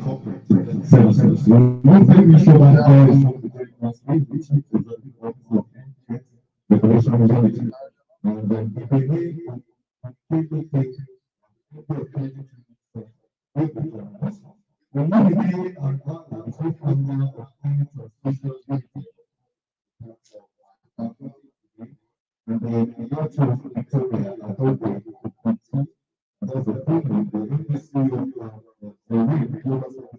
So one thing we should avoid is which is the office of decoration reality. And if we need people take we need to be on the forefront of science or social unity. And then the actual Victoria, I hope they complete. That's the thing with the industry of the way global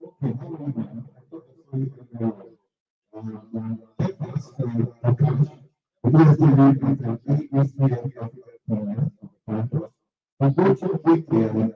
okay, how are you doing? I thought I saw you earlier. That's the because they need to be history of African campus. But go to quickly and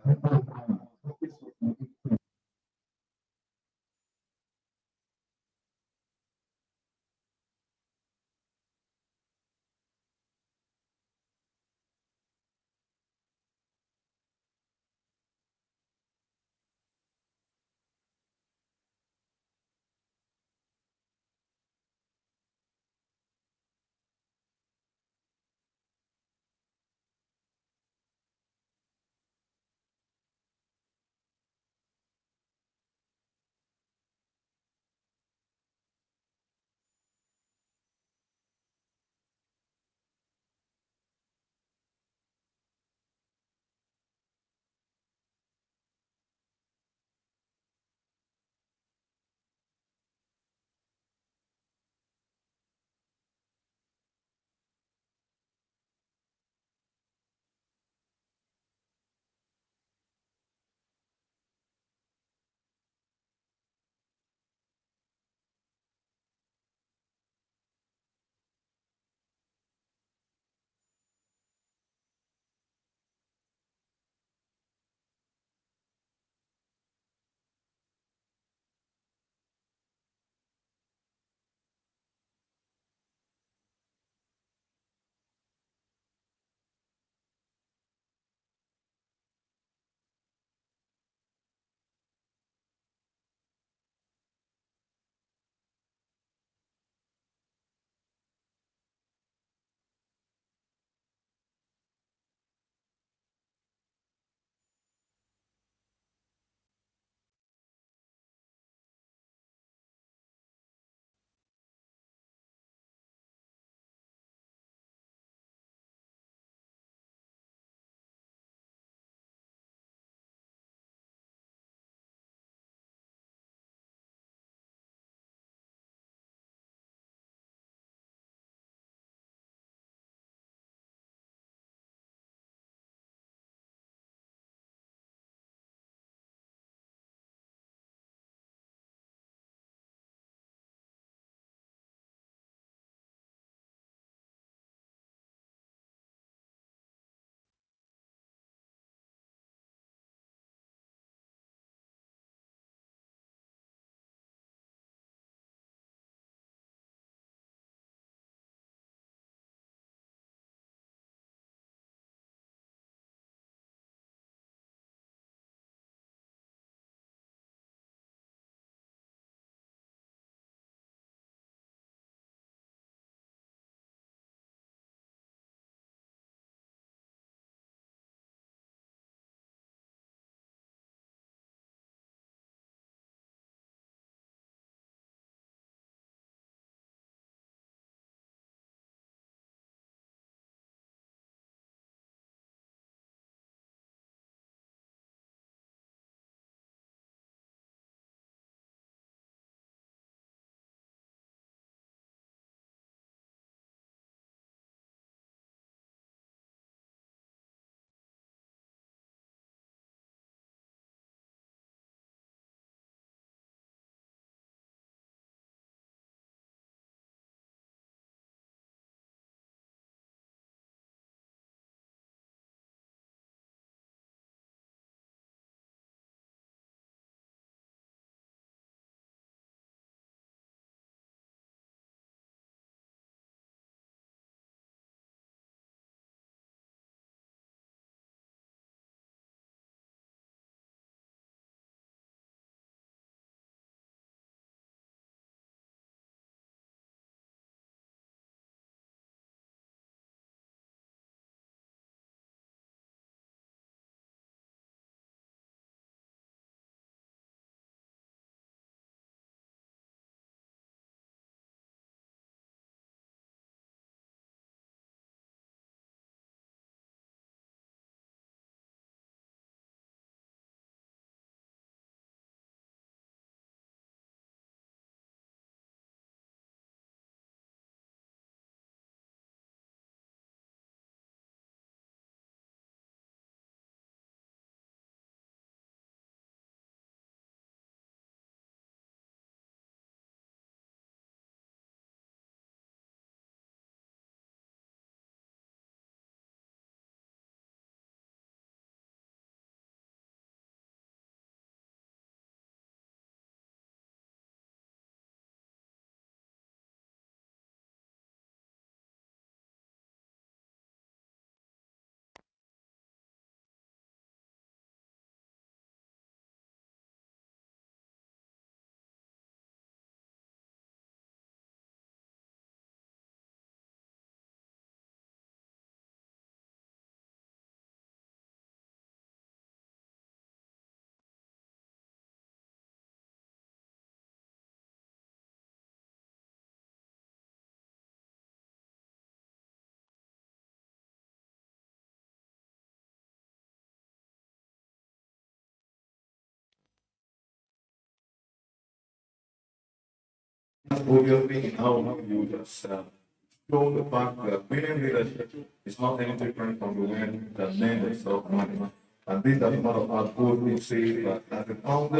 obviously in how you just show the fact that women leadership is not any different from the women that lend themselves money. And these are one of our goals. We say that as a founder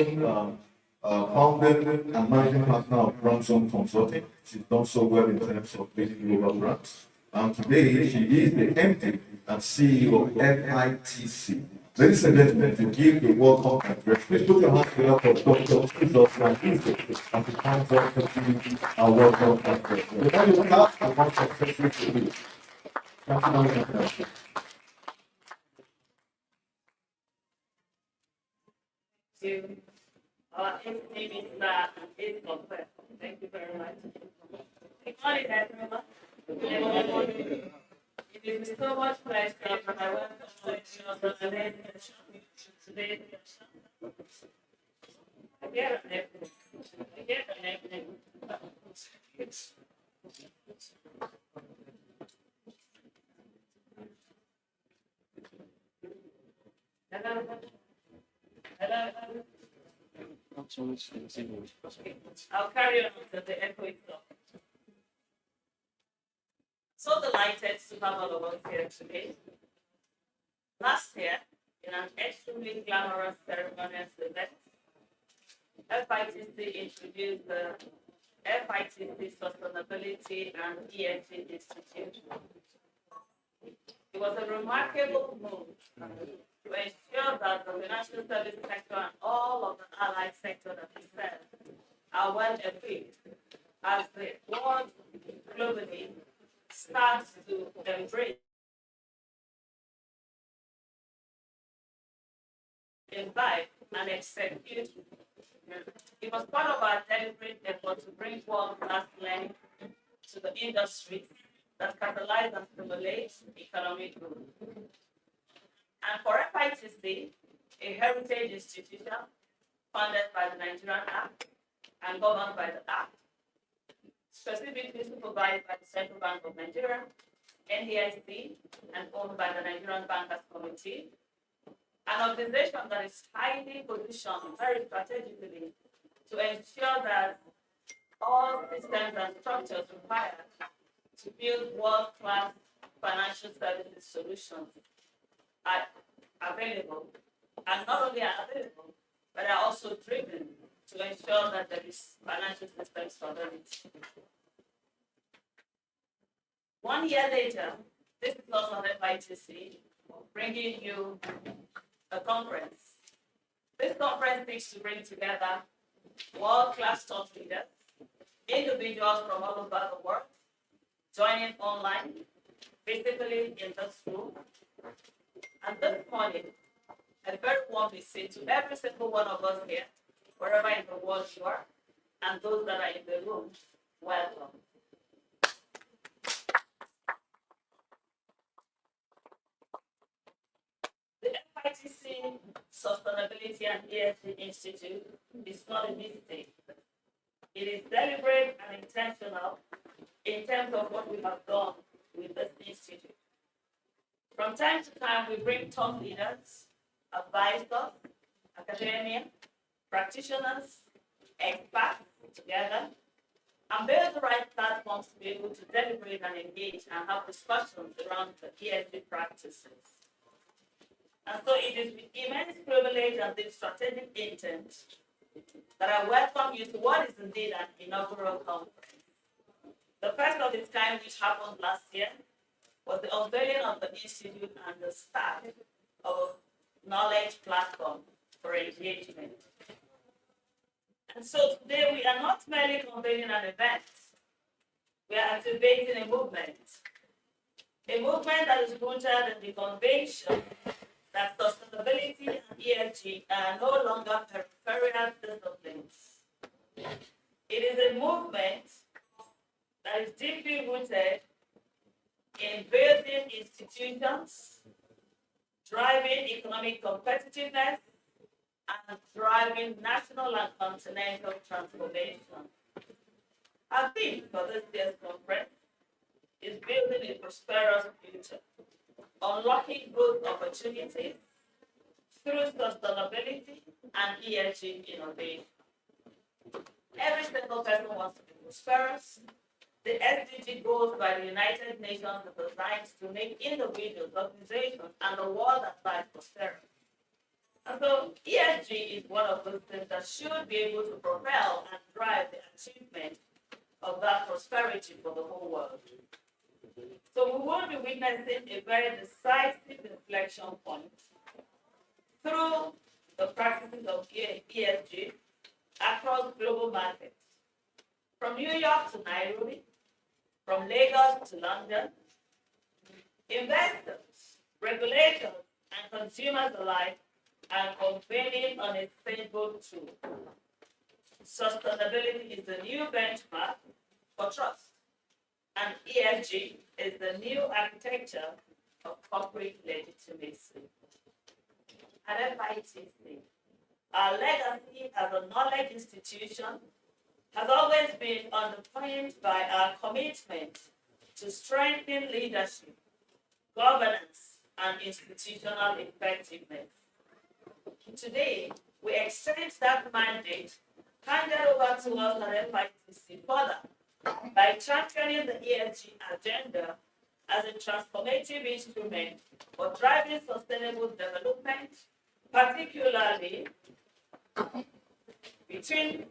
and managing partner of Ransom Consulting, she's done so well in terms of building global brands. And today, she is the MD and CEO of FITC. Ladies and gentlemen, to give a welcome address, please put your hands together for Dr. Jesus and the council to our welcome address. Before you start, I want to thank you to you. Thank you very much. To our esteemed Mr. Esg Conference. Thank you very much. Good morning, everyone. It is with so much pleasure that I welcome you to today's session. I get an evening. Hello. I'll carry on with the echoing stuff. So delighted to have all of us here today. Last year, in an extremely glamorous ceremonious event, FITC introduced the FITC Sustainability and ESG Institute. It was a remarkable move to ensure that the financial service sector and all of the allied sector that we serve are well equipped as the world globally starts to embrace, invite, and execute. It was part of our deliberate effort to bring world-class learning to the industry that catalyze and stimulate economic growth. And for FITC, a heritage institution funded by the Nigerian Act and governed by the Act, specifically supervised by the Central Bank of Nigeria, NDIC, and owned by the Nigerian Bankers Committee, an organization that is highly positioned very strategically to ensure that all systems and structures required to build world-class financial services solutions are available, and not only are available, but are also driven to ensure that there is financial system stability. 1 year later, this is also FITC bringing you a conference. This conference seeks to bring together world-class thought leaders, individuals from all over the world, joining online, physically in this room. And this morning, I very warmly say to every single one of us here, wherever in the world you are, and those that are in the room, welcome. The FITC Sustainability and ESG Institute is not a mistake. It is deliberate and intentional in terms of what we have done with this institute. From time to time, we bring top leaders, advisors, academia, practitioners, experts together, and build the right platforms to be able to deliberate and engage and have discussions around the ESG practices. And so it is with immense privilege and deep strategic intent that I welcome you to what is indeed an inaugural conference. The first of its kind, which happened last year, was the unveiling of the Institute and the start of a knowledge platform for engagement. And so today we are not merely convening an event, we are activating a movement that is rooted in the conviction that sustainability and ESG are no longer peripheral disciplines. It is a movement that is deeply rooted in building institutions, driving economic competitiveness, and driving national and continental transformation. Our theme for this year's conference is building a prosperous future, unlocking growth opportunities through sustainability and ESG innovation. Every single person wants to be prosperous. The SDG goals by the United Nations are designed to make individuals, organizations, and the world at large prosperous. And so ESG is one of those things that should be able to propel and drive the achievement of that prosperity for the whole world. So we will be witnessing a very decisive inflection point through the practices of ESG across global markets, from New York to Nairobi, from Lagos to London. Investors, regulators, and consumers alike are convening on a single tool. Sustainability is the new benchmark for trust, and ESG is the new architecture of corporate legitimacy. At FITC, our legacy as a knowledge institution has always been underpinned by our commitment to strengthen leadership, governance, and institutional effectiveness. Today, we extend that mandate handed over to us at FITC further by championing the ESG agenda as a transformative instrument for driving sustainable development, particularly between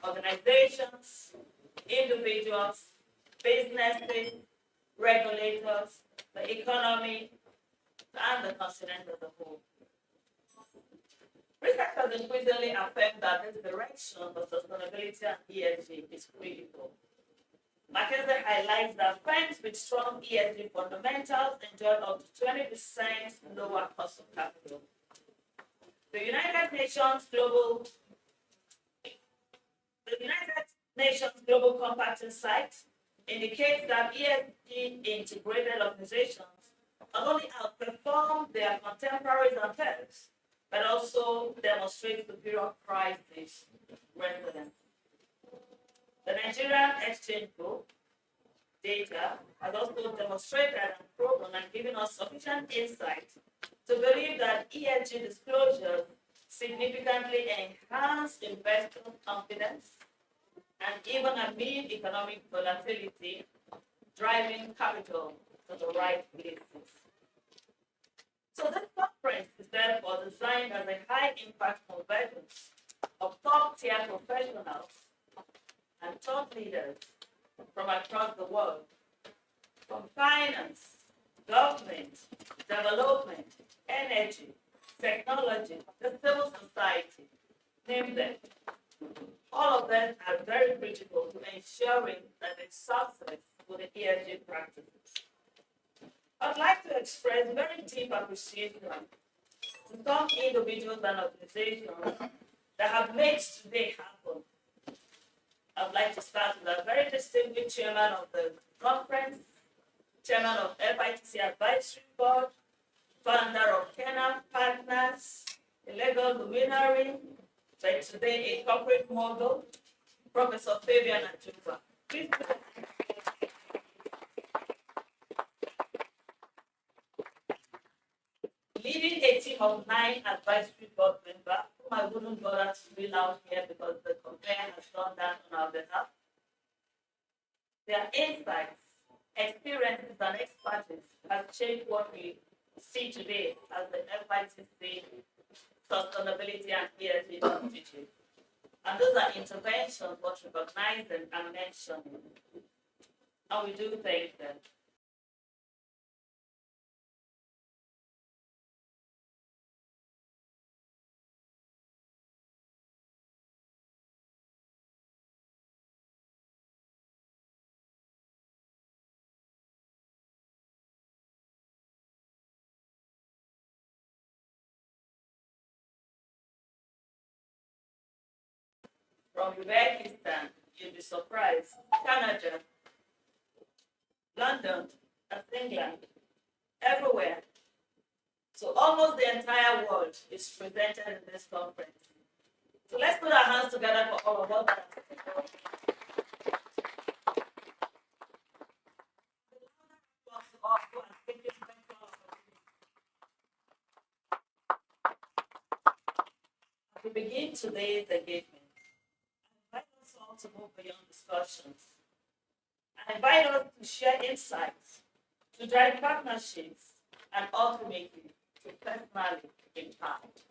organizations, individuals, businesses, regulators, the economy, and the continent as a whole. Research has increasingly affirmed that this direction for sustainability and ESG is critical. McKinsey highlights that firms with strong ESG fundamentals enjoy up to 20% lower cost of capital. The United Nations Global Compact Insight indicates that ESG integrated organizations not only outperform their contemporaries and peers, but also demonstrate superior crisis resilience. The Nigerian Exchange Group data has also demonstrated and proven and given us sufficient insight to believe that ESG disclosures significantly enhance investor confidence and even amid economic volatility, driving capital to the right places. So this conference is therefore designed as a high-impact convergence of top-tier professionals and thought leaders from across the world, from finance, government, development, energy, technology, the civil society, name them. All of them are very critical to ensuring that it's success with the ESG practices. I'd like to express very deep appreciation to some individuals and organizations that have made today happen. I'd like to start with a very distinguished chairman of the conference, chairman of FITC Advisory Board, founder of Kenam Partners, a legal luminary, but today a corporate mogul, Professor Fabian Ajuba. Please. Leading a team of 9 advisory board members, whom I wouldn't bother to read out here because the compare has done that on our behalf. Their insights, experiences, and expertise have changed what we see today as the FITC Sustainability and ESG Institute. And those are interventions worth recognizing and mentioning. And we do thank them. From Uzbekistan, you'll be surprised, Canada, London, and England, everywhere. So almost the entire world is presented in this conference. So let's put our hands together for all of us. To begin today's engagement, I invite us all to move beyond discussions and invite us to share insights, to drive partnerships, and ultimately to personally impact.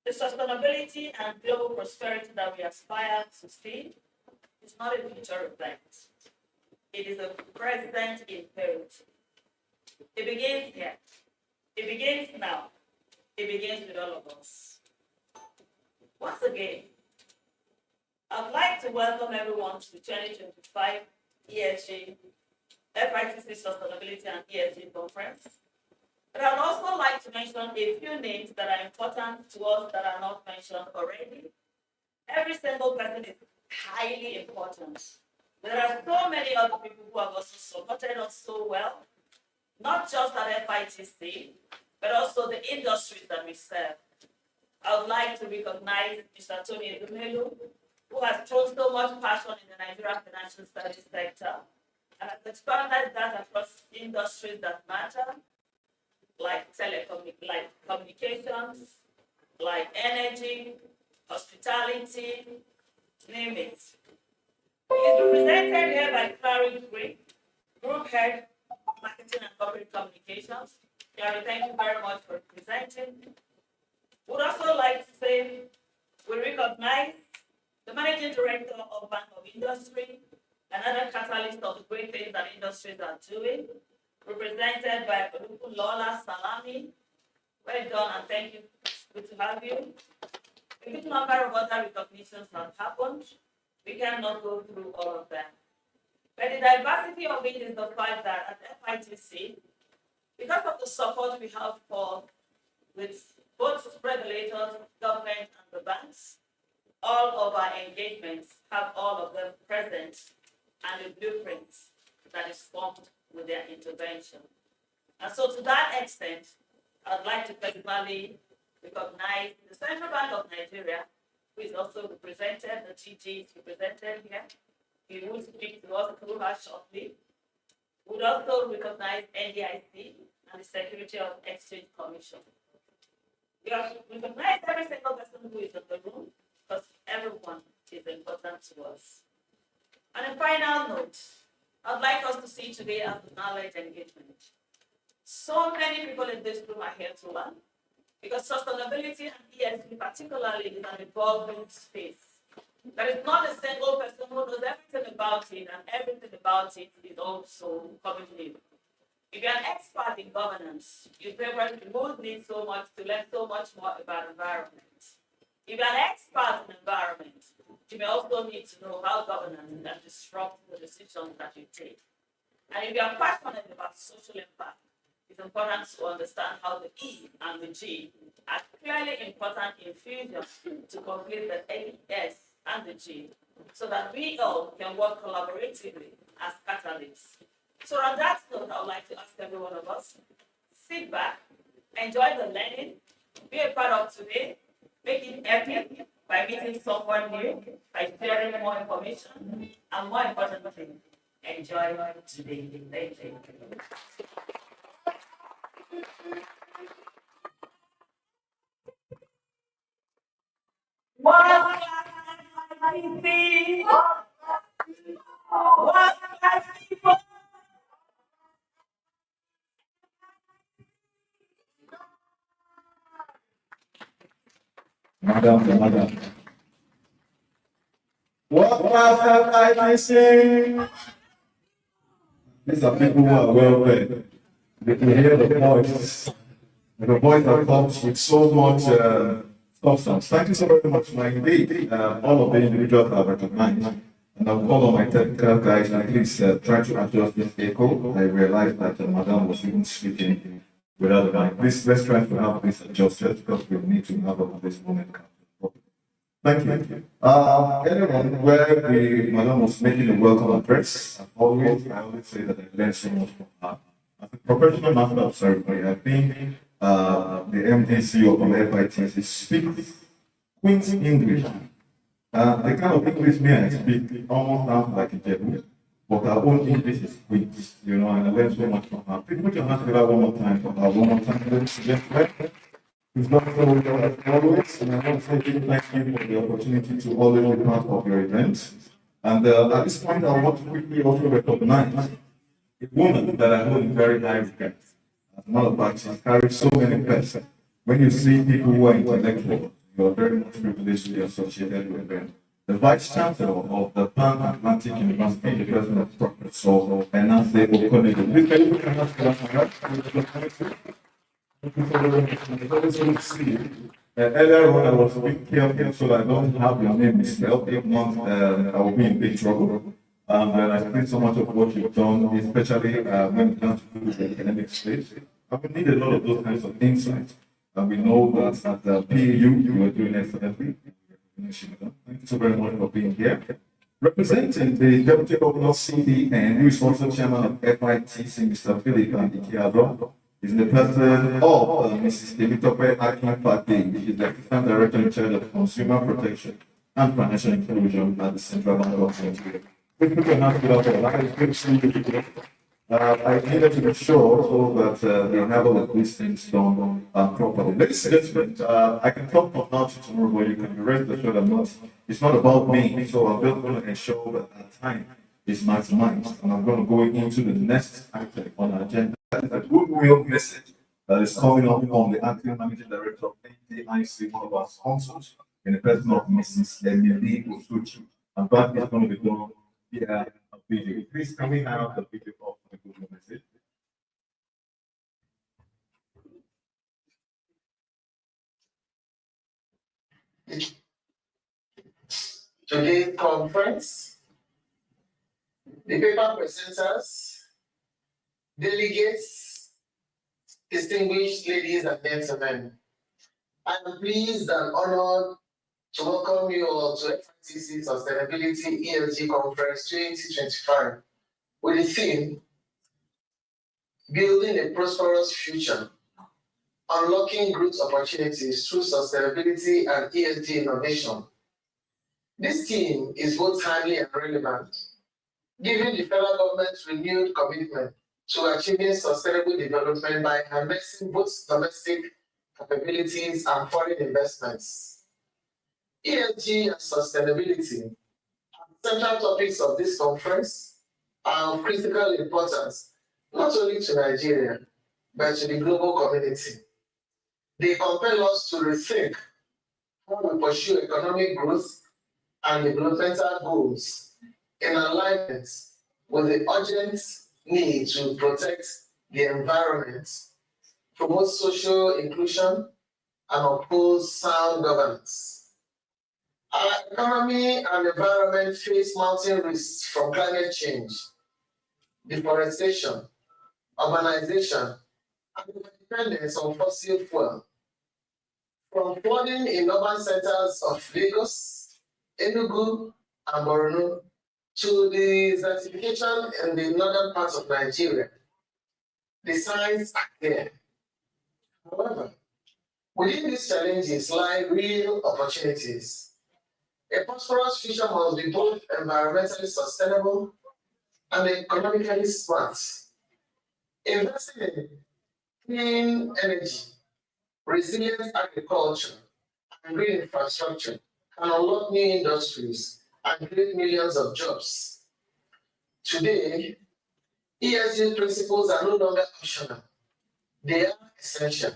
The sustainability and global prosperity that we aspire to see is not a future event. It is a present imperative. It begins here. It begins now. It begins with all of us. Once again, I'd like to welcome everyone to the 2025 ESG FITC Sustainability and ESG Conference. But I'd also like to mention a few names that are important to us that are not mentioned already. Every single person is highly important. There are so many other people who have also supported us so well, not just at FITC, but also the industries that we serve. I would like to recognize Mr. Tony Edumelu, who has thrown so much passion in the Nigerian financial service sector and has expanded that across industries that matter, like communications, like energy, hospitality, name it. He is represented here by Clary Green, Group Head, Marketing and Corporate Communications. Clary, thank you very much for presenting. Would also like to say we recognize the Managing Director of Bank of Industry, another catalyst of the great things that industries are doing, represented by Lola Salami. Well done and thank you. Good to have you. A good number of other recognitions have happened. We cannot go through all of them. But the diversity of it is the fact that at FITC, because of the support we have with both regulators, government, and the banks, all of our engagements have all of them present and a blueprint that is formed with their intervention. And so to that extent, I'd like to personally recognize the Central Bank of Nigeria, who is also represented, the TG is represented here. He will speak to us through her shortly. We would also recognize NDIC and the Security of Exchange Commission. We have recognized every single person who is in the room because everyone is important to us. And a final note, I'd like us to see today as knowledge engagement. So many people in this room are here to learn because sustainability and ESG particularly is an evolving space. There is not a single person who knows everything about it, and everything about it is also coming new. If you're an expert in governance, you probably would need so much to learn so much more about environment. If you're an expert in environment, you may also need to know how governance can disrupt the decisions that you take. And if you're passionate about social impact, it's important to understand how the E and the G are clearly important in fusion to complete the A, S, and the G, so that we all can work collaboratively as catalysts. So on that note, I would like to ask every one of us, sit back, enjoy the learning, be a part of today, make it epic by meeting someone new, by sharing more information, and more importantly, enjoy today. Thank you. What people? Madam. What have I been saying? These are people who are well read. They can hear the voice. The voice that comes with so much substance. Thank you so very much, my indeed. All of the individuals are recognized. And I'll call on my technical guys to please try to adjust this echo. I realized that Madam was even speaking without the mic. Please, let's try to have this adjusted because we need to have this moment. Thank you. Anyone where Madam was making a welcome address, I always say that I learned so much from her. As a professional master of ceremony, I think the MDC of the FITC speaks Queen's English. The kind of English me I speak almost sounds like a German, but our own English is Queen's, and I learned so much from her. Please put your hands together one more time for her, one more time, ladies and gentlemen. It's not so well as always, and I want to say big thank you for the opportunity to always be part of your events. And at this point, I want to quickly also recognize a woman that I hold in very high regard. As a matter of fact, she carries so many pests. When you see people who are intellectual, you are very much privileged to be associated with them. The Vice Chancellor of the Pan Atlantic University, the person of Professor Enase Okonede. Please, can you put your hands together? It's always good to see you. Earlier on, I was being careful so I don't have your name misspelled. If not, I will be in big trouble. And I think so much of what you've done, especially when it comes to the academic space. I would need a lot of those kinds of insights. And we know that at the PAU, you are doing excellently. Thank you so very much for being here. Representing the Deputy Governor CDN, who is also Chairman of FITC, Mr. Philip Andikiado, is the person of Mrs. Temitope Akinpate. She is the Assistant Director in charge of Consumer Protection and Financial Inclusion at the Central Bank of Nigeria. Please put your hands together for that. It's good to see you today. I needed to be sure so that they have all of these things done properly. Ladies and gentlemen, I can talk from now to tomorrow, but you can be rest assured that it's not about me. So I'm just going to ensure that our time is maximized. And I'm going to go into the next item on our agenda. That is a goodwill message that is coming up from the acting managing director of NDIC, one of our sponsors, in the person of Mrs. Emily Osuchi. And that is going to be done via a video. Please, can we have the video of the goodwill message? Today's conference, the paper presenters, delegates, distinguished ladies and gentlemen, I'm pleased and honored to welcome you all to FITC Sustainability Esg Conference 2025 with the theme, Building a Prosperous Future, Unlocking Growth Opportunities Through Sustainability and ESG Innovation. This theme is both timely and relevant, given the federal government's renewed commitment to achieving sustainable development by harnessing both domestic capabilities and foreign investments. ESG and sustainability are central topics of this conference are of critical importance, not only to Nigeria, but to the global community. They compel us to rethink how we pursue economic growth and developmental goals in alignment with the urgent need to protect the environment, promote social inclusion, and uphold sound governance. Our economy and environment face mounting risks from climate change, deforestation, urbanization, and dependence on fossil fuel. From flooding in urban centers of Lagos, Enugu, and Borno, to the desertification in the northern parts of Nigeria, the signs are clear. However, within these challenges lie real opportunities. A prosperous future must be both environmentally sustainable and economically smart. Investing in clean energy, resilient agriculture, and green infrastructure can unlock new industries and create millions of jobs. Today, ESG principles are no longer optional. They are essential.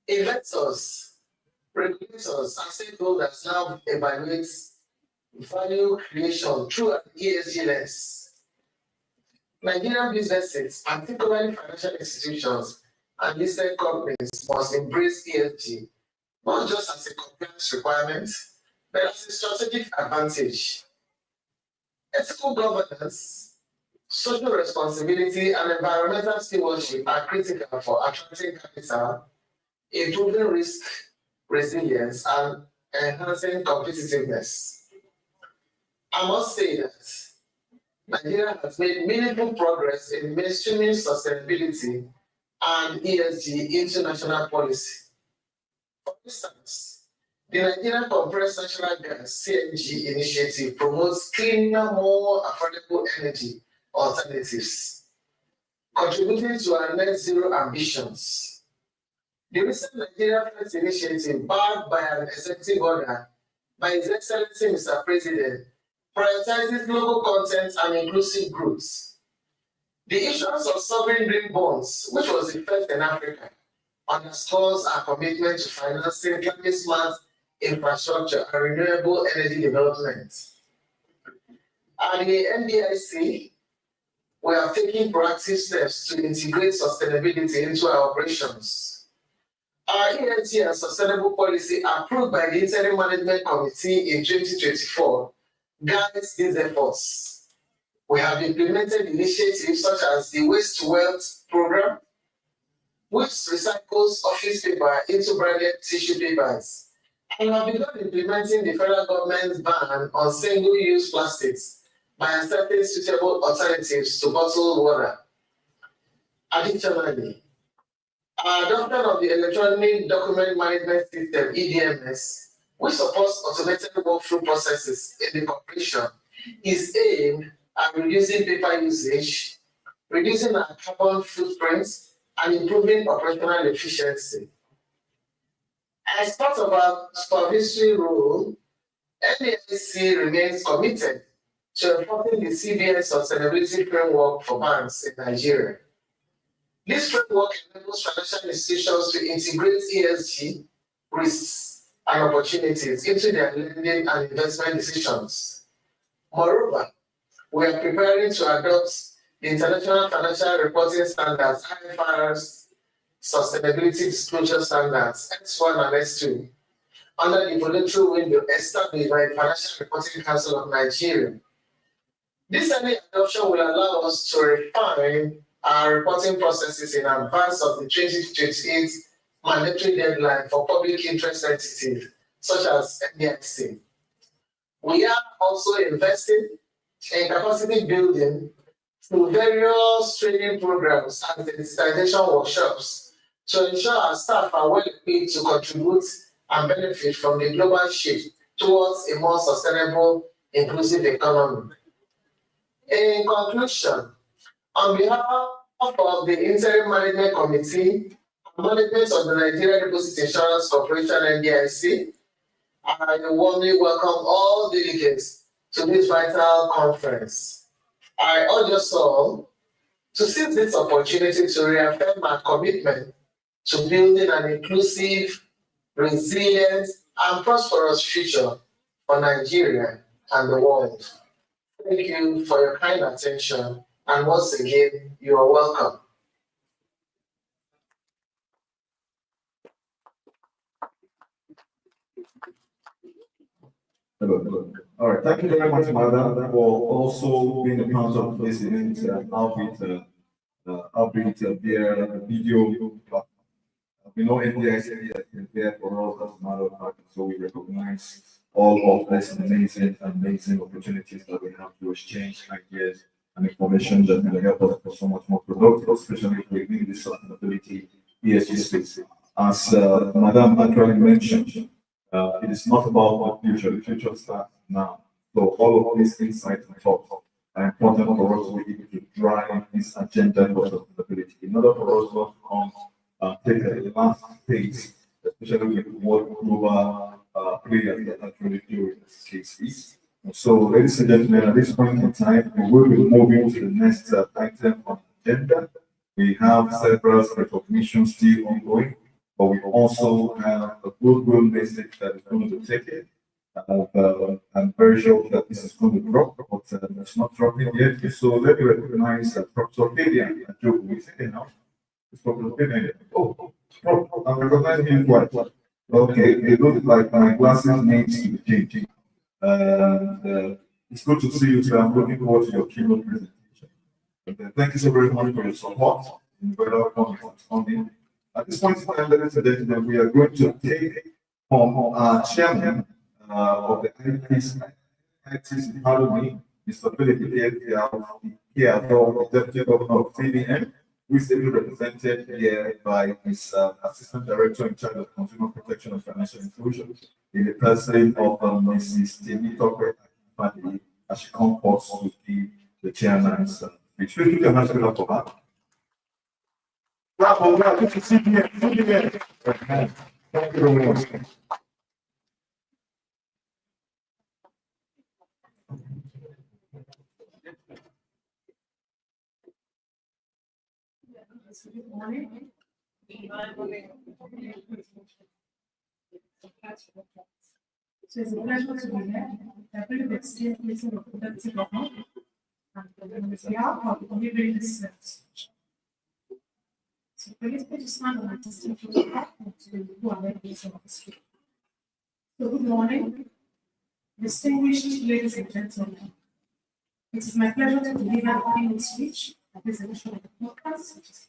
Investors, regulators, and stakeholders now evaluate value creation through an ESG lens. Nigerian businesses, particularly financial institutions and listed companies, must embrace ESG, not just as a compliance requirement, but as a strategic advantage. Ethical governance, social responsibility, and environmental stewardship are critical for attracting capital, improving risk resilience, and enhancing competitiveness. I must say that Nigeria has made meaningful progress in mainstreaming sustainability and ESG into national policy. For instance, the Nigerian Compressed Natural Gas (CNG) initiative promotes cleaner, more affordable energy alternatives, contributing to our net zero ambitions. The recent Nigeria First initiative, backed by an executive order by His Excellency Mr. President, prioritizes global content and inclusive groups. The issuance of sovereign green bonds, which was the first in Africa, underscores our commitment to financing climate smart infrastructure and renewable energy development. At the NDIC, we are taking proactive steps to integrate sustainability into our operations. Our ESG and sustainable policy approved by the Interim Management Committee in 2024 guides these efforts. We have implemented initiatives such as the Waste to Wealth program, which recycles office paper into branded tissue papers, and we have begun implementing the federal government's ban on single-use plastics by accepting suitable alternatives to bottled water. Additionally, our adoption of the Electronic Document Management System, EDMS, which supports automated workflow processes in the corporation, is aimed at reducing paper usage, reducing our carbon footprint, and improving operational efficiency. As part of our supervisory role, NDIC remains committed to enforcing the CBN sustainability framework for banks in Nigeria. This framework enables financial institutions to integrate ESG risks and opportunities into their lending and investment decisions. Moreover, we are preparing to adopt the International Financial Reporting Standards, IFRS Sustainability Disclosure Standards, S1 and S2, under the voluntary window established by the Financial Reporting Council of Nigeria. This early adoption will allow us to refine our reporting processes in advance of the 2028 mandatory deadline for public interest entities, such as NDIC. We are also investing in capacity building through various training programs and sensitization workshops to ensure our staff are well equipped to contribute and benefit from the global shift towards a more sustainable, inclusive economy. In conclusion, on behalf of the Interim Management Committee and management of the Nigeria Deposit Insurance Corporation, NDIC, I warmly welcome all delegates to this vital conference. I urge us all to seize this opportunity to reaffirm our commitment to building an inclusive, resilient, and prosperous future for Nigeria and the world. Thank you for your kind attention, and once again, you are welcome. Hello. All right. Thank you very much, Madam, for also being a part of this event. Albeit via video. We know NDIC has been there for us as a matter of fact, so we recognize all of this amazing opportunities that we have to exchange ideas and information that will help us for so much more productive, especially within the sustainability ESG space. As Madam actually mentioned, it is not about the future starts now. So all of these insights and thoughts are important for us to be able to drive this agenda for sustainability. In order for us not to come take the last phase, especially with what global players that actually do in this case is. So, ladies and gentlemen, at this point in time, we will be moving to the next item on the agenda. We have several recognitions still ongoing, but we also have a goodwill message that is going to take it. I'm very sure that this is going to drop, but it's not dropping yet. So let me recognize Professor Fabian. We say now. It's Professor Fabian. Oh, I'm recognizing him quite well. Okay, it looks like my glasses needs to change. It's good to see you, so I'm looking forward to your keynote presentation. Thank you so very much for your support. At this point in time, ladies and gentlemen, we are going to take from our chairman of the ITC Academy, Mr. Philip the Deputy Governor of TBN, who is ably represented here by his Assistant Director in charge of Consumer Protection and Financial Inclusion, in the person of Mrs. Tini Tokwe as she comes to be the chairman's speech. Please put your hands together for her. Bravo, bravo, this is CPN, CPN. Thank you very much. Good morning. So it's a pleasure to be here. I believe the state meeting of the government and on behalf of delivering this service. So please put your stand on the distinct protocol to who are members of the street. So good morning, distinguished ladies and gentlemen. It is my pleasure to deliver a keynote speech at this edition of the podcast, which is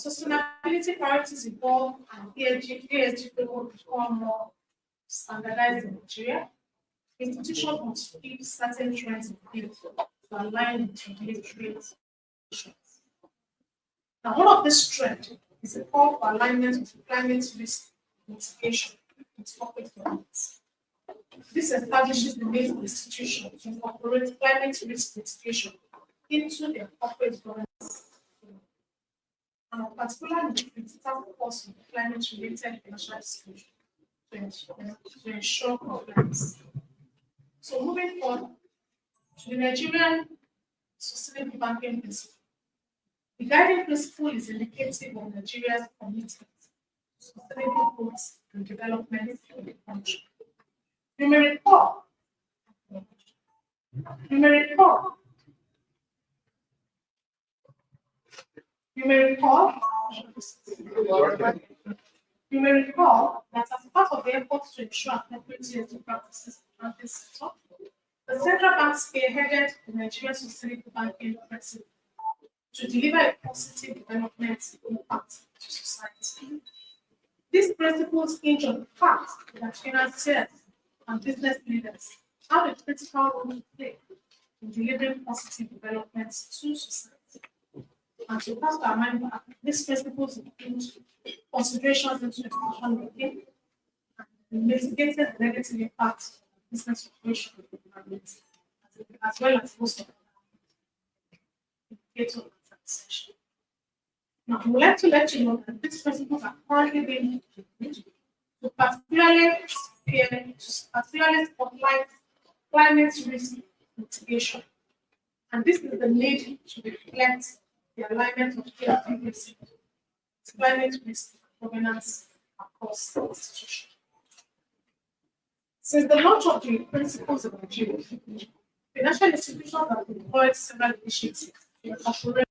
sustainability priorities evolve and ESG framework become more standardized in Nigeria. Institutions must keep certain trends in place to align with regulatory expectations. Now, one of these trends is a call for alignment with climate risk mitigation with corporate governance. This establishes the need for institutions to incorporate climate risk mitigation into their corporate governance. And particularly with task force on climate-related financial disclosure to ensure compliance. So moving on to the Nigerian sustainable banking principle. The guiding principle is indicative of Nigeria's commitment to sustainable growth and development in the country. You may recall, you may recall, you may recall, you may recall that as part of the efforts to ensure appropriate ESG practices in the sector, the central bank spearheaded the Nigerian sustainable banking principle to deliver a positive development impact to society. These principles hinge on the fact that financiers and business leaders have a critical role to play in delivering positive developments to society. And to cast our mind back, these principles include considerations into decision making and mitigating the negative impact of business operations on the environment, as well as most of the indicator of taxation. Now, I would like to let you know that these principles are currently being implemented to particularly spotlight climate risk mitigation. And this is the need to reflect the alignment of KFPC with climate risk governance across the institution. Since the launch of the principles of Nigeria, financial institutions have deployed several initiatives to incorporate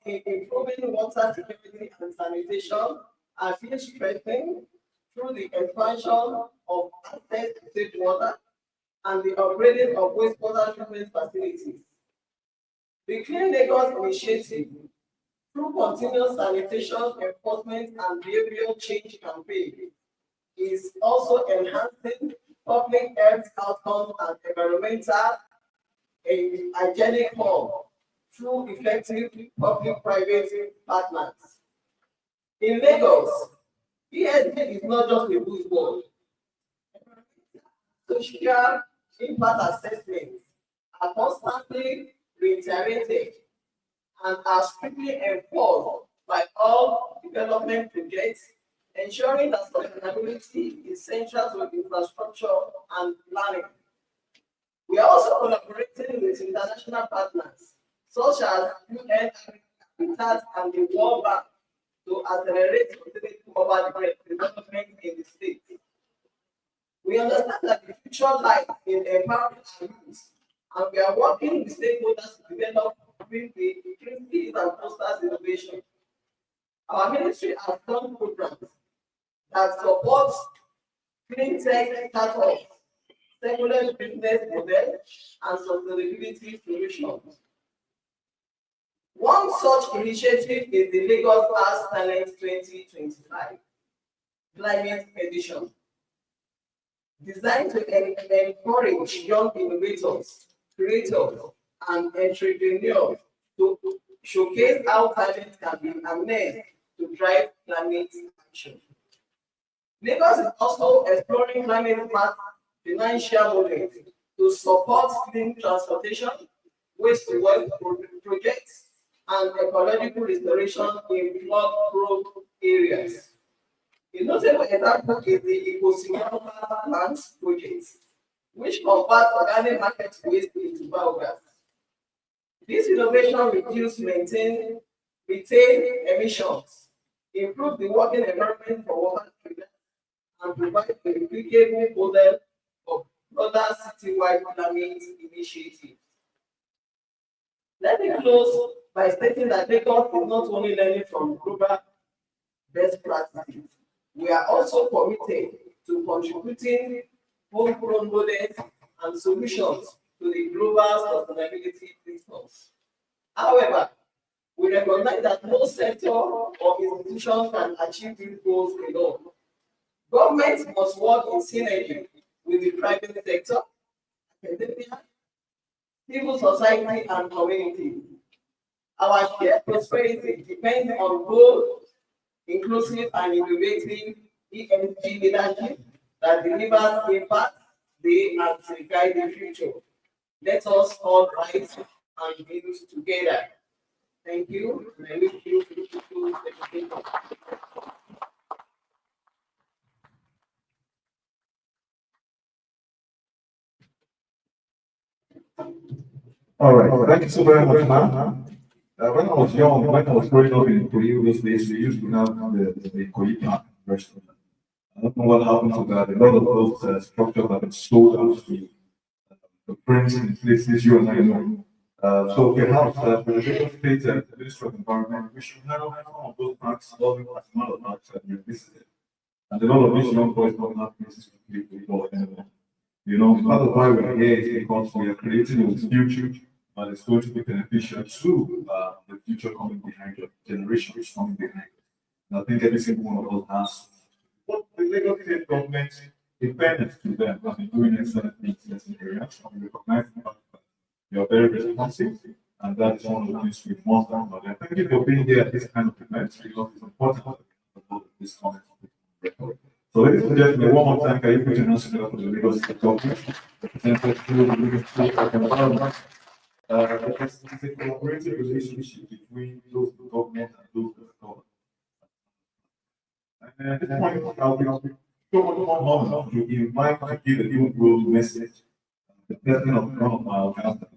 in improving water security and sanitation are being strengthened through the expansion of access to safe water and the upgrading of wastewater treatment facilities. The Clean Lagos initiative, through continuous sanitation enforcement and behavioral change campaign, is also enhancing public health outcomes and environmental and hygienic hub through effective public-private partners. In Lagos, ESG is not just a buzzword. Social impact assessments are constantly reiterated and are strictly enforced by all development projects, ensuring that sustainability is central to infrastructure and planning. We are also collaborating with international partners such as UN Habitat and the World Bank to accelerate sustainable urban development in the state. We understand that the future lies in empowering our youth, and we are working with stakeholders to develop the increases and fosters innovation. Our ministry has done programs that support clean tech startups, secular business models, and sustainability solutions. One such initiative is the Lagos Arts Talent 2025 Climate Edition, designed to encourage young innovators, creators, and entrepreneurs to showcase how talent can be harnessed to drive climate action. Lagos is also exploring climate-smart financial models to support clean transportation, waste-to-wealth projects, and ecological restoration in flood-prone areas. A notable example is the ecosystem plants project, which converts organic market waste into biogas. This innovation reduces methane emissions, improve the working environment for water treatment, and provide a replicable model of broader citywide climate initiatives. Let me close by stating that Lagos is not only learning from global best practices, we are also committed to contributing homegrown models and solutions to the global sustainability discourse. However, we recognize that no sector or institution can achieve these goals alone. Governments must work in synergy with the private sector, academia, civil society, and community. Our shared prosperity depends on both inclusive and innovative ESG leadership that delivers impact today and to guide the future. Let us all rise and build together. Thank you, and I wish you beautiful education. All right, thank you so very much, ma'am. When I was young, when I was growing up in Korea those days, we used to have the Korea Park restaurant. I don't know what happened to that. A lot of those structures have been sold out to the prince in places you and I know. So perhaps the Lagos State Ministry of Environment, we should have some of those parks, all the smaller parks that you visited. And a lot of these young boys don't have places to play football anymore. You know, part of why we're here is because we are creating a future that is going to be beneficial to the future coming behind us, generations coming behind us. And I think every single one of us has what the Lagos State government, in fairness to them, have been doing excellent things in this area. And we recognize the fact that they are very responsive, and that is one of the things we must have. And thank you for being here at this kind of event because it's important that this comment. So, ladies and gentlemen, one more time, can you put your hands together for the Lagos State government, represented through the Lagos State Environment? It's a collaborative relationship between those who government and those who government. And at this point, I'll be so much more honored to invite to give a new world message. The president of one of my organizations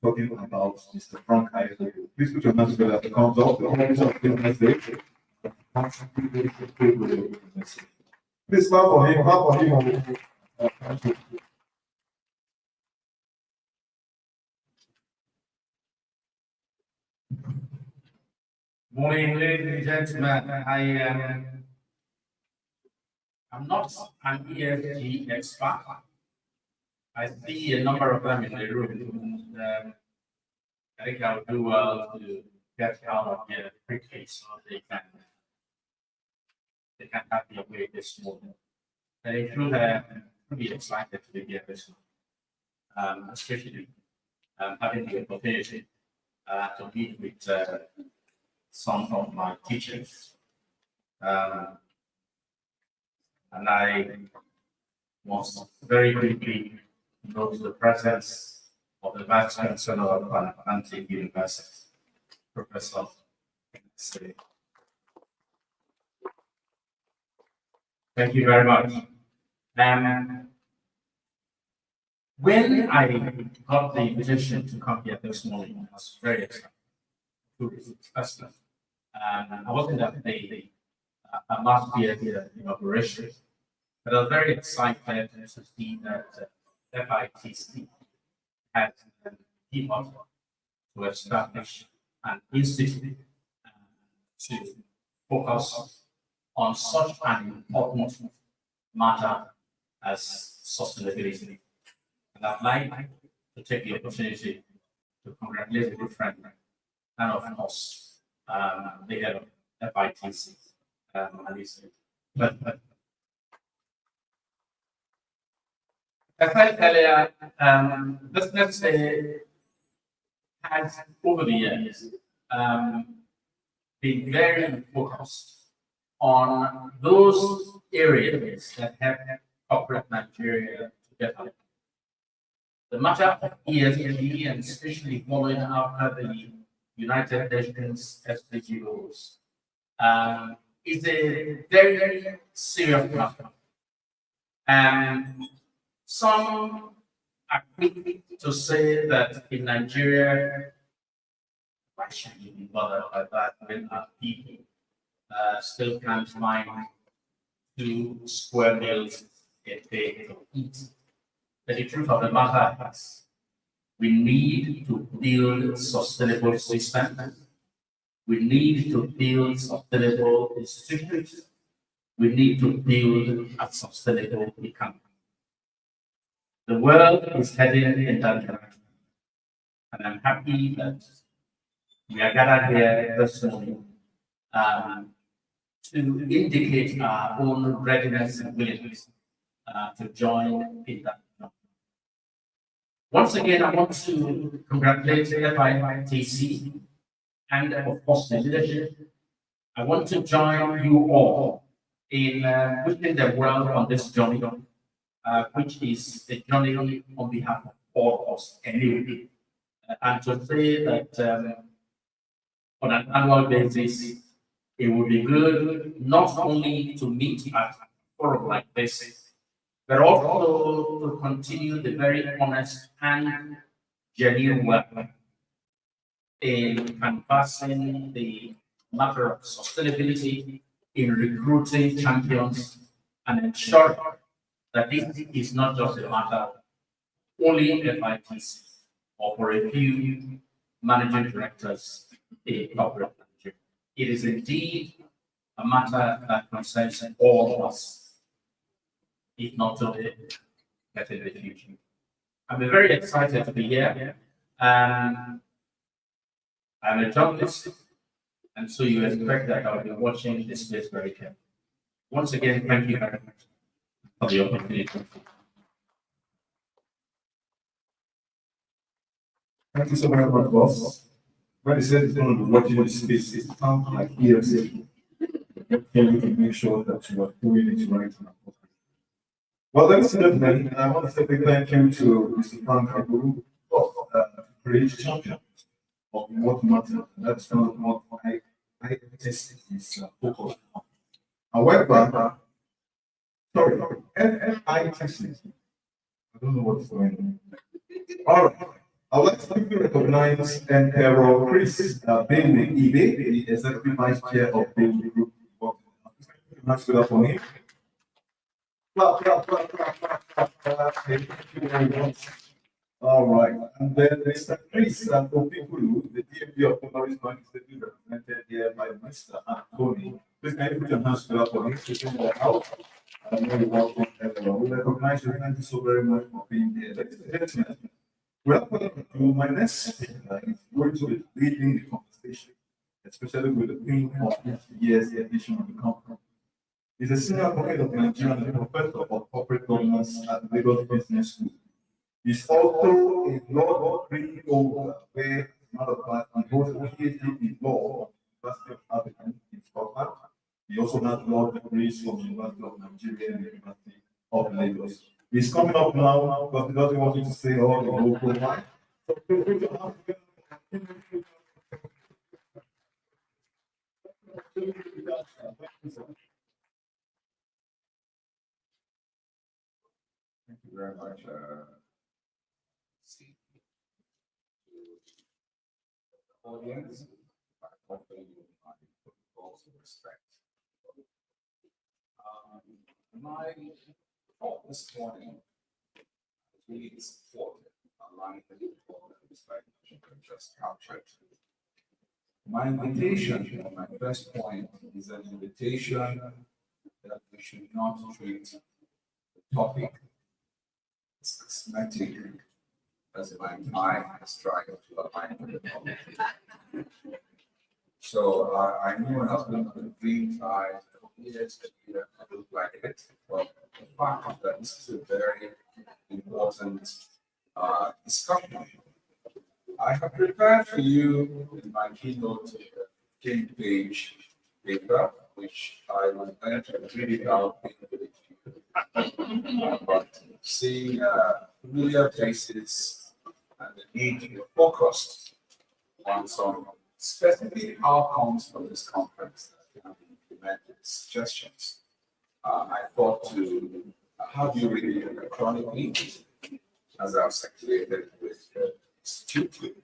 talking about Mr. Frank Isaac. Please put your hands together as it comes up. The office of business day. Please clap for him. Clap for him. Thank you. Morning, ladies and gentlemen. I'm not an ESG expert. I see a number of them in the room. And, I think I'll do well to get out of here quickly so they can have their way this morning. They should be excited to be here this morning, especially having the opportunity to meet with some of my teachers. And I was very quickly notice the presence of the Vice Chancellor of Atlantic University, Professor Esg. Thank you very much. When I got the invitation to come here this morning, I was very excited to visit Esg. I wasn't at the last year inauguration, but I was very excited to see that FITC had given up to establish an institute to focus on such an important matter as sustainability. And I'd like to take the opportunity to congratulate a good friend and of course the head of FITC, Alicia. But as I said earlier, business has over the years been very focused on those areas that have corporate Nigeria together. The matter of ESG, and especially following after the United Nations SDG goals, is a very, very serious matter. And some are quick to say that in Nigeria, why should you be bothered by that when our people still can't find 2 square meals a day to eat? But the truth of the matter is, we need to build sustainable systems. We need to build sustainable institutions. We need to build a sustainable economy. The world is heading in that direction. And I'm happy that we are gathered here this morning to indicate our own readiness and willingness to join in that. Once again, I want to congratulate FITC and, of course, the leadership. I want to join you all in wishing them well on this journey, which is a journey on behalf of all of us anyway. And to say that on an annual basis, it would be good not only to meet at a forum like this, but also to continue the very honest and genuine work in canvassing the matter of sustainability, in recruiting champions, and ensuring that this is not just a matter only FITC or for a few managing directors in corporate Nigeria. It is indeed a matter that concerns all of us, if not today, but in the future. I'm very excited to be here. I'm a journalist, and so you expect that I'll be watching this space very carefully. Once again, thank you very much for the opportunity. Thank you so very much, boss. When he said he's going to be watching this space, it sounds like ESG. You can make sure that you are doing it right now. Well, ladies and gentlemen, I want to say a big thank you to Mr. Frank Aguru, great champion of what matters. That's not what I test is focused on. However, sorry, FITC. I don't know what's going on. All right. I would like to quickly recognize Emperor Chris Bailey Ibe, the Executive Vice Chair of Bailey Group. Much for that for him. Thank you very much. All right, and then Mr. Chris and Opikulu, the DMP of Polaris Bank is represented here by Mr. Anthony. Please can you put your hands together for him, sitting in the house? I know you welcome everyone. We recognize you. Thank you so very much for being here. Ladies and gentlemen, welcome to my next speaker. He's going to be leading the conversation, especially with the theme of this year's edition of the conference. He's a senior advocate of Nigeria and a professor of corporate governance at Lagos Business School. He's also a law degree holder, where, as a matter of fact, he holds a PhD in law from the University of Aberdeen in Scotland. He also has law degrees from the University of Nigeria and the University of Lagos. He's coming up now because he doesn't want you to say all the local line. So feel free to ask him. Thank you very much. Audience, I hopefully you will also respect. My talk this morning really is important, aligning with the slide just captured. My invitation, my first point, is an invitation that we should not treat the topic as cosmetic, as my mind is trying to align with the topic. So I know it has been a dream time for years to look like it, but the fact is that this is a very important discussion. I have prepared for you in my keynote 15-page paper, which I was going to read it out but seeing familiar faces and the need to be focused on some specific outcomes from this conference that can be implemented, suggestions. I thought to have you read it electronically as I've circulated with the institute,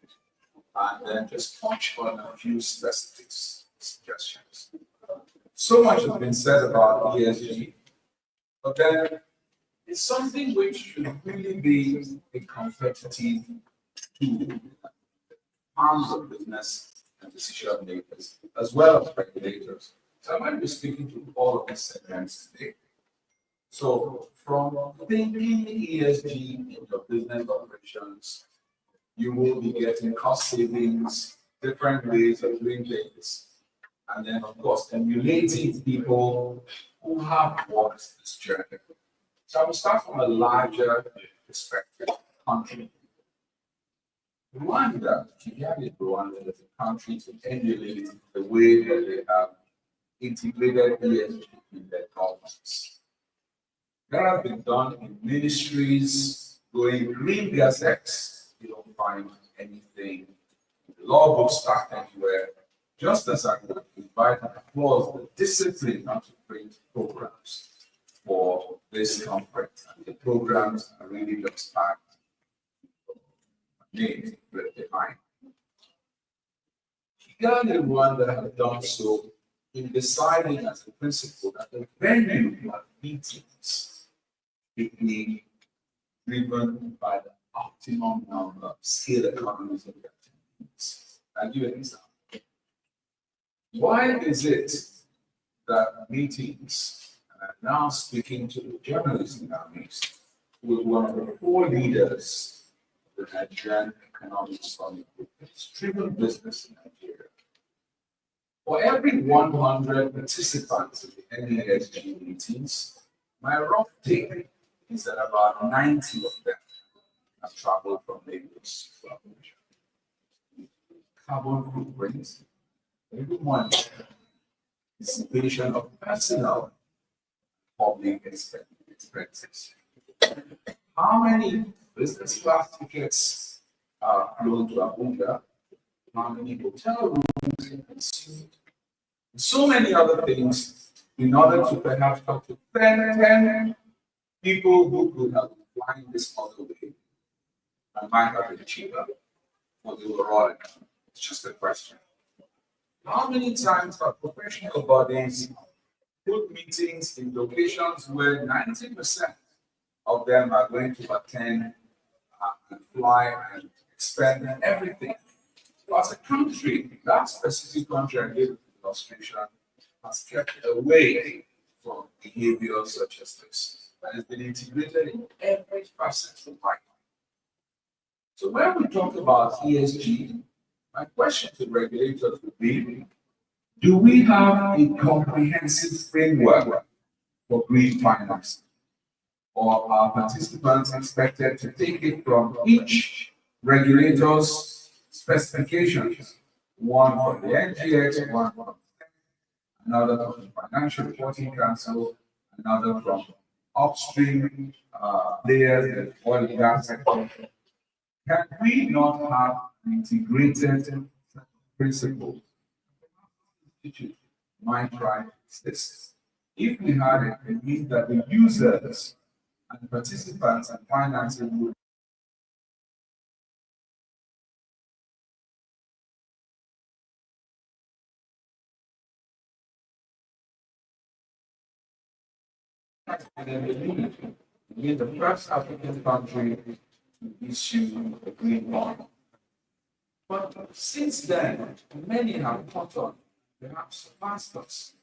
and then just touch on a few specific suggestions. So much has been said about ESG, but then it's something which should really be a competitive tool, arms of business and decision makers, as well as regulators. So I might be speaking to all of these segments today. So from thinking ESG in your business operations, you will be getting cost savings, different ways of doing things, and then of course emulating people who have walked this journey. So I will start from a larger perspective, country. Rwanda, Kigali, Rwanda is a country to emulate the way that they have integrated ESG in their governance. That has been done in ministries, going green gazettes. You don't find anything in the law books back anywhere. Just as I would invite and applaud the discipline not to print programs for this conference, and the programs are really just packed. Names behind. Kigali and Rwanda have done so in deciding as a principle that the venue of meetings should be driven by the optimum number of scale economies of activities. I'll give you an example. Why is it that meetings, and I'm now speaking to the journalists in our midst, with one of the four leaders the Nigerian Economic Summit, driven business in Nigeria. For every 100 participants in the NESG meetings, my rough take is that about 90 of them have traveled from Lagos to Abuja. Carbon footprint, everyone dissipation of personal public expenses. How many business class tickets are flown to Abuja? How many hotel rooms are consumed? And so many other things in order to perhaps talk to 10 people who could have been flying this other way and might have been cheaper for the overall economy. It's just a question. How many times have professional bodies put meetings in locations where 90% of them are going to attend and fly and expend everything. So as a country, that specific country I gave the illustration has kept away from behaviors such as this. That has been integrated in every facet of life. So when we talk about ESG, my question to regulators would be, do we have a comprehensive framework for green finance? Or are participants expected to take it from each regulator's specifications? One from the NGX, one from another from the Financial Reporting Council, another from upstream players in the oil and gas sector. Can we not have an integrated principle? Institute might try this. If we had it, it means that the users and participants and financing would and then be the first African country to issue a green bond. But since then, many have caught on, perhaps surpassed us.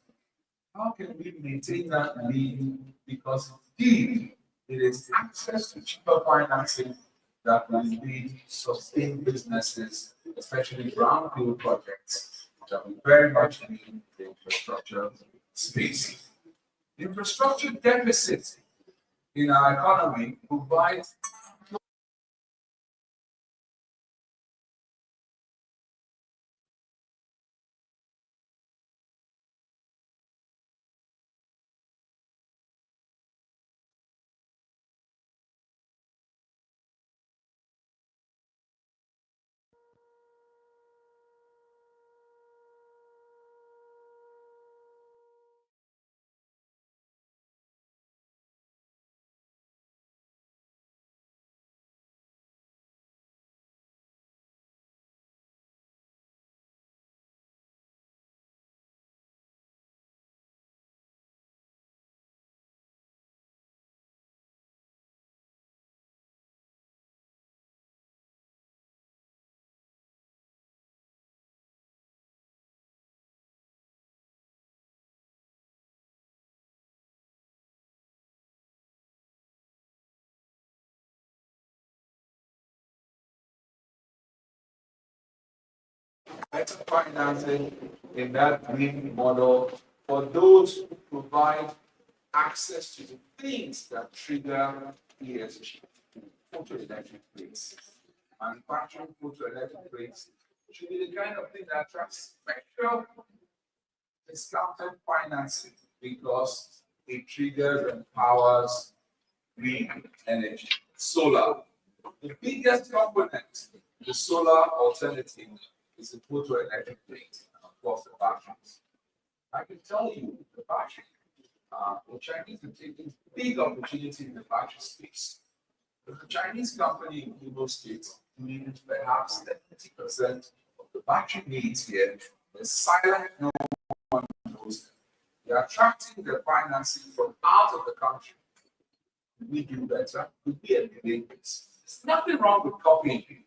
How can we maintain that lead? Because indeed, it is access to cheaper financing that will indeed sustain businesses, especially brownfield projects, that we very much need the infrastructure space. Infrastructure deficit in our economy provides better financing in that green model for those who provide access to the things that trigger ESG. Photoelectric plates. Manufacturing photoelectric plates should be the kind of thing that attracts special discounted financing because it triggers and powers green energy. Solar. The biggest component, the solar alternative, is the photoelectric plate, and of course the batteries. I can tell you the battery, the Chinese are taking big opportunity in the battery space. But the Chinese company in Igbo State needs perhaps 70% of the battery needs here. The silent no one knows them. They're attracting the financing from out of the country. We do better. We emulate this. There's nothing wrong with copying,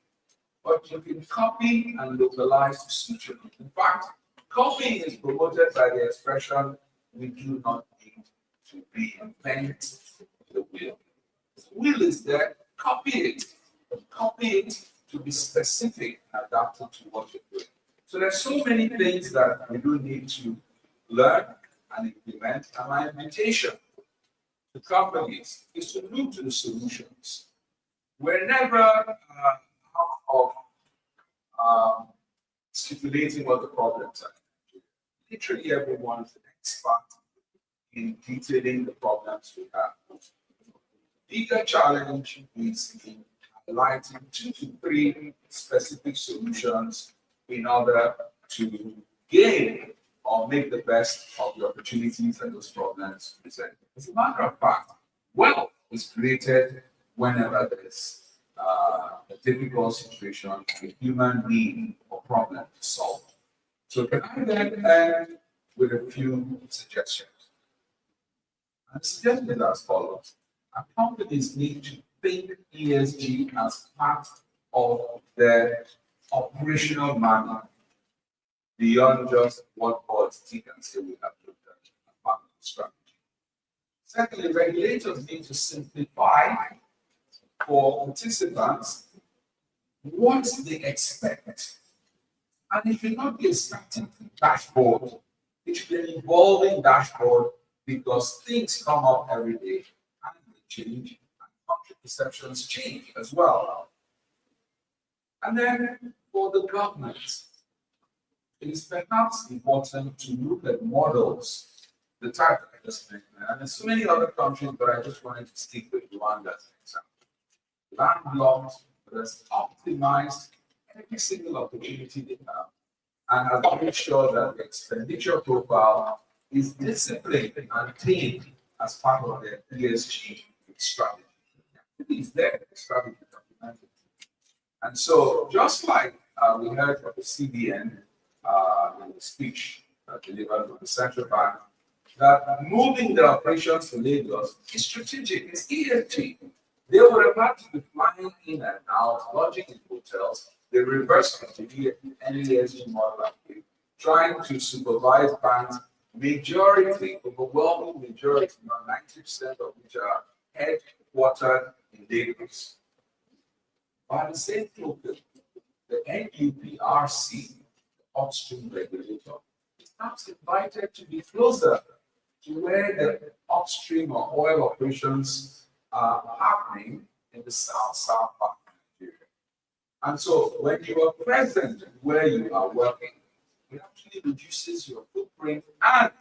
but you can copy and localize to suit your need. In fact, copying is promoted by the expression, we do not need to reinvent the wheel. The wheel is there, copy it. Copy it to be specific and adapted to what you're doing. So there's so many things that we do need to learn and implement. And my invitation to companies is to look to the solutions. We're never out of stipulating what the problems are. Literally everyone is an expert in detailing the problems we have. Bigger challenge is in highlighting 2 to 3 specific solutions in order to gain or make the best of the opportunities that those problems present. As a matter of fact, wealth is created whenever there is a difficult situation, a human need or problem to solve. So can I then end with a few suggestions? And the suggestion is as follows. Our companies need to think ESG as part of their operational manual beyond just what boards tick and say we have looked at as part of the strategy. Secondly, regulators need to simplify for participants what they expect. And it should not be a static dashboard. It should be an evolving dashboard because things come up every day and they change and public perceptions change as well. And then for the government, it is perhaps important to look at models, the type that I just mentioned. And there's so many other countries, but I just wanted to stick with Rwanda as an example. Landlocked, but has optimized every single opportunity they have and has made sure that the expenditure profile is disciplined and tamed as part of their ESG strategy. It is there, the strategy documented. And so, just like we heard from the CBN in the speech delivered from the central bank, that moving their operations to Lagos is strategic, it's ESG. They would have had to be flying in and out, lodging in hotels. They reversed the ESG model, trying to supervise banks, overwhelming majority, 90% of which are headquartered in Lagos. By the same token, the NUPRC, the upstream regulator, is perhaps invited to be closer to where the upstream or oil operations are happening in the south part of Nigeria. And so when you are present where you are working, it actually reduces your footprint and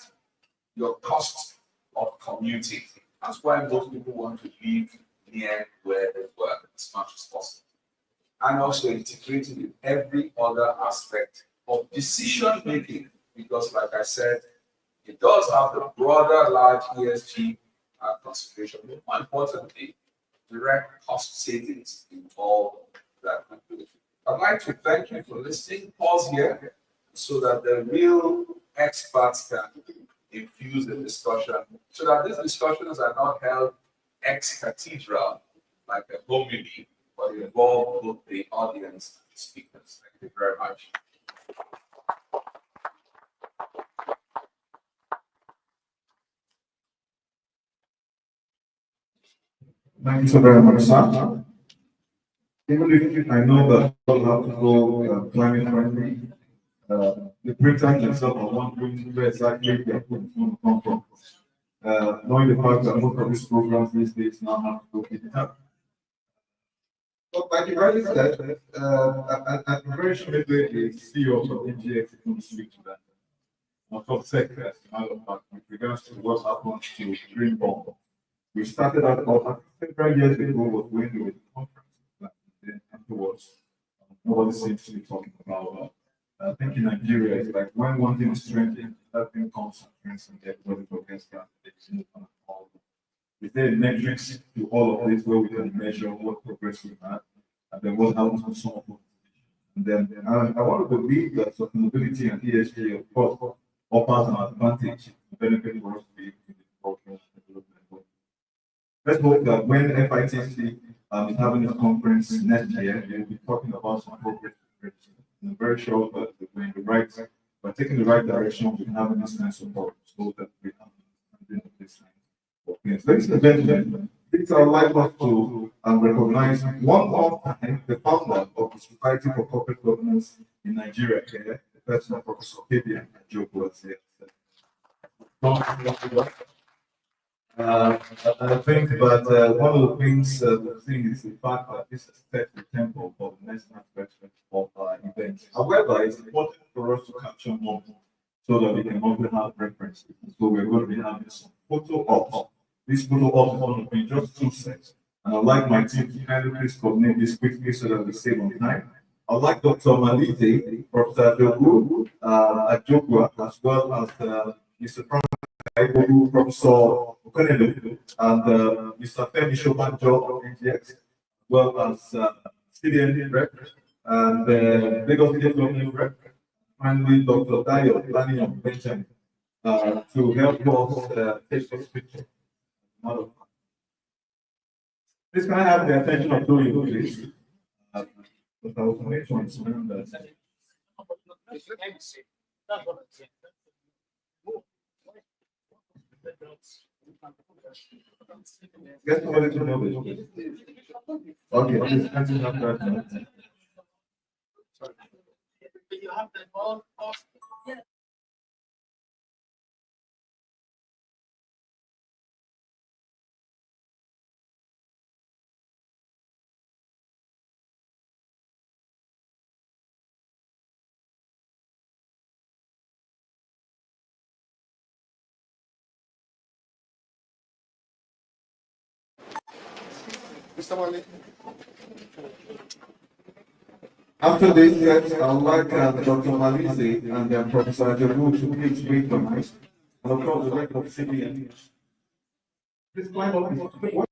your cost of commuting. That's why most people want to live near where they work as much as possible. And also integrated in every other aspect of decision making, because like I said, it does have the broader, large ESG consideration, but more importantly, direct cost savings involved that we do. I'd like to thank you for listening. Pause here so that the real experts can infuse the discussion, so that these discussions are not held ex cathedra like a homily, but involve both the audience and the speakers. Thank you very much. Thank you so very much, sir. Even if I know that people have to go climate friendly, the pretense itself are wondering where exactly their food is going to come from. Knowing the fact that most of these programs these days now have to go digital. But like you rightly said, I'm very sure maybe the CEO of NGX is going to speak to that. Not of sector, as a matter of fact, with regards to what happened to Green Bomb. We started out about several years ago was when we were at the conference. But then afterwards, nobody seems to be talking about I think in Nigeria, it's like when one thing is trending, that thing comes and trends and everybody forgets that. Is there a metrics to all of this where we can measure what progress we've had and then what happens to some of them? And then I want to believe that sustainability and ESG, of course, offers an advantage to benefit for us to be able to development. Let's hope that when FITC is having a conference next year, we'll be talking about some progress. I'm very sure that we're taking the right direction. We can have this kind of support so that we have this kind of things. Ladies and gentlemen, it's our life to recognize one more time the founder of the Society for Corporate Governance in Nigeria, the person of Professor Fabian Ajoku was here. I think that one of the things the thing is the fact that this has set the tempo for the next aspect of our event. However, it's important for us to capture more so that we can also have references. So we're going to be having some photo ops. This photo ops is going to be just 2 sets. And I'd like my team to kindly please coordinate this quickly so that we save on time. I'd like Dr. Malite, Professor Ajoku, as well as Mr. Professor Okonelu, and Mr. Femi Shobanjo of NGX, as well as CDN Rep and Lagos State Government Rep, finally Dr. Dayo Planning of Benjamin to help us take this picture. Please can I have the attention of those who please? But I will make to understand that. Get somebody to know this. Okay, please continue after that. Mr. Wale. After this, yes, I would like Dr. Malize and Professor Ajabu to please wait the mic. And of course, the rest of CBN. Please climb up.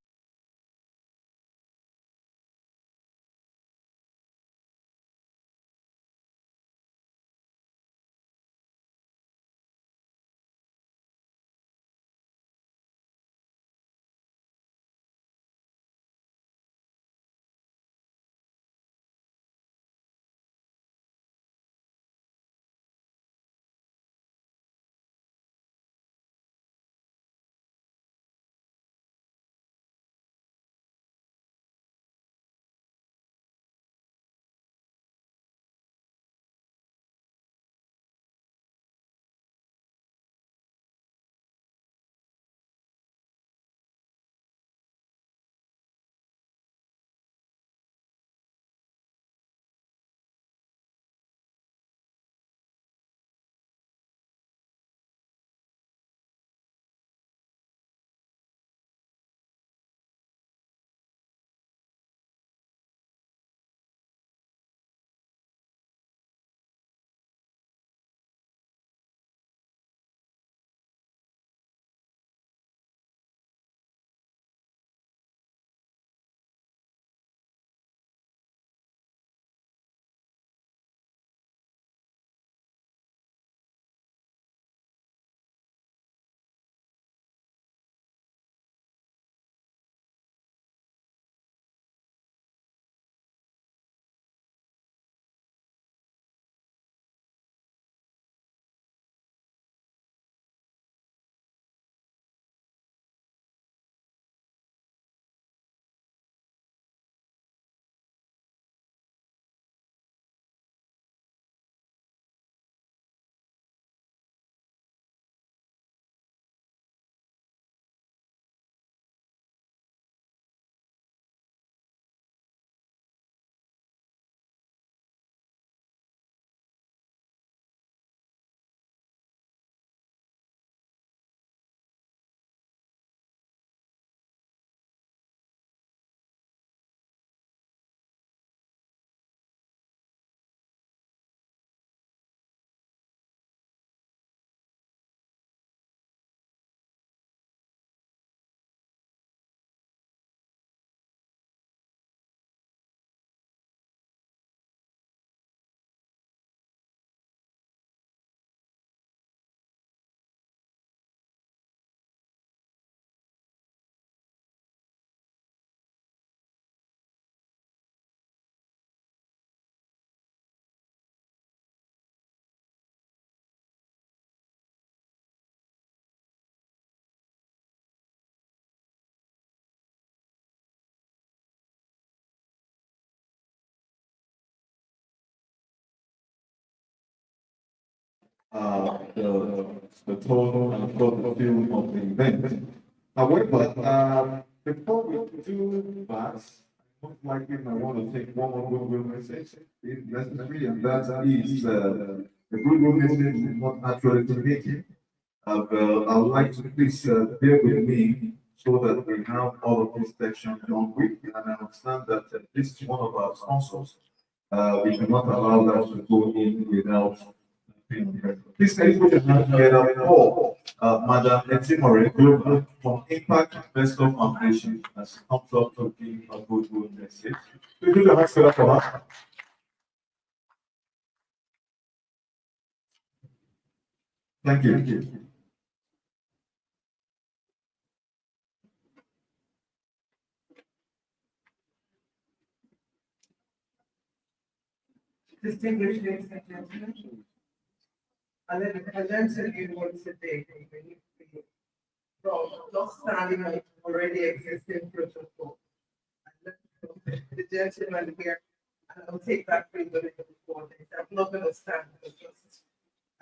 The tone and the feel of the event. However, before we do that, most likely I want to take one more goodwill message, if necessary, and that is the goodwill message is not actually to make it. I would like to please bear with me so that we have all of this section done with, and I understand that this is one of our sponsors. We cannot allow that to go in without. Please can you put your hand together for Madam Etimore Global from Impact Investor Foundation as she comes up to give a good message. Please put your hands together for her. Thank you. Distinguished ladies and gentlemen, I learned to you once today from not standing on already existing protocol. I learned from the gentleman here, and I'll take that privilege before this. I'm not going to stand, but just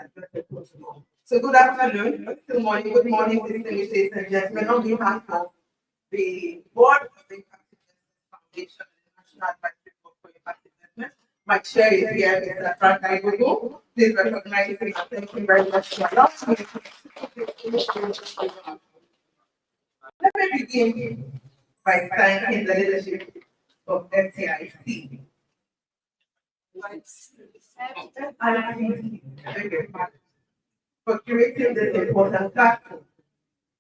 address the protocol. So good afternoon, good morning, distinguished ladies and gentlemen. On behalf of the Board of the Impact Foundation and the National Advisory Board for Impact Investment, my chair is here, Mr. Frank Igogo. Please recognize him. Thank you very much for allowing me. Let me begin by thanking the leadership of FTIC. For creating this important platform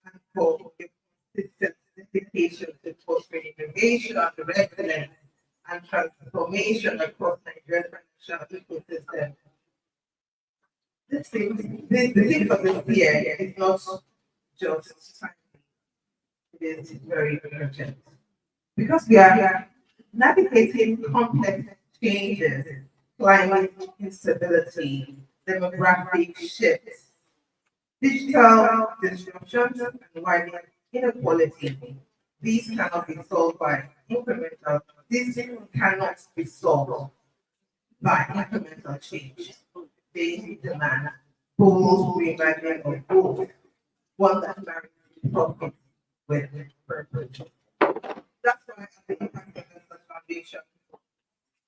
and for the consistent dedication to fostering innovation, resilience, and transformation across Nigeria's financial ecosystem. The thing for this year is not just timely, it is very urgent. Because we are navigating complex changes, climate instability, demographic shifts, digital disruptions, and widening inequality. These cannot be solved by incremental. These cannot be solved by incremental change. They demand bold reimagining of growth, one that marries profit with purpose. That's why at the Impact Investment Foundation,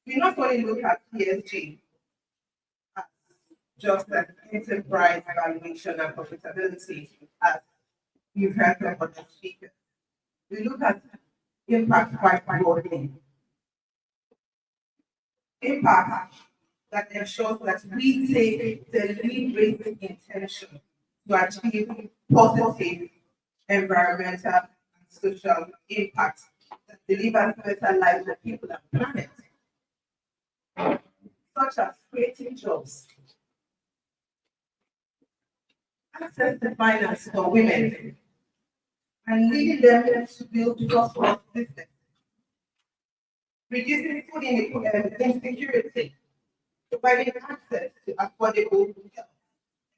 we not only look at ESG as just an enterprise valuation and profitability, as you've heard from other speakers. We look at impact quite broadly. Impact that ensures that we take deliberate intention to achieve positive environmental and social impact that delivers better lives for people and planet, such as creating jobs, access to finance for women, and leading them to build prosperous business, reducing food insecurity, providing access to affordable health,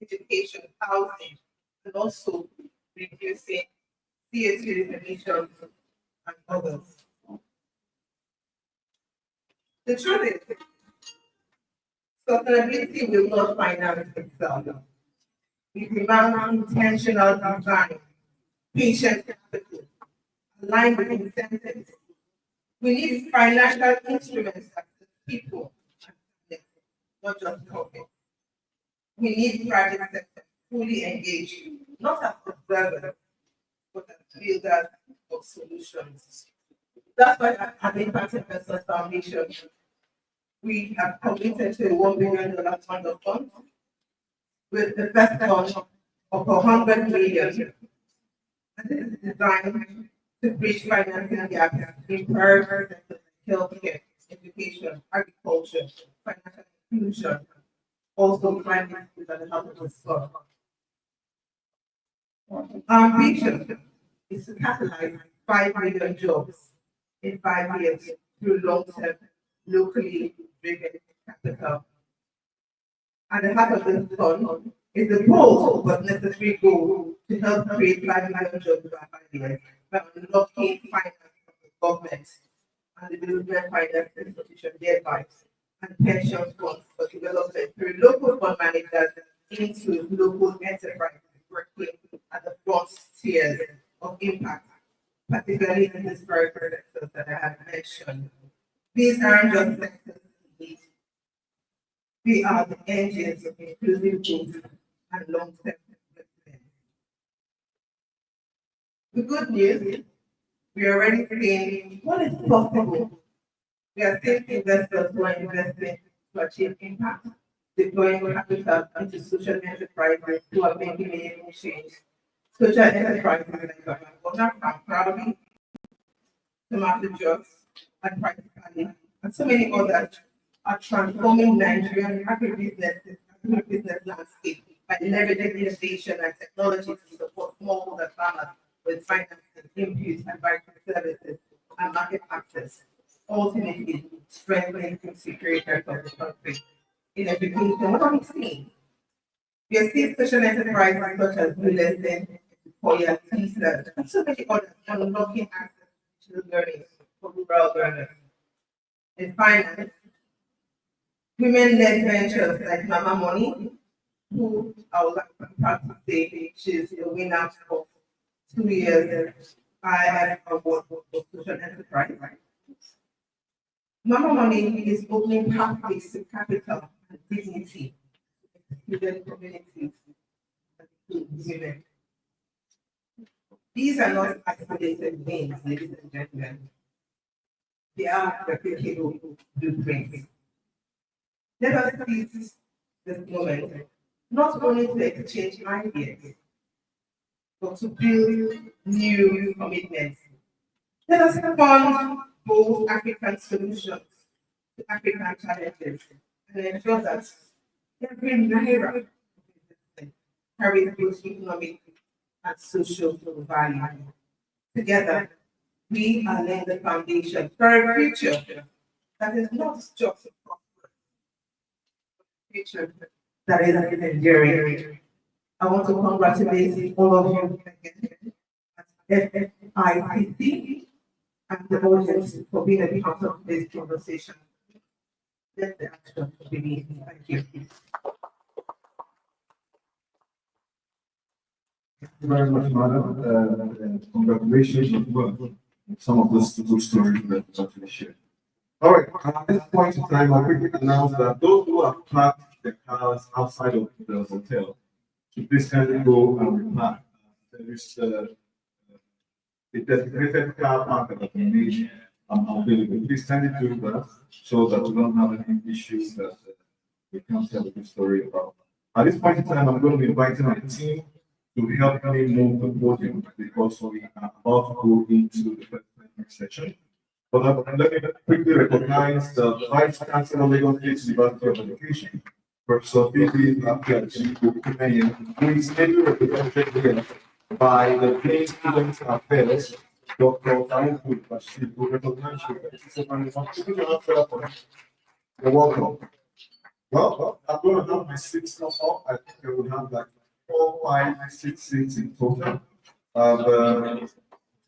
education, housing, and also reducing CO2 emissions and others. The truth is, sustainability will not finance itself. It demands intentional design, patient capital, aligned with incentives. We need financial instruments that serve people, not just profit. We need private sector fully engaged, not as observers, but as builders of solutions. That's why at the Impact Investment Foundation, we have committed to a $1 billion fund of funds with the first tranche of 100 million. And this is designed to bridge financing gaps in priority sectors like healthcare, education, agriculture, financial inclusion, also climate is at the heart of the score. Our ambition is to catalyze 5 million jobs in 5 years through long-term, locally driven capital. At the heart of this fund is the bold but necessary goal to help create 5 million jobs by 5 years by unlocking finance from the government and the development finance institution thereby, and pension funds for development through local fund managers into local enterprises working at the front tiers of impact, particularly in these priority sectors that I have mentioned. These aren't just sectors in need. We are the engines of inclusive growth and long-term development. The good news is we are already seeing what is possible. We are seeing investors who are investing to achieve impact, deploying capital into social enterprises who are making meaningful change. Social enterprises like I'm proud of it, Tomato Jobs, and Practically, and so many others are transforming Nigerian agribusiness landscape by leveraging innovation and technology to support smallholder farmers with financing, inputs, advisory services, and market access. ultimately strengthening security of the country. In education, what are we seeing? We are seeing social enterprises such as Blue Lesson, Koya, TISA, and so many others unlocking access to learning for rural learners. In finance, women-led ventures like Mama Money, who I would like to proud to say she's a winner of 2 years IF award for social enterprise. Mama Money is opening pathways to capital and dignity to student communities and to women. These are not isolated wins, ladies and gentlemen. They are replicable blueprints. Let us seize this moment, not only to exchange ideas, but to build new commitments. Let us fund bold African solutions to African challenges and ensure that every naira carries both economic and social value. Together, we are laying the foundation for a future that is not just a future that is enduring. I want to congratulate all of you again at FICC and the audience for being a part of this conversation. Let the action begin. Thank you. Thank you very much, madam, and congratulations on some of those good stories that you actually shared. All right, at this point in time, I'll quickly announce that those who have parked their cars outside of the hotel should please kindly go and repark. There is a designated car park that we made available. Please kindly do that so that we don't have any issues that we can't tell a good story about. At this point in time, I'm going to be inviting my team to help me move the podium because we are about to go into the next section. But let me quickly recognize the Vice Chancellor of Lagos State University of Education, Professor B.B. Apiachi, who is ably represented here by the Dean Student Affairs, Dr. Tamuku Bashir, who recognize you. You're welcome. Well, I'm going to have my seats now up. I think I will have like 4, 5, 6 seats in total.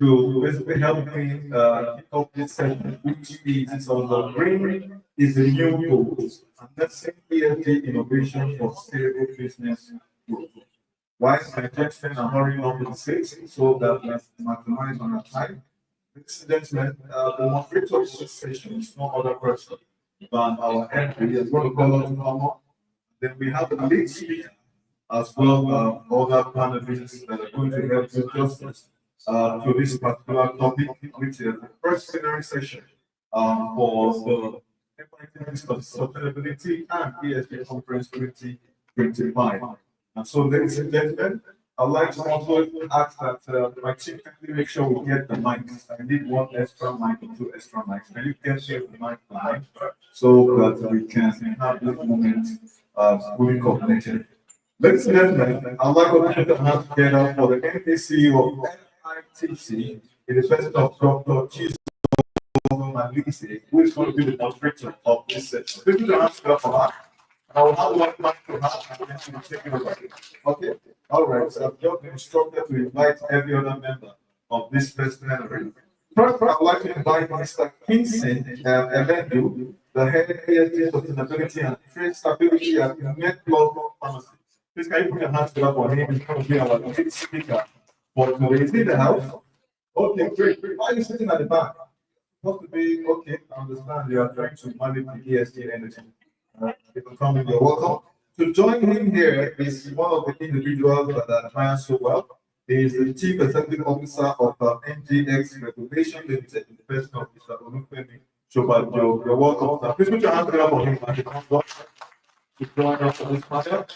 To basically help me kick off this session, which is on the brain is the new goals. And that's simply innovation for stable business growth. Why my text and hurrying up with the seats so that we maximize on our time. Ladies and gentlemen, the moderator of this session is no other person than our MP as well. Then we have the lead speaker as well, other panelists that are going to help do justice to this particular topic, which is the first plenary session for the Sustainability and Esg Conference 2025. And so, ladies and gentlemen, I'd like to also ask that my team can make sure we get the mics. I need 1 extra mic or 2 extra mics. Can you get the mic line so that we can have this moment fully coordinated? Ladies and gentlemen, I'd like to put the hands together for the MPC of FITC in the person of Dr. Chizo Malise, who is going to be the moderator of this session. Please put your hands together for her. I will have 1 mic to her and then she will take it over. Okay? All right. So I've just been instructed to invite every other member of this first plenary. First, I'd like to invite Mr. Kinsey Elendu, the head of ESG Sustainability and Trade Stability at MedPlus Pharmacy. Please can you put your hands together for him? He's going to be our lead speaker for today. Is he in the house? Okay, great. Why are you sitting at the back? Supposed to be okay. I understand you are trying to manage the ESG energy. You can come in, you're welcome. To join him here is one of the individuals that I admire so well. He is the Chief Executive Officer of NGX Regulation Limited in the person of Mr. Olufemi Shobajo. You're welcome, sir. Please put your hands together for him as he comes up to join us on this panel.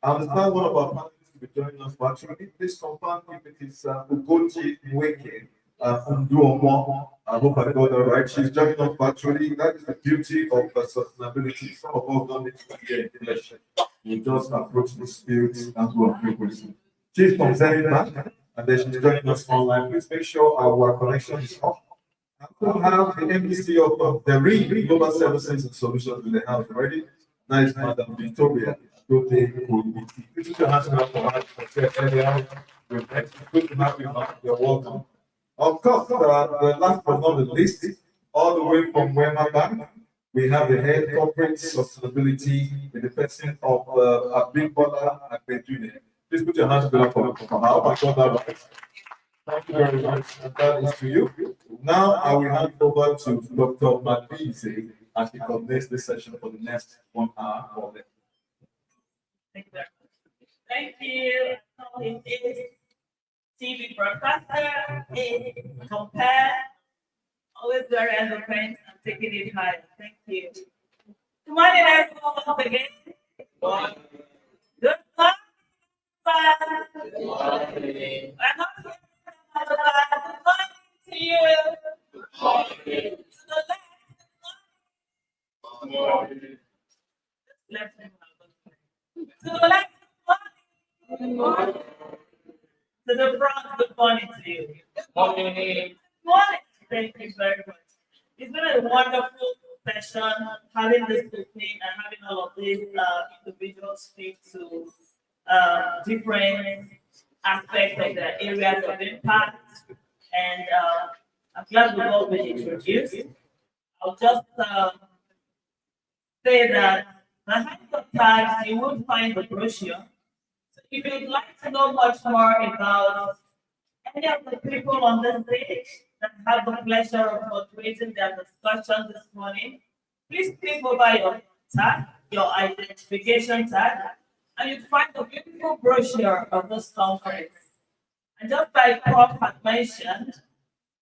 I understand one of our panelists will be joining us virtually. Please confirm if it is Ugochi Nweke Nduomo. I hope I got that right. She's joining us virtually. That is the beauty of sustainability. Some of us don't need to be here in flesh. We just approach the spirit and go of frequency. She's from Zenith Bank, and then she's joining us online. Please make sure our connection is off We have the MDC of the REIT, Global Services and Solutions in the house already. That is Madam Victoria. Good to have you for us. Earlier, good to have you. You're welcome. Of course, the last but not the least, all the way from Wema Bank, we have the head corporate sustainability in the person of Abimbola Akpejune. Please put your hands together for her. I hope I got that right. Thank you very much. And that is to you. Now I will hand over to Dr. Madise as she conducts this session for the next 1 hour or less. Thank you very much. Thank you. It is TV broadcaster, it compare, always very eloquent and taking it higher. Thank you. Good morning, everyone, once again. Good morning. Good morning. I'm not here to good morning to you. Good morning. To the left. Good morning. Left hand. To the left. Good morning. To the front, good morning to you. Good morning. Good morning. Thank you very much. It's been a wonderful session having this evening and having all of these individuals speak to different aspects of their areas of impact. And I'm glad we've all been introduced. I'll just say that behind the tags, you will find the brochure. So if you'd like to know much more about any of the people on the stage that have the pleasure of moderating their discussion this morning, please click over your tag, your identification tag, and you'll find the beautiful brochure of this conference. And just like Prof had mentioned,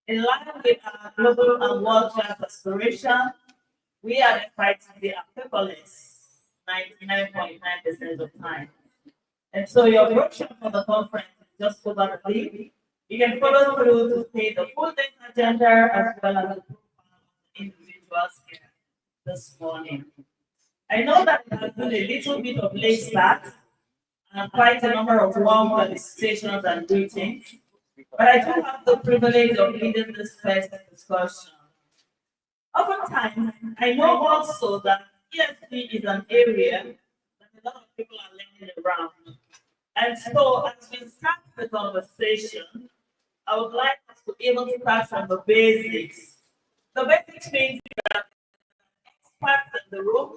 in line with our global and world-class aspiration, we are fighting the paperless 99.9% of time. And so your brochure for the conference is just over the link. You can follow through to see the full day agenda as well as the profile of the individuals here this morning. I know that it has been a little bit of late start and quite a number of warm felicitations and greetings, but I do have the privilege of leading this first discussion. Oftentimes, I know also that ESG is an area that a lot of people are learning around. And so, as we start the conversation, I would like us to be able to start from the basics. The basics means that experts in the room,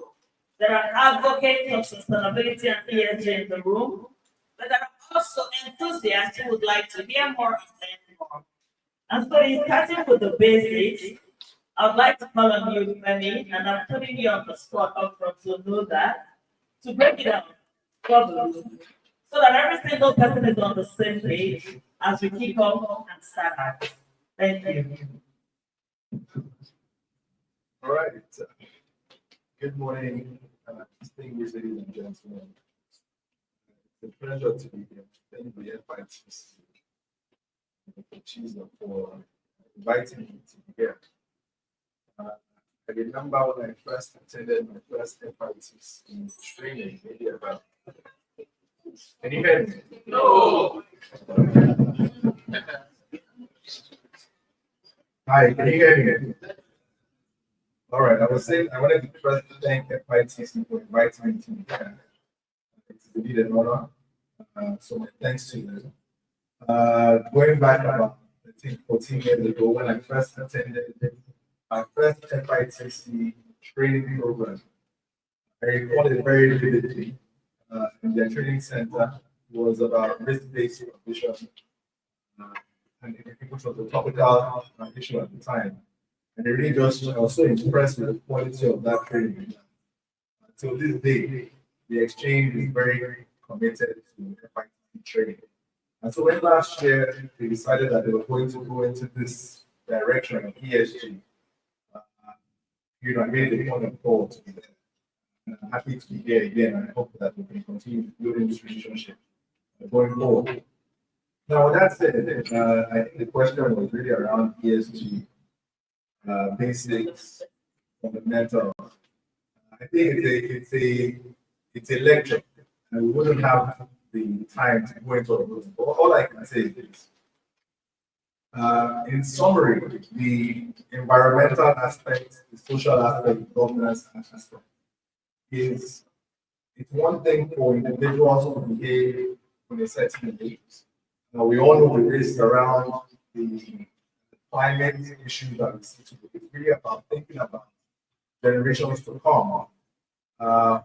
there are advocates of sustainability and ESG in the room, but there are also enthusiasts who would like to hear more and learn more. And so, in starting with the basics, I would like to call on you, Femi, and I'm putting you on the spot up front to know that, to break it down for the room, so that every single person is on the same page as we kick off and start out. Thank you. All right. Good morning, distinguished ladies and gentlemen. It's a pleasure to be here. Thank you for the FITC, for inviting me to be here. I remember when I first attended my first FITC training, maybe about. Can you hear me? No. Hi, can you hear me? All right, I was saying I wanted to first thank FITC for inviting me to be here. It's indeed an honor. So my thanks to you. Going back about, I think, 14 years ago when I first attended my first FITC training program, I recall it very vividly. In their training center was about risk-based provision, and it was a topical issue at the time. And it really just, I was so impressed with the quality of that training. Until this day, the exchange is very committed to FITC training. And so when last year they decided that they were going to go into this direction of ESG, I made the point of call to be there. And I'm happy to be here again, and I hope that we can continue building this relationship going forward. Now, with that said, I think the question was really around ESG, basics, fundamentals. I think it's a lecture, and we wouldn't have the time to go into all of those. But all I can say is this. In summary, the environmental aspect, the social aspect, the governance aspect is it's one thing for individuals to behave in a certain way. Now, we all know the risks around the climate issues that we see today. It's really about thinking about generations to come,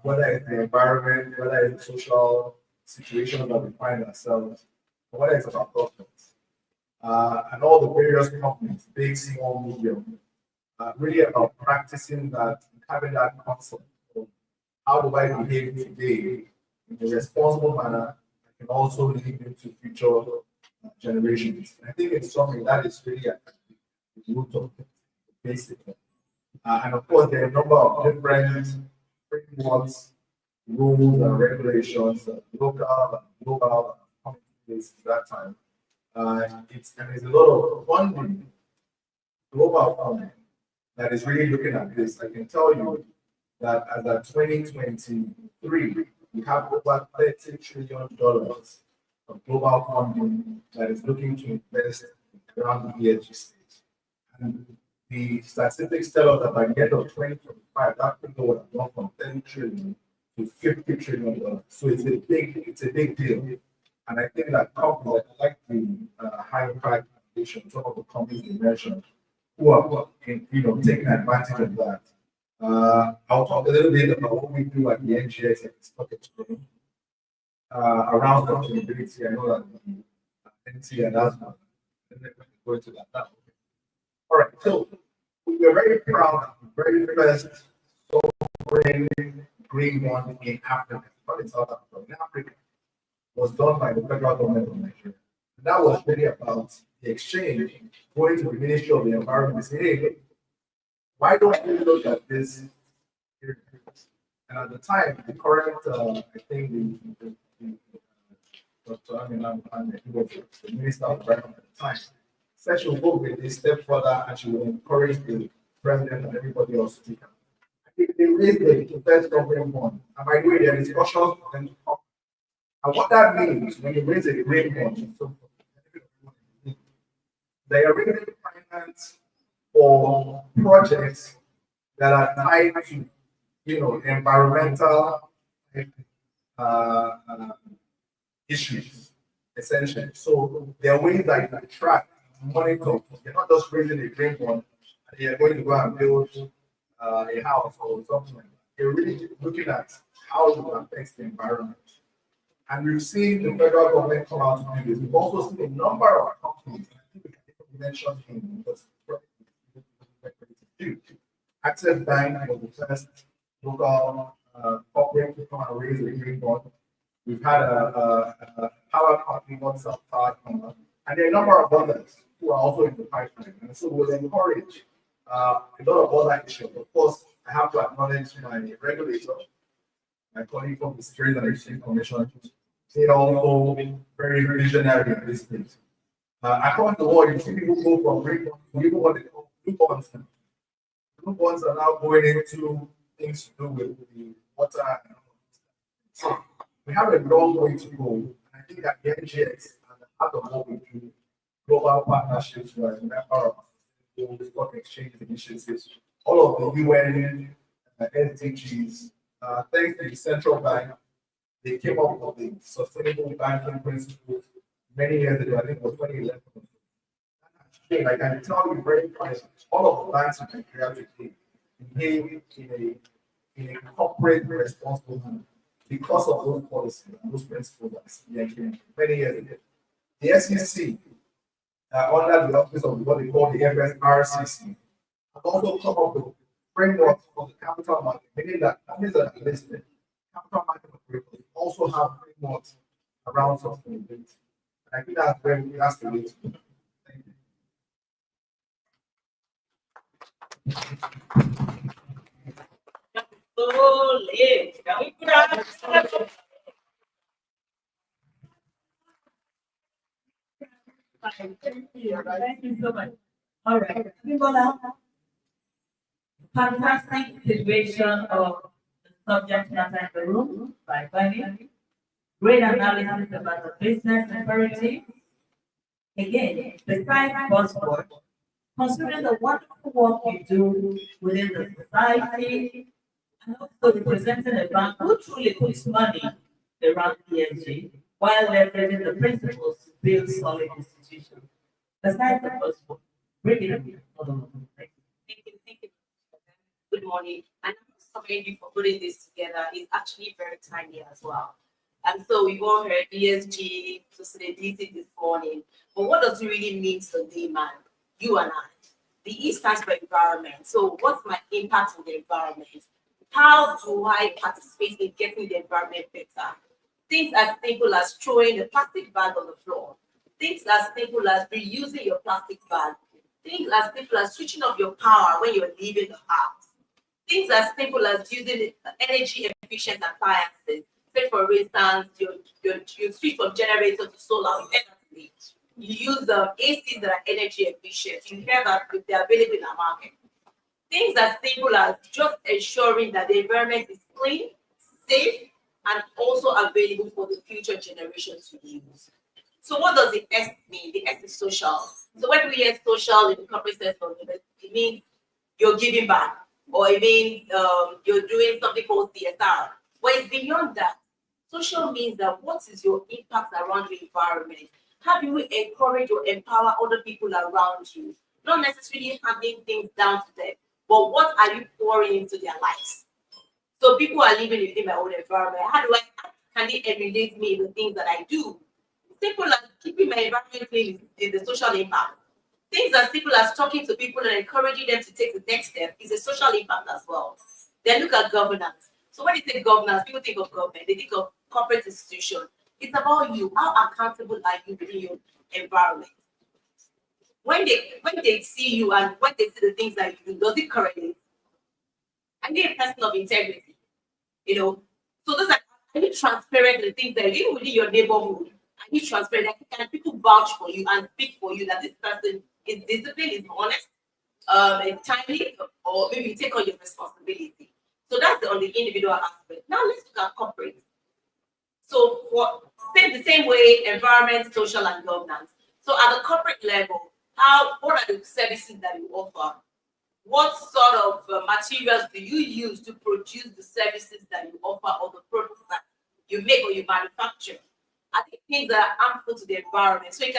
whether it's the environment, whether it's the social situation that we find ourselves, or whether it's about government. And all the various companies, big, small, medium, really about practicing that, having that concept of how do I behave today in a responsible manner that can also lead into future generations. I think it's something that is really at the root of the basic. And of course, there are a number of different frameworks, rules, and regulations, local and global, coming in place at that time. There's a lot of funding, global funding, that is really looking at this. I can tell you that as of 2023, we have over $30 trillion of global funding that is looking to invest around the ESG space. And the statistics tell us that by the end of 2025, that figure would have gone from 10 trillion to $50 trillion. So it's a big deal. And I think that companies like the high impact foundation, some of the companies you mentioned, who are taking advantage of that. I'll talk a little bit about what we do at the NGX at the stock exchange around sustainability. I know that the NT and ASMA, and then we can go into that now. All right, so we're very proud of the very first sovereign green bond in Africa, not in South Africa, in Africa, was done by the federal government of Nigeria. And that was really about the exchange going to the Ministry of the Environment and say, hey, why don't we look at this? And at the time, the current, I think Dr. Amina Mohammed, who was the Minister of Environment at the time, said she will go with this step further and she will encourage the president and everybody else to take it. I think they raised the first government bond. And by the way, there are discussions and what that means when you raise a green bond, so they are raising finance for projects that are tied to, environmental issues, essentially. So there are ways that you can track, monitor. You're not just raising a green bond and you're going to go and build a house or something like that. You're really looking at how it affects the environment. And we've seen the federal government come out to do this. We've also seen a number of companies, I think we can mention him because Access Bank was the first local corporate to come and raise a green bond. We've had a power company, WhatsApp partner, and there are a number of others who are also in the pipeline. And so we'll encourage a lot of other issues. Of course, I have to acknowledge my regulator, my colleague from the Securities and Exchange Commission. They also very visionary in this space. Across the world, you see people go from green bonds to even what they call blue bonds. Blue bonds are now going into things to do with the water. So we have a long way to go. And I think that the NGX and the heart of what we do, global partnerships with a member of the stock exchange initiatives, all of the UN SDGs, thanks to the central bank, they came up with the sustainable banking principles many years ago. I think it was 2011. I can tell you very clearly, all of the banks in Nigeria today behave in a corporate responsible manner because of those policies and those principles that came many years ago. The SEC, under the office of what they call the FSRCC, have also come up with frameworks for the capital market, meaning that companies that are listed, capital market operators also have frameworks around sustainability. I think that's where we have to wait. Thank you. So late. Can we put our Thank you. Thank you so much. All right. Fantastic situation of the subject matter in the room by Bunny. Great analysis about the business imperative, Again, besides buzzword, consider the wonderful work you do within the society and also representing a bank who truly puts money around ESG while leveraging the principles to build solid institutions. Besides the buzzword, bring it up. Thank you. Good morning. And I'm just commend you for putting this together. It's actually very timely as well. And so we've all heard ESG sustainability this morning. But what does it really mean to the layman? You and I. The E stands for environment. So what's my impact on the environment? How do I participate in getting the environment better? Things as simple as throwing a plastic bag on the floor. Things as simple as reusing your plastic bag. Things as simple as switching off your power when you're leaving the house. Things as simple as using energy efficient appliances. Say for instance, you switch from generator to solar with energy. You use the ACs that are energy efficient. You hear that they're available in the market. Things as simple as just ensuring that the environment is clean, safe, and also available for the future generations to use. So what does the S mean? The S is social. So when we hear social in the corporate sector, it means you're giving back, or it means you're doing something called CSR. But it's beyond that. Social means that what is your impact around the environment? How do you encourage or empower other people around you? Not necessarily handing things down to them, but what are you pouring into their lives? So people are living within my own environment. How can they emulate me in the things that I do? Simple as keeping my environment clean is the social impact. Things as simple as talking to people and encouraging them to take the next step is a social impact as well. Then look at governance. So when you think governance, people think of government, they think of corporate institution. It's about you. How accountable are you within your environment? When they see you and when they see the things that you do, does it correlate? Are you a person of integrity? So those are you transparent in the things that you do within your neighborhood? Are you transparent? Can people vouch for you and speak for you that this person is disciplined, is honest, and timely, or maybe you take on your responsibility? So that's on the individual aspect. Now let's look at corporate. So for the same way, environment, social, and governance. So at the corporate level, what are the services that you offer? What sort of materials do you use to produce the services that you offer or the products that you make or you manufacture? I think things that are harmful to the environment. So it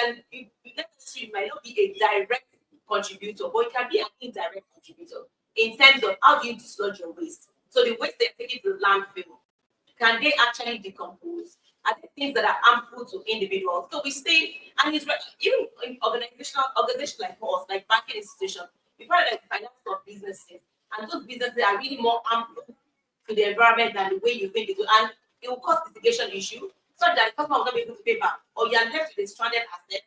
might not be a direct contributor, but it can be an indirect contributor in terms of how do you dislodge your waste. So the waste they're taking to the landfill, can they actually decompose? Are there things that are harmful to individuals? So we stay, and it's even in organizations like us, like banking institutions, we find like finance of businesses, and those businesses are really more harmful to the environment than the way you think it will, and it will cause litigation issue, such that the customer will not be able to pay back, or you are left with a stranded asset,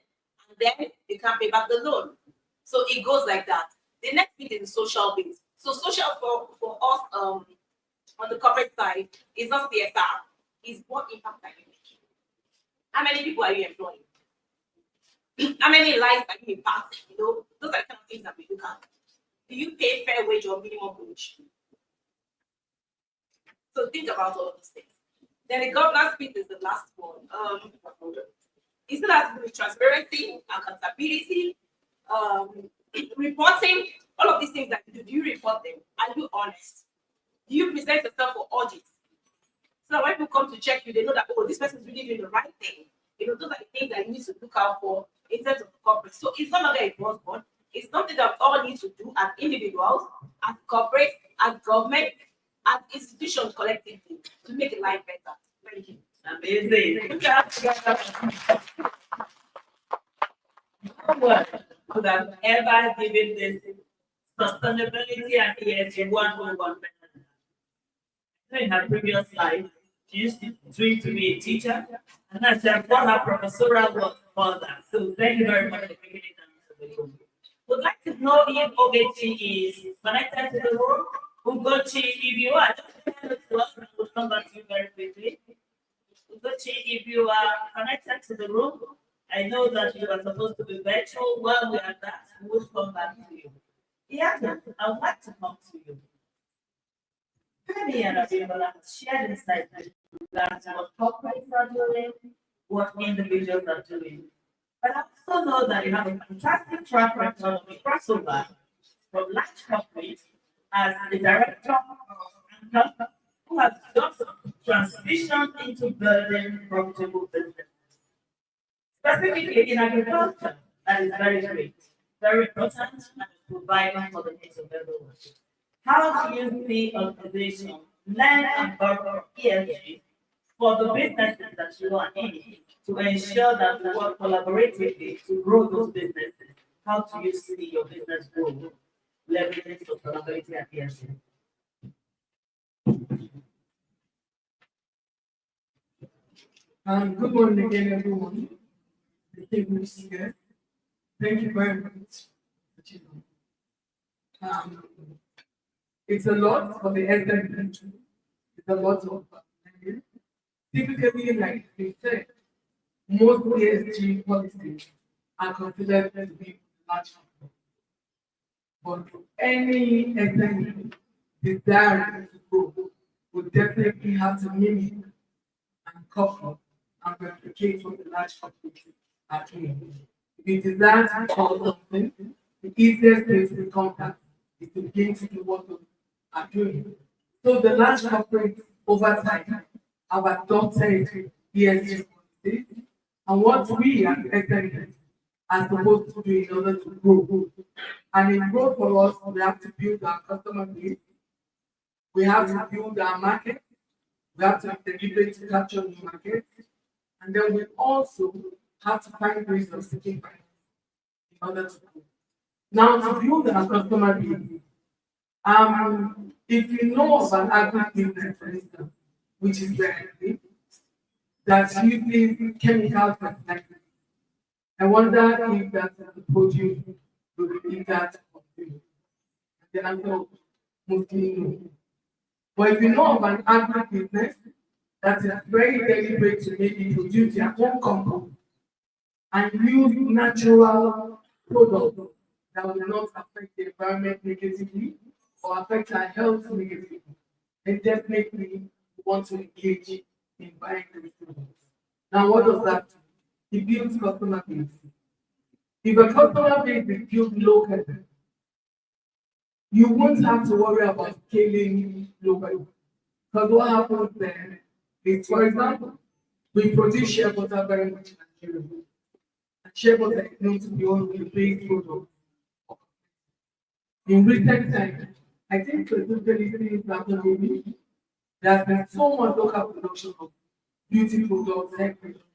and then you can't pay back the loan. So it goes like that. The next bit is the social bit. So social for us on the corporate side is not CSR, is what impact are you making? How many people are you employing? How many lives are you impacting? Those are the kind of things that we look at. Do you pay fair wage or minimum wage? So think about all of these things. Then the governance piece is the last one. It still has to do with transparency, accountability, reporting, all of these things that you do. Do you report them? Are you honest? Do you present yourself for audits? So that when people come to check you, they know that, oh, this person is really doing the right thing. Those are the things that you need to look out for in terms of the corporate. So it's not longer a buzzword. It's something that we all need to do as individuals, as corporate, as government, as institutions collectively to make life better. Thank you. Amazing. No one could have ever given this sustainability and ESG 101 better. In her previous life, she used to dream to be a teacher, and now she has done her professorial work for that. So thank you very much for bringing it down to the room. Would like to know if Ogechi is connected to the room. Ugochi, if you are, just send it to us and we'll come back to you very quickly. Ugochi, if you are connected to the room, I know that you are supposed to be virtual. While we are that, we'll come back to you. Yeah, I would like to come to you. Penny and Abimbola has shared insights with regards to what corporates are doing, what individuals are doing. But I also know that you have a fantastic track record of crossover from large companies as the director of Anchor, who has just transitioned into building profitable business. Specifically in agriculture, that is very important, and providing for the needs of everyone. How do you see organization learn and borrow from ESG for the businesses that you are in to ensure that we work collaboratively to grow those businesses? How do you see your business grow, leveraging sustainability and ESG? Good morning again, everyone. Distinguished here. Thank you very much. Um, it's a lot for the elderly country. It's a lot of typically, like we said, most ESG policies are considered to be large. But any SME desiring to grow would definitely have to mimic and copy and replicate what the large corporations are doing. If you desire to call something, the easiest way to become that is to begin to do what they are doing. So the large corporates over time have adopted ESG policies, and what we as SMEs are supposed to do in order to grow. And in growth for us, we have to build our customer base, we have to build our market, we have to be deliberate to capture new markets, and then we also have to find ways of seeking finance in order to grow. Now, to build our customer base, if you know of an agri-business, for instance, which is very that's using chemical fertilizers, I wonder if that's the produce will be that of you. The answer mostly no. But if you know of an agri-business that is very deliberate to maybe produce their own compost and use natural products that will not affect the environment negatively or affect our health negatively, then definitely we want to engage in buying those products. Now, what does that do? It builds customer base. If a customer base is built locally, you won't have to worry about scaling locally. Because what happens then is, for example, we produce shea butter very much in Nigeria. And shea butter is known to be one of the base products. In recent times, I think specifically since that there's been so much local production of beauty products, hair products,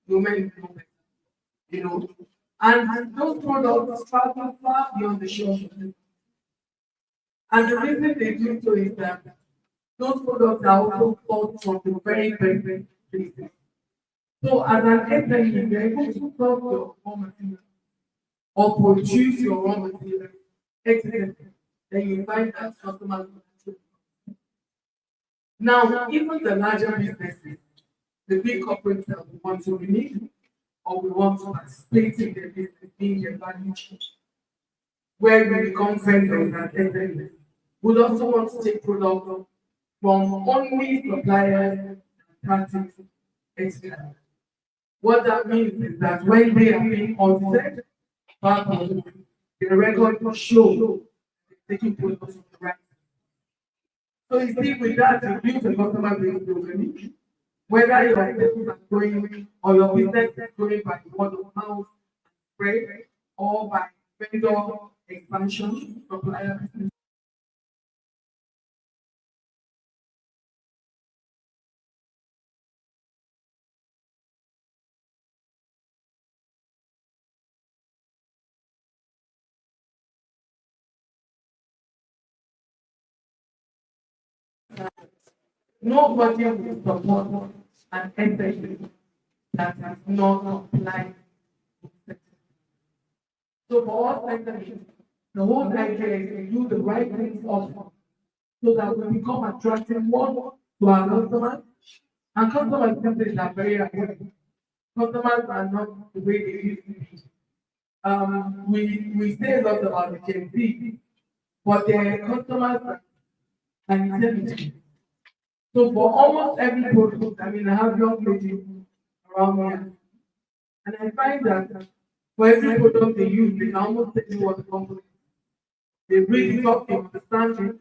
women improvement, and those products travel far beyond the shores. And the reason they do so is that those products are also bought from the very places. So as an SME, you're able to sell your raw material or produce your raw material excellently, then you find that customers will. Now, even the larger businesses, the big corporates that we want to release or we want to participate in the business being a value chain, where we become vendors and SMEs, we also want to take products from only suppliers and practice experts. What that means is that when they are being audited, the record will show taking products from the right. So you see, with that, you build a customer base globally, whether your business is growing or your business is growing by word of mouth, spread, or by vendor expansion, supplier business. Nobody will support an entity that has not complied. So for all entities, the whole idea is to do the right things also, so that we become attractive one to our customers. And customers themselves are very aware. Customers are not the way they used to be. We say a lot about the Gen Z, but their customers are intelligent. So for almost every product, I mean, I have young ladies around me. And I find that for every product they use, they can almost tell you what the company is. They read it up, they understand it,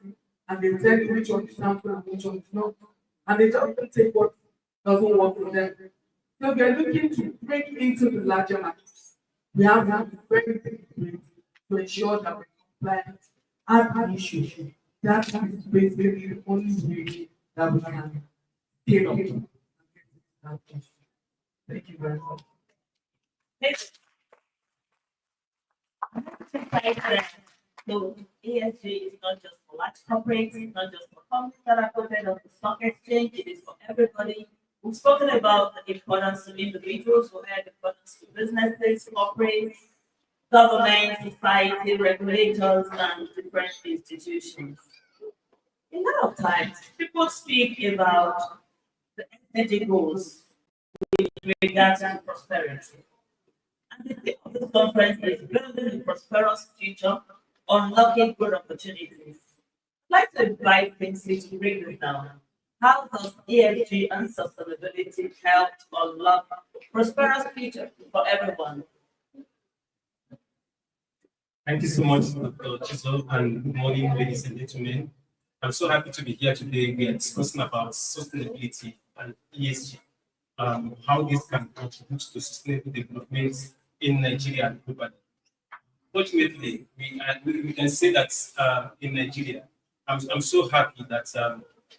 and they tell you which one is sample and which one is not. And they just don't take what doesn't work for them. So we are looking to break into the larger markets. We have to be very disciplined to ensure that we're compliant at an issue. That is basically the only way that we can scale up and get to that place. Thank you very much. So ESG is not just for large corporates, it's not just for companies that are quoted on the stock exchange, it is for everybody. We've spoken about the importance to individuals, we've had the importance to businesses, corporates, government, society, regulators, and different institutions. A lot of times, people speak about the SDG goals with regards to prosperity. And the theme of this conference is building a prosperous future, unlocking good opportunities. I'd like to invite Quincy to break this down. How does ESG and sustainability help to unlock a prosperous future for everyone? Thank you so much, Dr. Chisel, and good morning, ladies and gentlemen. I'm so happy to be here today. We are discussing about sustainability and ESG, how this can contribute to sustainable development in Nigeria and globally. Fortunately, we can say that in Nigeria, I'm so happy that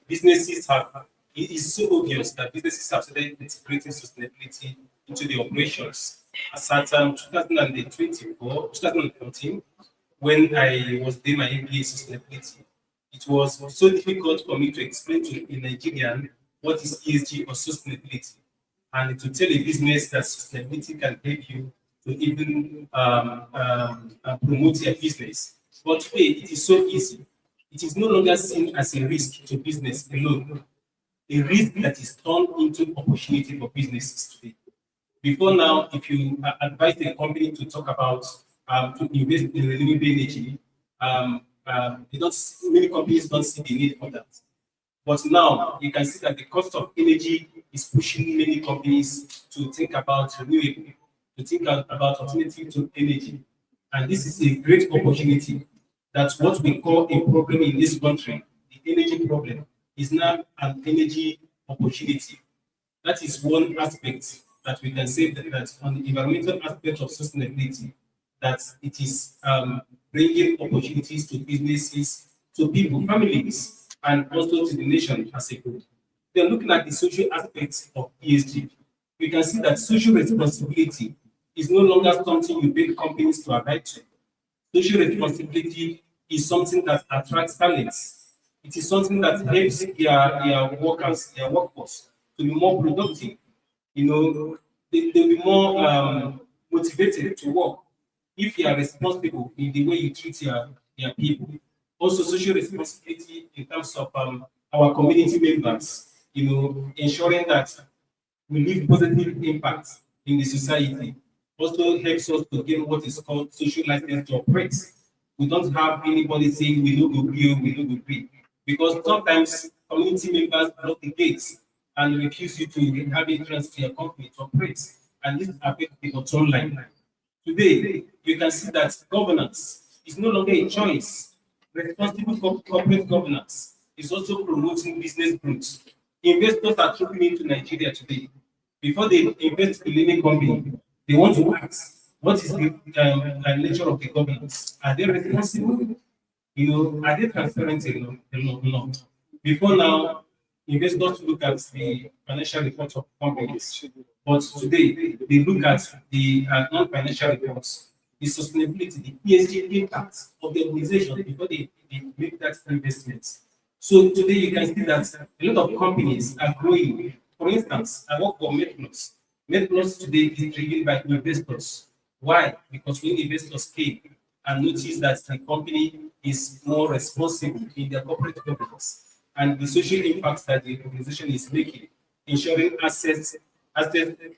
businesses have, it is so obvious that businesses have started integrating sustainability into the operations. As at 2014, when I was doing my MBA sustainability, it was so difficult for me to explain to a Nigerian what is ESG or sustainability, and to tell a business that sustainability can help you to even promote your business. But today, it is so easy. It is no longer seen as a risk to business alone, a risk that is turned into opportunity for businesses today. Before now, if you advise a company to talk about to invest in renewable energy, many companies don't see the need for that. But now you can see that the cost of energy is pushing many companies to think about renewable, to think about alternative to energy. And this is a great opportunity. That's what we call a problem in this country. The energy problem is now an energy opportunity. That is one aspect that we can say that on the environmental aspect of sustainability, that it is bringing opportunities to businesses, to people, families, and also to the nation as a whole. Then looking at the social aspects of ESG, we can see that social responsibility is no longer something you beg companies to abide to. Social responsibility is something that attracts talents. It is something that helps their workers, their workforce to be more productive. You know, they'll be more motivated to work if you are responsible in the way you treat your people. Also, social responsibility in terms of our community members, you know, ensuring that we leave positive impact in the society. Also helps us to gain what is called social license to operate. We don't have anybody saying we don't agree, we don't agree. Because sometimes community members block the gates and refuse you to have entrance to your company to operate. And this affects the bottom line. Today, you can see that governance is no longer a choice. Responsible corporate governance is also promoting business growth. Investors are trooping into Nigeria today. Before they invest in any company, they want to ask, what is the nature of the governance? Are they responsible? You know, are they transparent enough? Before now, investors look at the financial reports of companies, but today they look at the non-financial reports, the sustainability, the ESG impact of the organization before they make that investment. So today you can see that a lot of companies are growing. For instance, I work for MedPlus. MedPlus today is driven by investors. Why? Because when investors came and noticed that the company is more responsible in their corporate governance and the social impact that the organization is making, ensuring access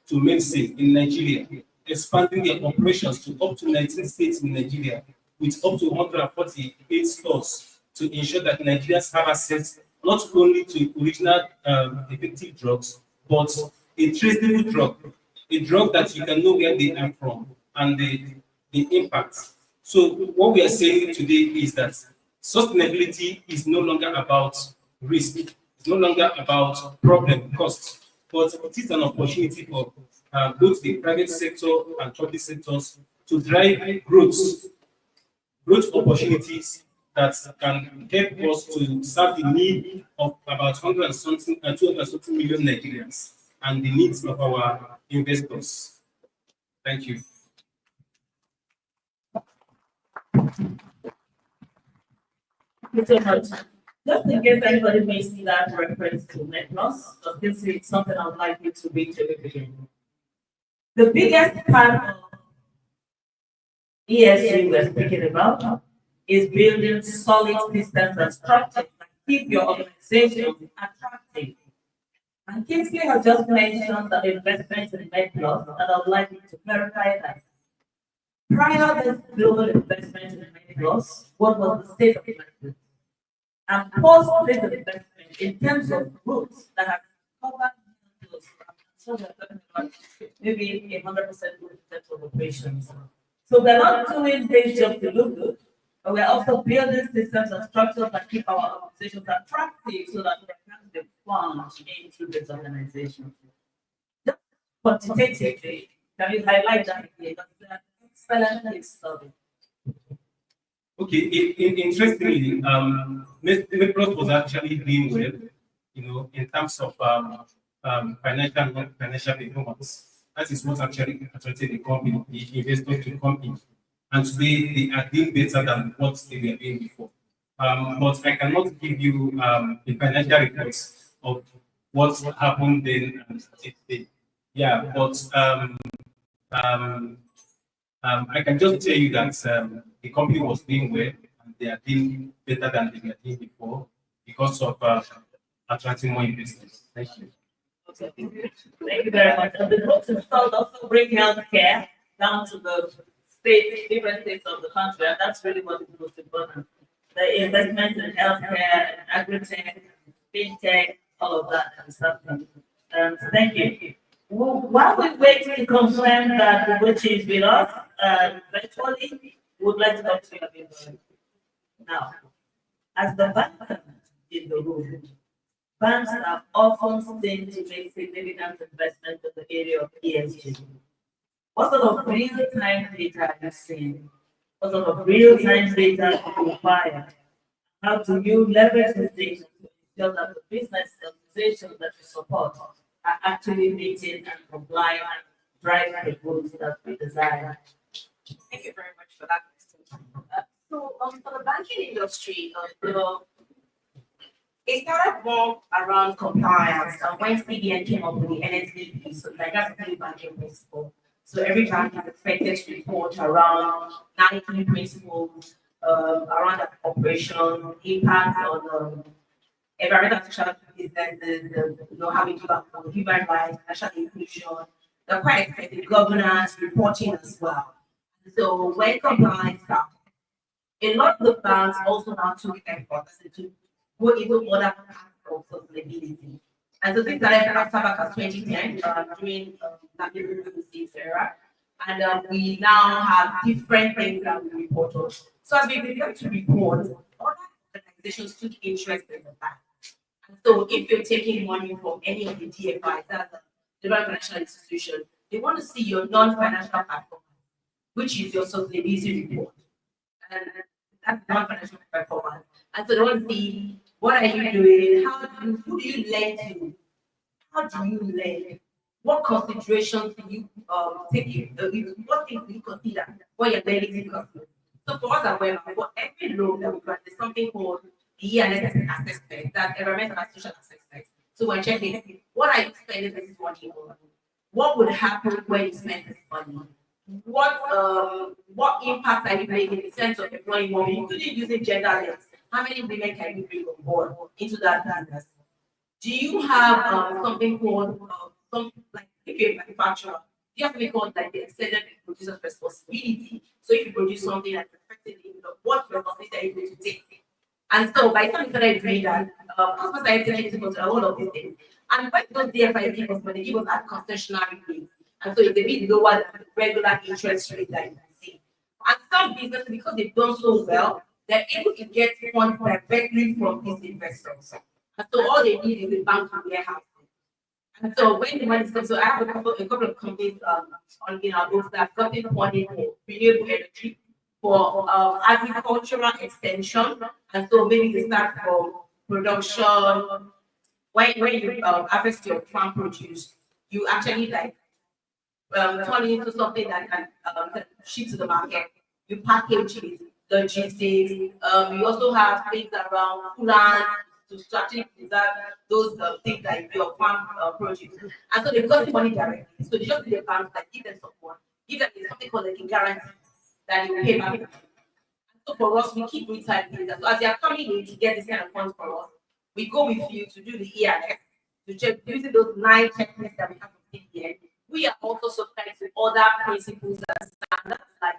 to medicine in Nigeria, expanding their operations to up to 19 states in Nigeria with up to 148 stores to ensure that Nigerians have access not only to original effective drugs, but a traceable drug, a drug that you can know where they are from and the impact. So what we are saying today is that sustainability is no longer about risk. It's no longer about problem cost, but it is an opportunity for both the private sector and public sectors to drive growth opportunities that can help us to serve the need of about 100 and something, 200 and something million Nigerians and the needs of our investors. Thank you. Thank you so much. Just in case anybody may see that reference to net loss, because this is something I would like you to read to the beginning. The biggest part of ESG we're speaking about is building solid systems and structures that keep your organization attractive. And Kingsley has just mentioned the investment in MedPlus, and I would like you to clarify that. Prior to this global investment in MedPlus, what was the state of MedPlus? And post this investment in terms of growth that has covered MedPlus, so we're talking about maybe 100% growth in terms of operations. So we're not doing this just to look good, but we're also building systems and structures that keep our organizations attractive so that we can the fund into this organization. Just quantitatively, can you highlight that again? That's an excellent case study. Okay, interestingly, MedPlus was actually doing well, in terms of financial and non-financial performance. That is what actually attracted the company, the investors to the company. And today they are doing better than what they were doing before. But I cannot give you the financial reports of what happened then and today. Yeah, but I can just tell you that the company was doing well and they are doing better than they were doing before because of attracting more investors. Thank you. Okay. Thank you very much. And the groups installed also bring healthcare down to the different states of the country, and that's really what is most important. The investment in healthcare, agri-tech, fintech, all of that and stuff. Thank you. While we wait to confirm that the which is with us, virtually, we would like to talk to you about now. As the bank in the room, banks are often seen to make significant investments in the area of ESG. What sort of real-time data are you seeing? What sort of real-time data do you require? How do you leverage this data to ensure that the business organizations that you support are actually meeting and complying and driving the goals that we desire? Thank you very much for that question. For the banking industry, it started more around compliance. When CBN came up with the NSBP, so like that's the banking principle. So every bank is expected to report around 19 principles around the operation, impact on environmental social businesses, having to back on human rights, financial inclusion. They're quite expected governance, reporting as well. So when compliance started, a lot of the banks also now took efforts to go even other parts of sustainability. And so this started after back as 2010 during the era. And we now have different things that we report on. So as we began to report, other organizations took interest in the bank. And so if you're taking money from any of the DFIs, that's the different financial institution, they want to see your non-financial performance, which is your sustainability report. And that's non-financial performance. And so they want to see what are you doing, who do you lend to, how do you lend, what considerations do you take, what things do you consider when you're lending to customers. So for us, however, for every loan that we grant, there's something called the ENS assessment, that's environmental and social assessment. So we're checking, what are you spending this money on? What would happen when you spend this money? What impact are you making in terms of employing more, including using gender lens? How many women can you bring on board into that business? Do you have something called like if you're a manufacturer, you have to be called like the extended producer's responsibility. So if you produce something that's effectively, what responsibility are you going to take? And so by the time you started doing that, customers started taking into consideration all of these things. And when those DFIs give us, when they give us that concessionary rate, And so it's a bit lower than the regular interest rate that you can see. And some businesses, because they've done so well, they're able to get funds directly from these investors. And so all they need is a bank to warehouse. And so when the money comes, so I have a couple of companies on in our books that have gotten money for renewable energy, for agricultural extension, and so maybe they start from production. When you harvest your farm produce, you actually like turn it into something that can ship to the market. You package it, logistics. You also have things around plants to actually preserve those things like your farm produce. And so they got the money directly. So they just need the bank that give them support, give them something called like a guarantee that you pay back. So for us, we keep retired data. So as you are coming in to get this kind of funds for us, we go with you to do the ERS, to check using those 9 checklists that we have in here. We are also subscribed to other principles and standards like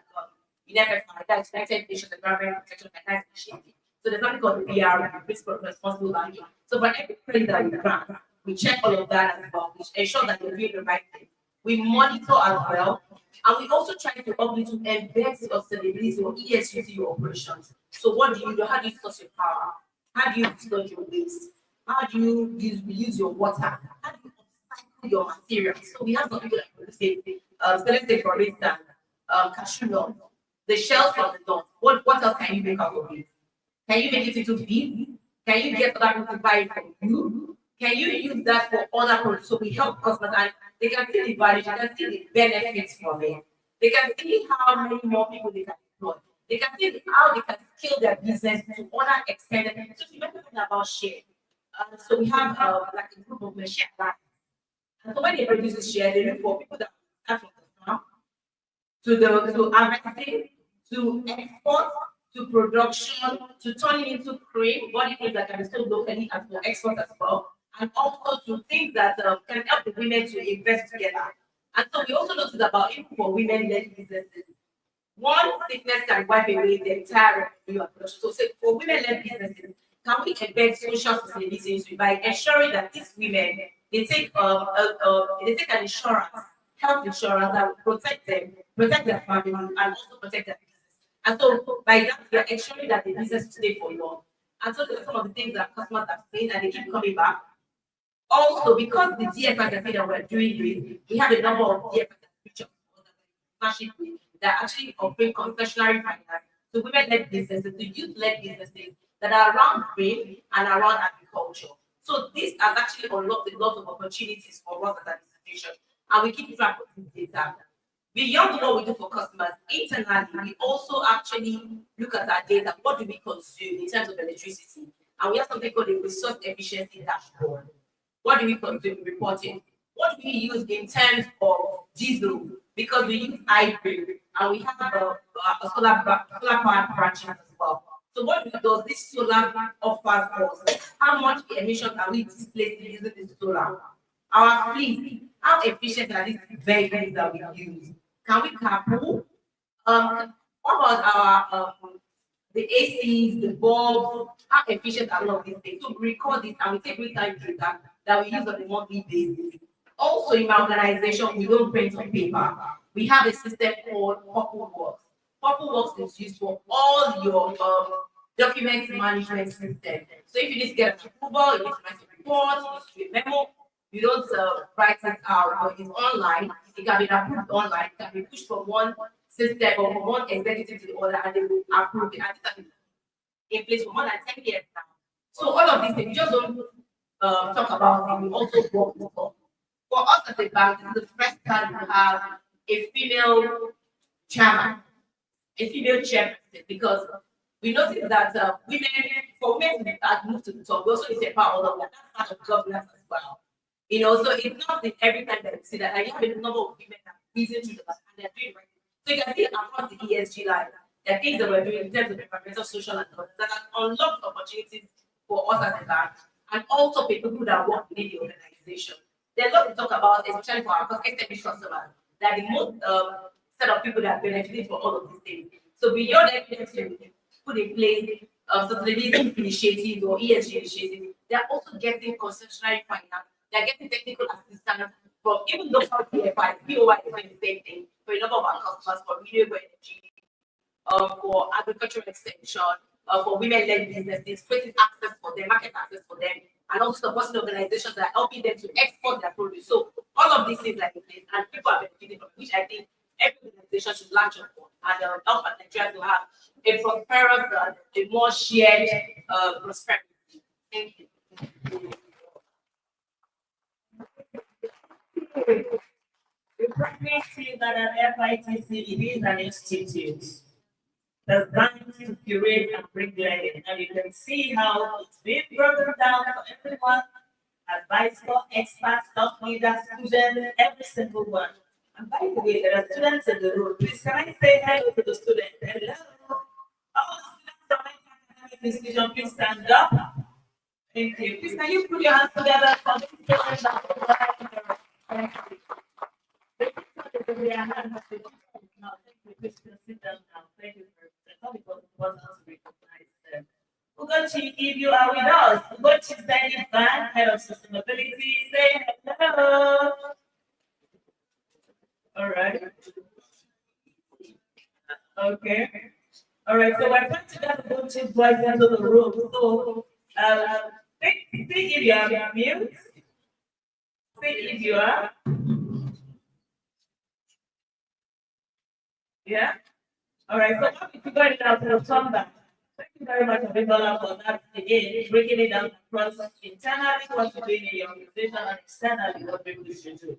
UNFFI, that's United Nations Environment Protection Initiative. So there's something called the PR, Risk for Responsible Banking. So for every credit that we grant, we check all of that as well, which ensure that you're doing the right thing. We monitor as well, and we also try to help you to embed sustainability or ESG to your operations. So what do you do? How do you source your power? How do you store your waste? How do you use your water? How do you upcycle your materials? So we have some people that say, so let's say for instance, cashew nut, the shells of the nut. What else can you make out of it? Can you make it into feed? Can you get other people to buy it from you? Can you use that for other products? So we help customers and they can see the value, they can see the benefits from it. They can see how many more people they can employ. They can see how they can scale their business to other extent. So if you're talking about share, so we have like a group of share lines. And so when they produce a share, they look for people that start from the farm to harvesting, to export, to production, to turning into cream, body cream that can be sold locally and for export as well, and also to things that can help the women to invest together. And so we also notice about even for women-led businesses, one sickness can wipe away the entire revenue of production. So say for women-led businesses, can we embed social sustainability into by ensuring that these women they take an insurance, health insurance that will protect them, protect their family, and also protect their business. And so by that, we are ensuring that the business will stay for long. And so those are some of the things that customers have seen and they keep coming back. Also, because the DFI campaign that we're doing this, we have a number of DFI partnership that actually offering concessionary finance to women-led businesses, to youth-led businesses that are around grain and around agriculture. So this has actually unlocked a lot of opportunities for us as an institution, and we keep track of this data. Beyond what we do for customers, internally, we also actually look at our data. What do we consume in terms of electricity? And we have something called a resource efficiency dashboard. What do we consume reporting? What do we use in terms of diesel? Because we use hybrid and we have a solar power branches as well. So what does this solar offer us? How much emissions are we displacing using this solar? Our fleet, how efficient are these vehicles that we use? Can we carpool? What about our the ACs, the bulbs, how efficient are all of these things? So we record this and we take real-time data that we use on a monthly basis. Also in my organization, we don't print on paper. We have a system called Purple Works. Purple Works is used for all your document management system. So if you need to get approval, you need to write a report, you need to do a memo, you don't write it out, but it's online. It can be approved online. It can be pushed from one system or from one executive to the other, and they will approve it. And it's in place for more than 10 years now. So all of these things, we just don't talk about it. We also work with them. For us as a bank, this is the first time we have a female chairman, a female chairperson, because we noticed that for women to move to the top, we also need to empower them. That's part of governance as well. You know, so it's not every time that we see that. Like, you have a number of women that are busy through the and they're doing right. So you can see across the ESG line, there are things that we're doing in terms of environmental, social, and governance that have unlocked opportunities for us as a bank, and also people who that work within the organization. There's a lot to talk about, especially for our SME customers, that the most set of people that benefit from all of these things. So beyond evidence to put in place sustainability initiatives or ESG initiatives, they're also getting concessionary finance, they're getting technical assistance from even though for PFI, POI is doing the same thing for a number of our customers for renewable energy, for agricultural extension, for women-led businesses, creating access for them, market access for them, and also supporting organizations that are helping them to export their produce. So all of these things are in place, and people are benefiting from it, which I think every organization should latch on and help Nigeria to have a prosperous, a more shared prosperity. Thank you. The pregnant see that at FITC it is an institute designed to curate and bring learning, and you can see how it's been broken down for everyone, advisor, experts, thought leaders, students, every single one. And by the way, there are students in the room. Please, can I say hello to the students? Hello. All the students of academic institution, please stand up. Thank you. Please, can you put your hands together for the students that are thank you. Now, thank you. Please sit down now. Thank you very much. I thought it was important to recognize them. Ugochi, if you are with us, Ugochi standing back, head of sustainability, say hello. All right. Okay. All right. So we're trying to get Ugochi's voice into the room. So, think if you are mute. Think if you are. Yeah. All right. So how did you got it out to come back? Thank you very much, Abibola, for that again, breaking it down across internally what you're doing in your organization and externally what people should do.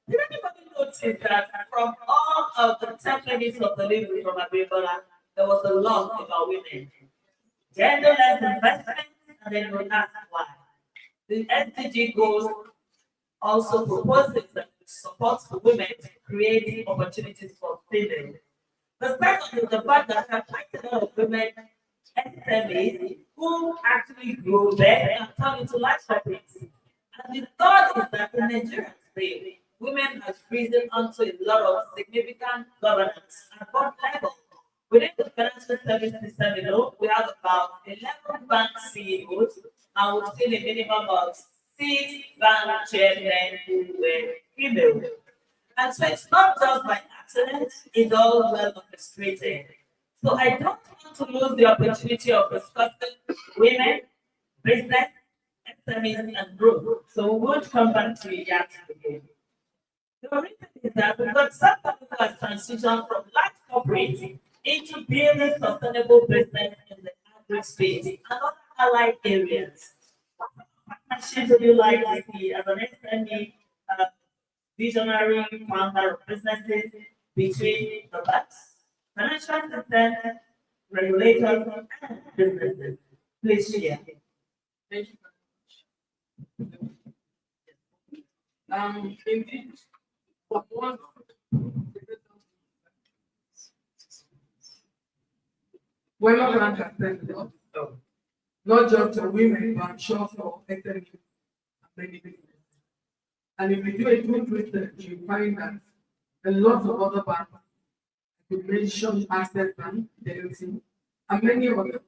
Did anybody notice that from all of the 10 minutes of delivery from Abibola, there was a lot about women? Genderless investment, and then we'll ask why. The SDG goals also proposes that it supports women to create opportunities for women. The second is the fact that there are quite a lot of women SMEs who actually grow there and turn into large corporates. And the third is that in Nigeria today, women have risen onto a lot of significant governance at board level. Within the financial service system alone, we have about 11 bank CEOs, and we've seen a minimum of 6 bank chairmen who were female. And so it's not just by accident, it's all well orchestrated. So I don't want to lose the opportunity of discussing women, business, SMEs, and growth. So we won't come back to it yet again. The reason is that we've got some people who have transitioned from large corporate into building sustainable business in the agri space and other allied areas. What partnerships would you like to see as an SME visionary founder of businesses between the banks, financial system, regulators, and businesses? Please share. Thank you very much. Indeed, for one, women grant attended, not just for women, but I'm sure for SMEs and many businesses. And if you do a good research, you find that a lot of other banks, you mentioned Access Bank, Fidelity, and many others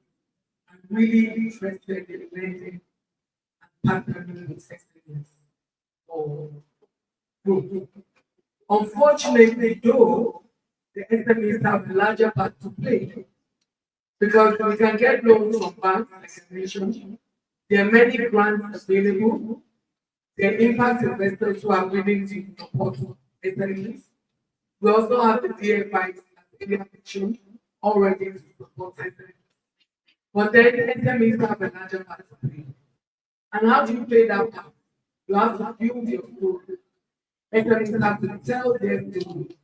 are really interested in lending and partnering with SMEs or group. Unfortunately, though, the SMEs have a larger part to play because we can get loans from banks, like I mentioned. There are many grants available. There are impact investors who are willing to support SMEs. We also have the DFIs, as earlier mentioned, already to support SMEs. But then SMEs have a larger part to play. And how do you play that part? You have to build your story. SMEs have to tell their story.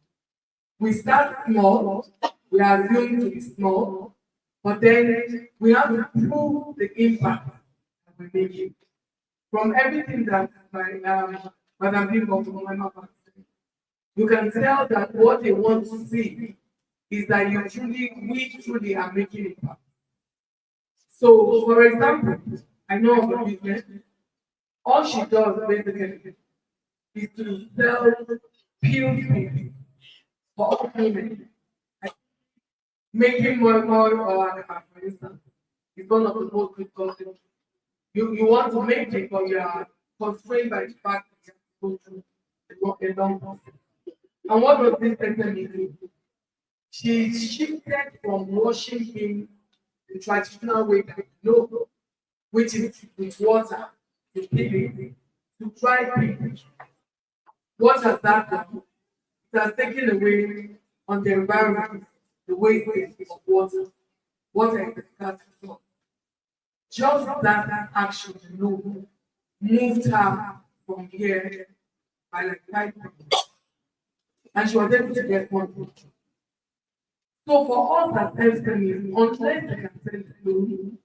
We start small, we are assumed to be small, but then we have to prove the impact that we're making. From everything that Madam Bimbo from my mother said, you can tell that what they want to see is that we truly are making impact. So, for example, I know of a business, all she does basically is to sell peeled things for all women. Making more or for instance, is one of the most good concepts. You want to make it, but you are constrained by the fact that you have to go through a long process. And what does this SME do? She shifted from washing him the traditional way that we know, which is with water, to peeling, to dry peeling. What has that done? It has taken away on the environment the wastage of water is scarce resource. Just that action alone moved her from here by like 5 minutes, and she was able to get one. So for us as SMEs, unless I can tell you,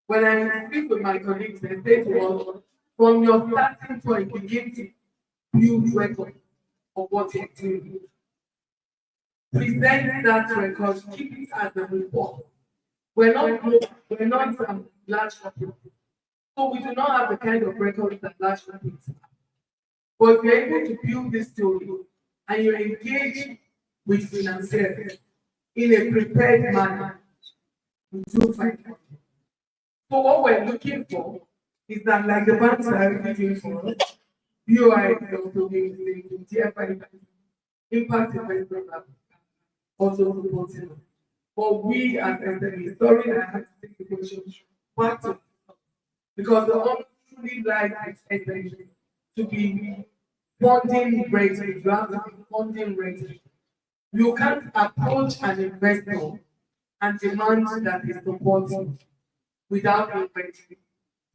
when I speak with my colleagues, they say to us, from your starting point, begin to build record of what you're doing. Present that record, keep it as a report. We're not large companies, so we do not have the kind of records that large companies have. But if you're able to build this story and you're engaged with financiers in a prepared manner, we do find out. So what we're looking for is that, like the banks are already doing for us, BOI is also doing the same, TFI impact investment are also supporting us. But we as SMEs, sorry I have to take the question back to, because the only truly life is SMEs to be funding ready, you have to be funding ready. You can't approach an investor and demand that is supporting without being ready,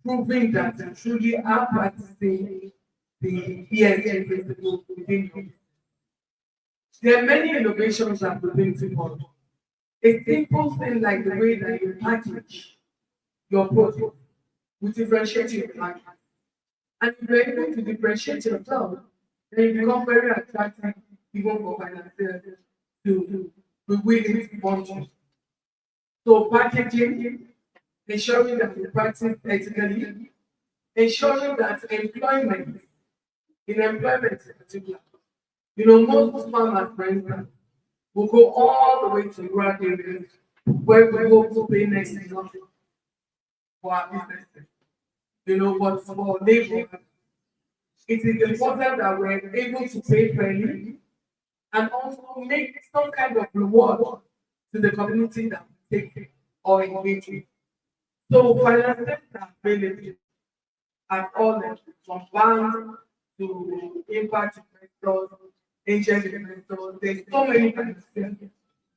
proving that you truly are practicing the ESG principles within you. There are many innovations that we bring to board. A simple thing like the way that you package your product will differentiate you in the market. And if you're able to differentiate yourself, then you become very attractive even for financiers to be willing to fund you. So packaging, ensuring that we practice ethically, ensuring that employment, in employment in particular, most farmers, for instance, will go all the way to rural areas where we hope to pay next to nothing for our businesses. But for labor, it is important that we're able to pay fairly and also make some kind of reward to the community that we take or engage with. So financiers are available at all levels, from banks to impact investors, angel investors. There's so many financiers,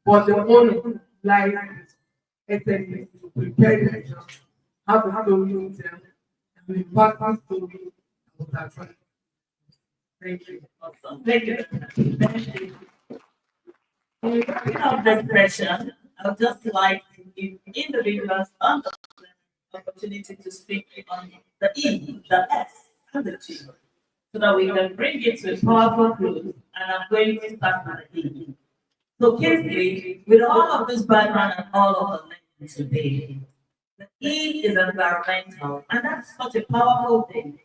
but the one lies is SMEs to prepare themselves, have a story with them, and impact that story with our tribe. Thank you. Awesome. Thank you. Thank you. Of this session, I would just like to give individuals on the opportunity to speak on the E, the S, and the G, so that we can bring it to a powerful close. And I'm going to start with the E. So, Kingsley, with all of this background and all of the lessons today, the E is environmental, and that's such a powerful thing.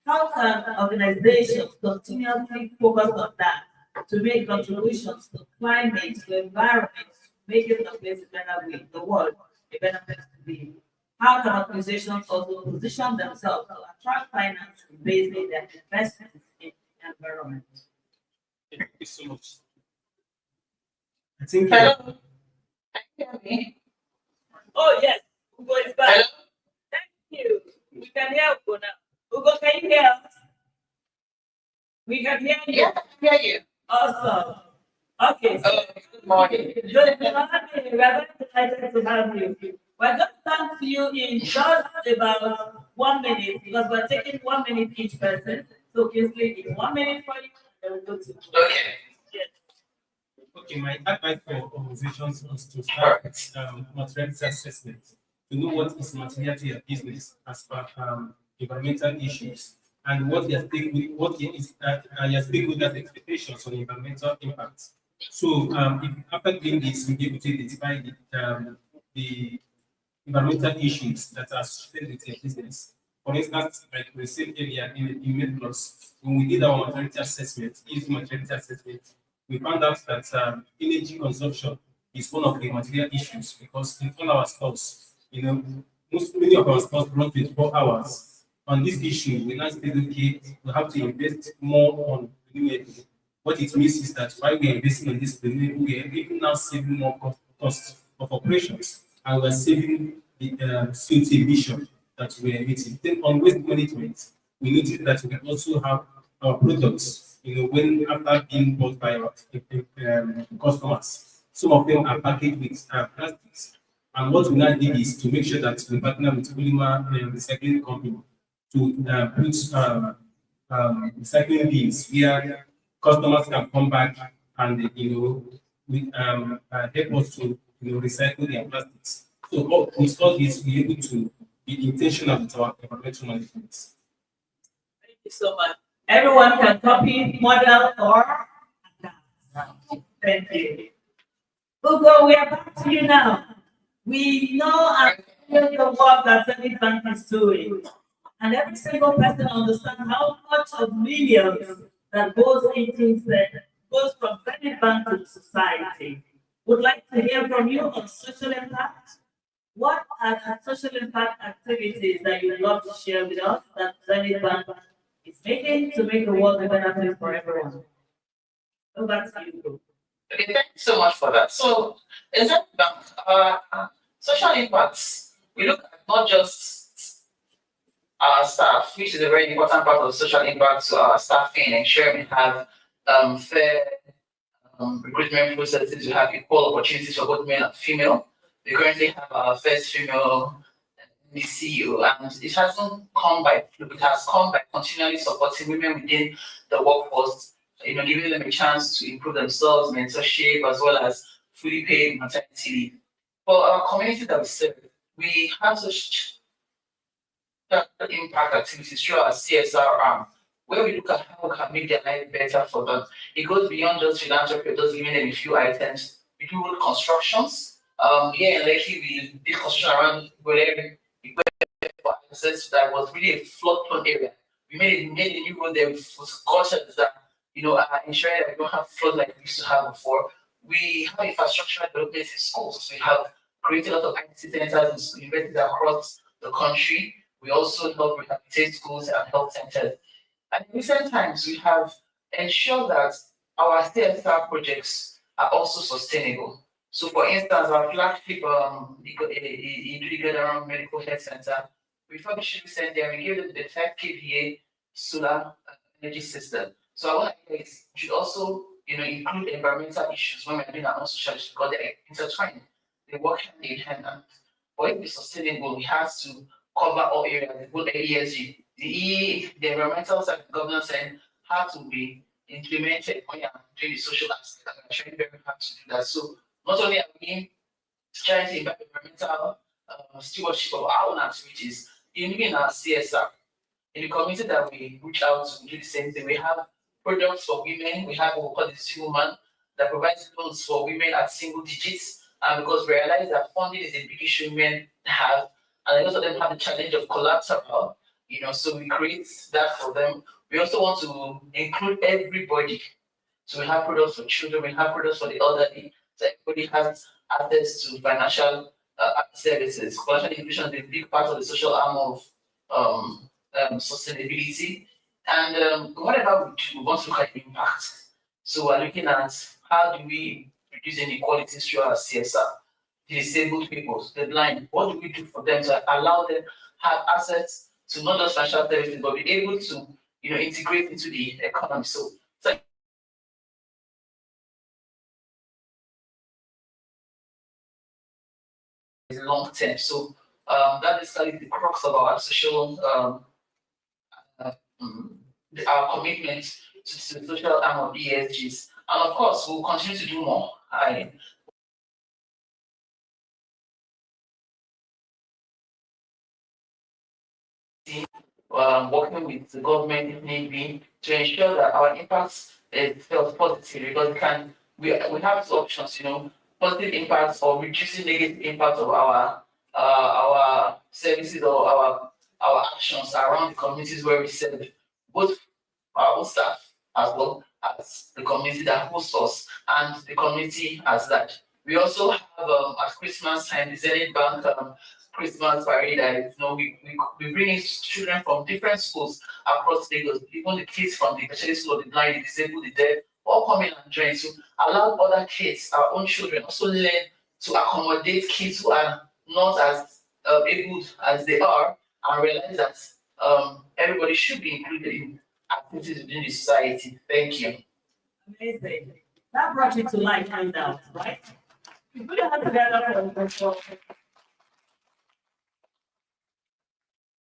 How can organizations continuously focus on that to make contributions to climate, to environment, making the place a better way, the world a better place to be? How can organizations also position themselves to attract finance based on their investments in the environment? Thank you so much. I think. Hello. Can you hear me? Oh, yes, Ugo is back. Hello. Thank you. We can hear Ugo now. Ugo, can you hear us? We can hear you. Yes, I can hear you. Awesome. Okay. So, Good morning. good morning. We are very delighted to have you. We're going to thank you in just about 1 minute because we're taking 1 minute each person. So, Kingsley, it's 1 minute for you. And we'll go to Okay. yes. Okay, my advice for organizations is to start materiality assessment to know what is materiality of business as per environmental issues and what your stakeholders' expectations on environmental impacts. So, if after doing this, you'll be able to identify the environmental issues that are associated with your business. For instance, like we said earlier in MedPlus, when we did our materiality assessment, we found out that energy consumption is one of the material issues because in all our stores, many of our stores run 24 hours on this issue, we now say, okay, we have to invest more on renewable. What it means is that while we are investing in this renewable, we are even now saving more cost of operations, and we are saving the CO2 emission that we are emitting. Then on waste management, we notice that we also have our products, when after being bought by our customers, some of them are packaged with plastics. And what we now did is to make sure that we partner with polymer recycling company to put recycling bins where customers can come back and help us to recycle their plastics. So with all this, we're able to be intentional with our environmental management. Thank you so much. Everyone can copy, model, or adapt. Thank you. Hugo, we are back to you now. We know and feel the work that Zenith Bank is doing. And every single person understands how much of millions that goes from Zenith Bank to society. Would like to hear from you on social impact. What are the social impact activities that you would love to share with us that Zenith Bank is making to make the world a better place for everyone? Over to you. Okay, thank you so much for that. So, in Zenith Bank, social impacts, we look at not just our staff, which is a very important part of social impact to our staffing, ensuring we have fair recruitment processes, we have equal opportunities for both male and female. We currently have our first female CEO, and it hasn't come by fluke, it has come by continually supporting women within the workforce, giving them a chance to improve themselves, mentorship, as well as fully paid maternity leave. For our community that we serve, we have such impact activities through our CSR arm, where we look at how we can make their life better for them. It goes beyond just philanthropy, just giving them a few items. We do road constructions. Here in Lekki, we did construction around where for access that was really a flood-prone area. We made a new road there with gutters that ensuring that we don't have flood like we used to have before. We have infrastructural development in schools. We have created a lot of IT centers in universities across the country. We also help rehabilitate schools and health centers. And in recent times, we have ensured that our CSR projects are also sustainable. So, for instance, our flagship Iduligadaram Medical Health Center, we refurbished recently and we gave them the 5 kVA solar energy system. So, I want to say we should also include environmental issues when we're doing our own social issues because they're intertwined. They work hand in hand. And for it to be sustainable, we have to cover all areas, both the ESG, the environmental side, the governance side, have to be implemented when you're doing the social aspect. And we're trying very hard to do that. So not only are we trying to impact environmental stewardship of our own activities, even in our CSR, in the community that we reach out to do the same thing. We have products for women. We have what we call the single man that provides loans for women at single digits. And because we realize that funding is a big issue women have, and a lot of them have the challenge of collateral, so we create that for them. We also want to include everybody. So we have products for children, we have products for the elderly, so everybody has access to financial services. Financial inclusion is a big part of the social arm of sustainability. And whatever we do, we want to look at impact. So we're looking at how do we reduce inequalities through our CSR. The disabled people, the blind, what do we do for them to allow them have access to not just financial services, but be able to integrate into the economy. So long term. So that is kind of the crux of our social our commitment to the social arm of ESGs. And of course, we'll continue to do more. Working with the government if need be to ensure that our impact is felt positive because we have two options, positive impacts or reducing negative impacts of our services or our actions around the communities where we serve, both our own staff as well as the community that hosts us and the community as that. We also have at Christmas time the Zenith Bank Christmas parade, and we bring in children from different schools across Lagos, even the kids from the specialist school, the blind, the disabled, the deaf, all come in and join to allow other kids, our own children, also learn to accommodate kids who are not as able as they are, and realize that everybody should be included in activities within the society. Thank you. Amazing. That brought it to life, no doubt, right? We put your hands together for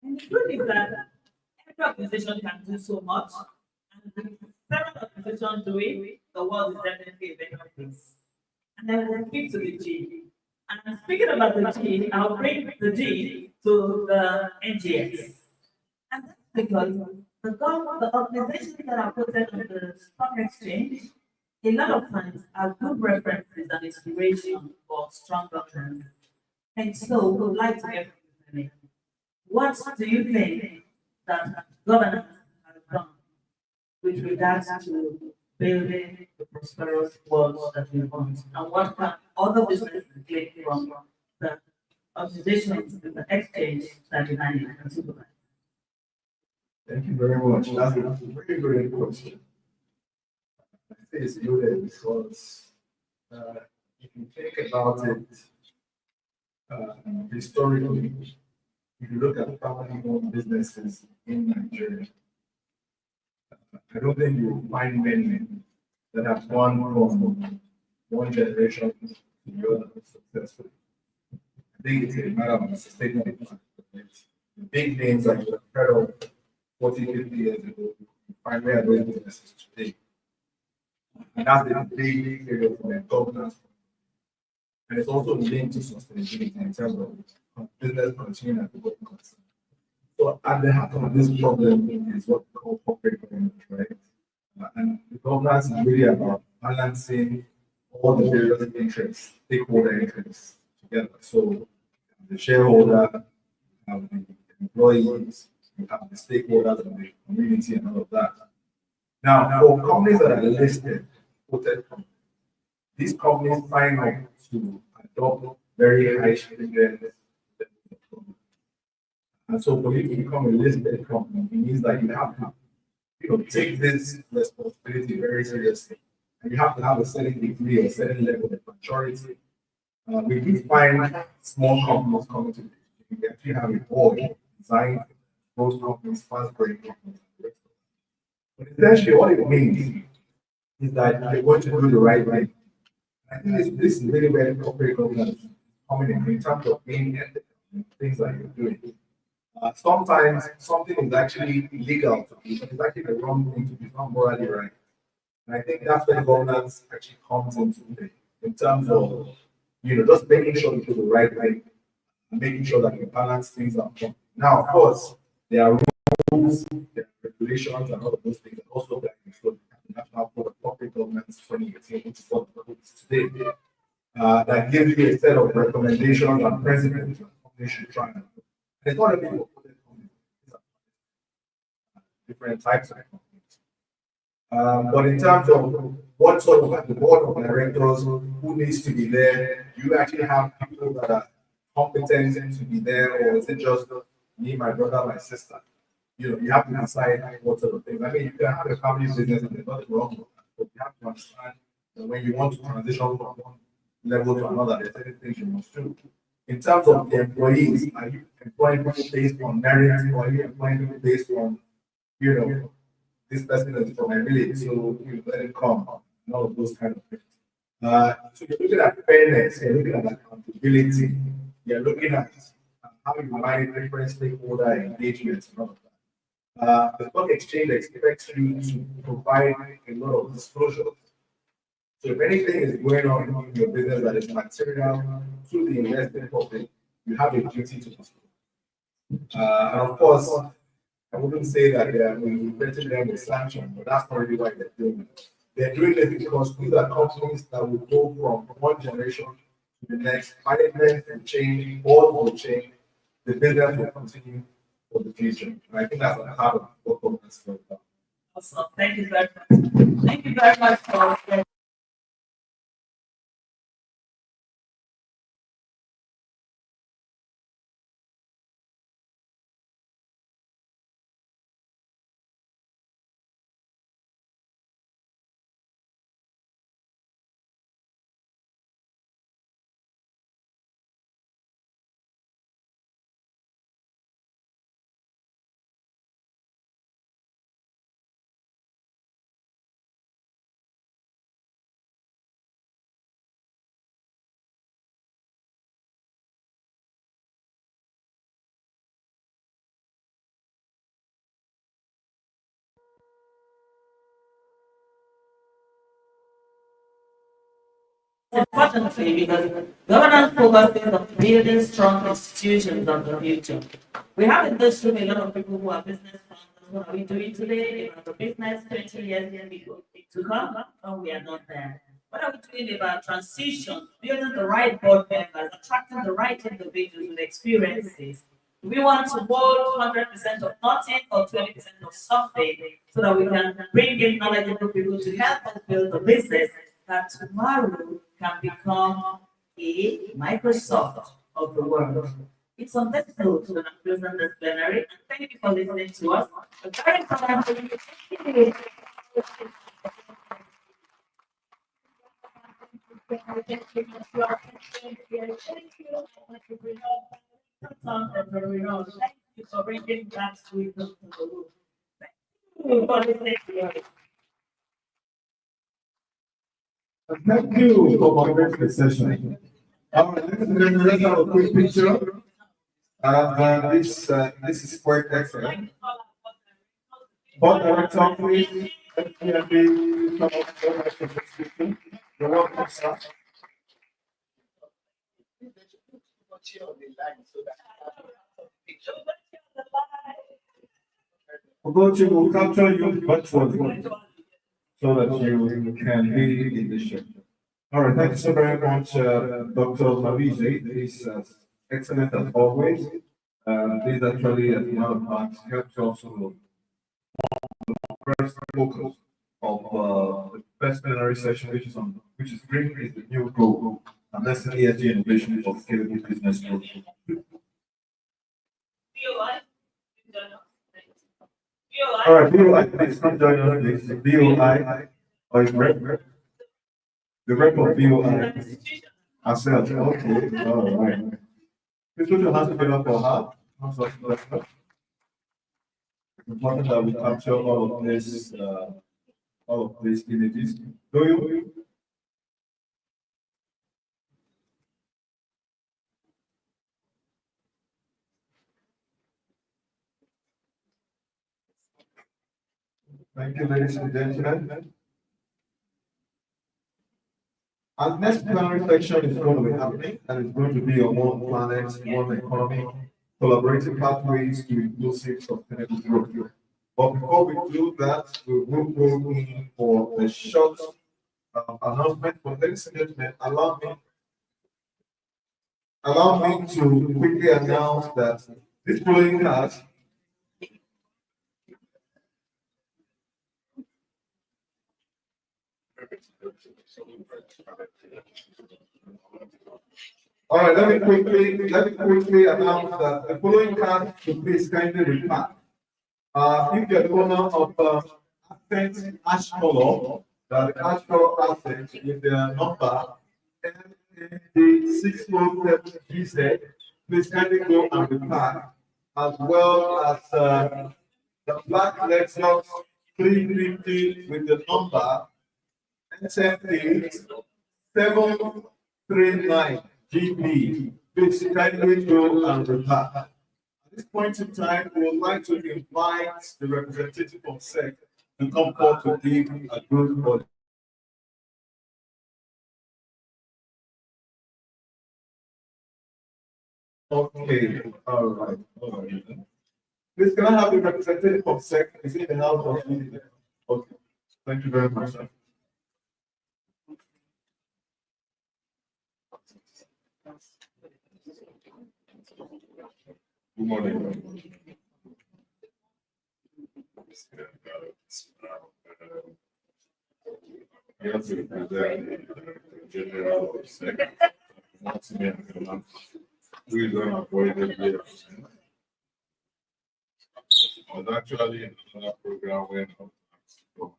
and the truth is that every organization can do so much, and with several organizations doing, the world is definitely a better place. And then we'll speak to the G. And speaking about the G, I'll bring the G to the NGS. And that's because the organizations that are quoted on the stock exchange, a lot of times are good references and inspiration for strong governance. And so we would like to get from you. What do you think that governance has done with regards to building the prosperous world that we want? And what can other businesses get from the organizations in the exchange that you can supervise? Thank you very much. That's a very great question. I think it's loaded because if you think about it historically, if you look at family-owned businesses in Nigeria, I don't think you'll find many that have gone from one generation to the other successfully. I think it's a matter of sustainability. The big names that you have heard of 40, 50 years ago, you find where those businesses today. And that's the big area for their governance. And it's also linked to sustainability in terms of business continuing to work. So at the heart of this problem is what we call corporate governance, right? And the governance is really about balancing all the various interests, stakeholder interests together. So the shareholder, the employees, you have the stakeholders of the community and all of that. Now, for companies that are listed, quoted companies, these companies find out to adopt very high stringent. And so for you to become a listed company, it means that you have to take this responsibility very seriously. And you have to have a certain degree or certain level of maturity. We do find small companies coming to this. We actually have a board designed for those companies, fast growing companies. But essentially, what it means is that you're going to do the right thing. I think this is really where corporate governance is coming in terms of being ethical in things that you're doing. Sometimes something is actually illegal to do, it's actually the wrong thing to do, it's not morally right. And I think that's where governance actually comes into play in terms of just making sure you do the right thing and making sure that you balance things out. Now, of course, there are rules, there are regulations, and all of those things, and also that the National Code of Corporate Governance 2018, which is what today, that gives you a set of recommendations and principles that companies should try and do. It's not a big different types of companies. But in terms of what sort of like the board of directors, who needs to be there, do you actually have people that are competent to be there, or is it just me, my brother, my sister? You have to decide what sort of things. I mean, you can have a family business and there's nothing wrong with that, but you have to understand that when you want to transition from one level to another, there's certain things you must do. In terms of the employees, are you employing people based on merit, or are you employing people based on, this person is from my village, so let it come, and all of those kind of things. So you're looking at fairness, you're looking at accountability, you're looking at how you manage different stakeholder engagements and all of that. The stock exchange expects you to provide a lot of disclosures. So if anything is going on in your business that is material to the investing public, you have a duty to disclose. And of course, I wouldn't say that we threaten them with sanctions, but that's not really why they're doing it. They're doing it because these are companies that will go from one generation to the next. Management will change, board will change, the business will continue for the future. And I think that's at the heart of what governance is about. Awesome. Thank you very much. Thank you very much for importantly, because governance focuses on building strong institutions of the future. We have in this room a lot of people who are business founders. What are we doing today about the business 20 years to come? No, we are not there. What are we doing about transition, building the right board members, attracting the right individuals with experiences? We want to hold 100% of nothing or 20% of something so that we can bring in knowledgeable people to help us build the business that tomorrow can become a Microsoft of the world. It's on this note that I'm closing this plenary, and thank you for listening to us. A very important thing. Thank you for bringing that wisdom to the room. Thank you for listening to us. Thank you for moderating the session. Let's have a quick picture. This is quite excellent. Board director, please. Come up for the speaker. You're welcome, sir. Ugochi will capture you virtually so that you can be in the show. All right, thank you so very much, Dr. Mavize. This is excellent as always. This actually, as a matter of fact, helps also first focus of the first plenary session, which is green is the new goal, and that's the ESG innovation for scalable business growth. All right, BOI, please come join us, please. BOI, or is rep? The rep of BOI ourselves. Okay, all right. Please put your hands together for her. It's important that we capture all of these images. Do you? Thank you, ladies and gentlemen. Our next plenary section is going to be happening, and it's going to be on one planet, one economy, collaborative pathways to inclusive sustainable growth. But before we do that, we will go in for a short announcement. But ladies and gentlemen, allow me to quickly announce that this following card all right, let me quickly announce that the following card should please kindly repack. If you're the owner of asset ash color, the ash color asset with the number NAD647GZ, please kindly go and repack, as well as the black Lexus 350 with the number NSMP739 GB. Please kindly go and repack. At this point in time, we would like to invite the representative of SEC to come forward to give a good body. Okay, all right. Please, can I have the representative of SEC? Is it in the house or in? Okay, thank you very much, sir. Good morning. Yes, general SEC. We don't avoid the I was actually in another program when I was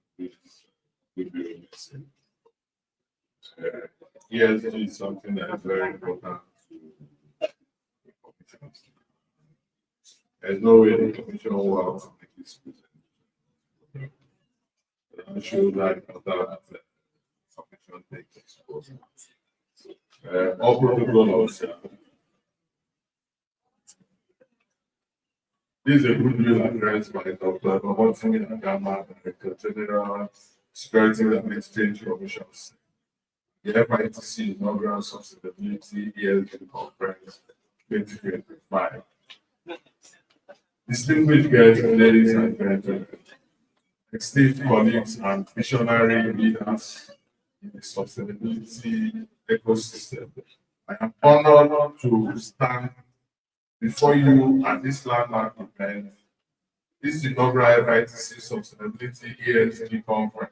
ESG is something that is very important to the commission. There's no way the commission will have to make this presentation. I should like that commission takes exposure. All protocols. This is a good news addressed by Dr. Mahmoud Agama, Director General, Securities and Exchange Commission. the FITC Inaugural Sustainability ESG Conference 2025. Distinguished guests, ladies and gentlemen, esteemed colleagues and visionary leaders in the sustainability ecosystem, I am honored to stand before you at this landmark event, this inaugural FITC Sustainability ESG Conference.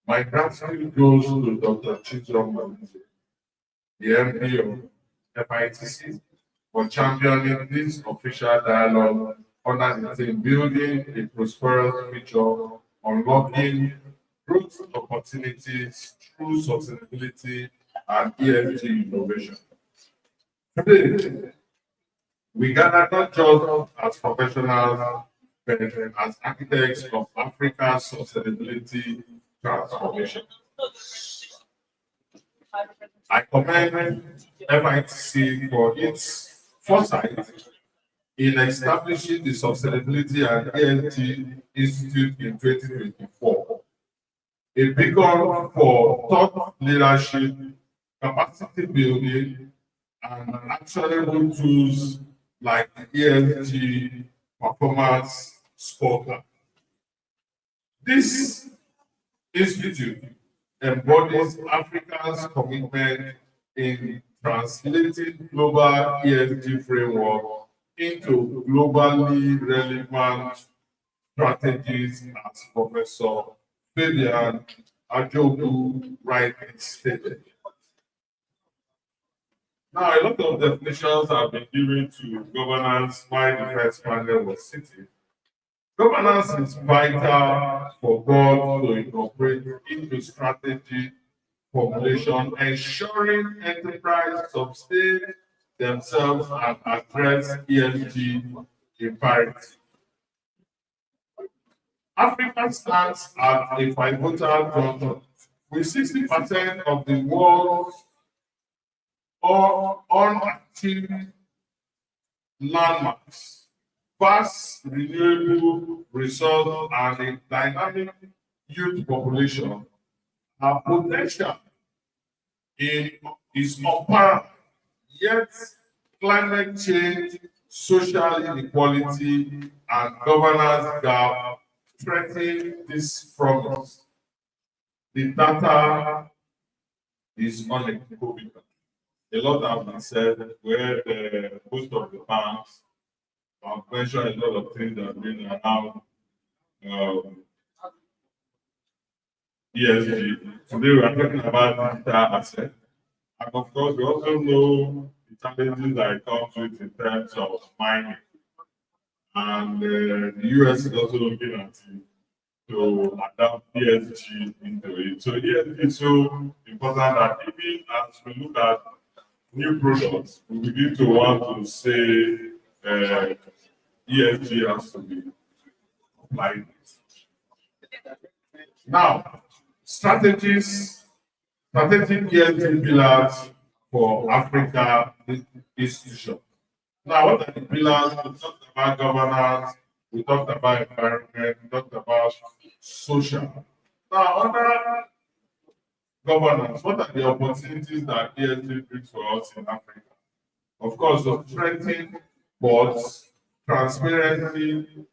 My gratitude goes to Dr. Chizom, the MD of FITC, for championing this official dialogue under the theme Building a Prosperous Future, Unlocking Growth Opportunities through Sustainability and ESG Innovation. Today, we gather not just as professionals, but as architects of Africa's sustainability transformation. I commend FITC for its foresight in establishing the Sustainability and ESG Institute in 2024, a beacon for thought leadership, capacity building, and actionable tools like the ESG performance scorecard. This institute embodies Africa's commitment in translating global ESG framework into globally relevant strategies, as Professor Fabian Ajogu rightly stated. Now, a lot of definitions have been given to governance while the first panel was sitting. Governance is vital for God to incorporate into strategy formulation, ensuring enterprise sustain themselves and address ESG imperatives. Africa stands at a pivotal juncture with 60% of the world's unachieved landmarks, vast renewable resources, and a dynamic youth population. Our potential is apparent, yet climate change, social inequality, and governance gap threaten this promise. The data is unequivocal. A lot have been said where most of the banks have mentioned a lot of things that have been around ESG. Today we are talking about digital asset. And of course, we also know the challenges that it comes with in terms of mining. And the US is also looking at it to adapt ESG into it. So ESG is so important that even as we look at new products, we begin to want to say ESG has to be applied. Now, strategic ESG pillars for Africa institution. Now, what are the pillars? We talked about governance, we talked about environment, we talked about social. Now, under governance, what are the opportunities that ESG brings for us in Africa? Of course, to strengthen boards, transparency,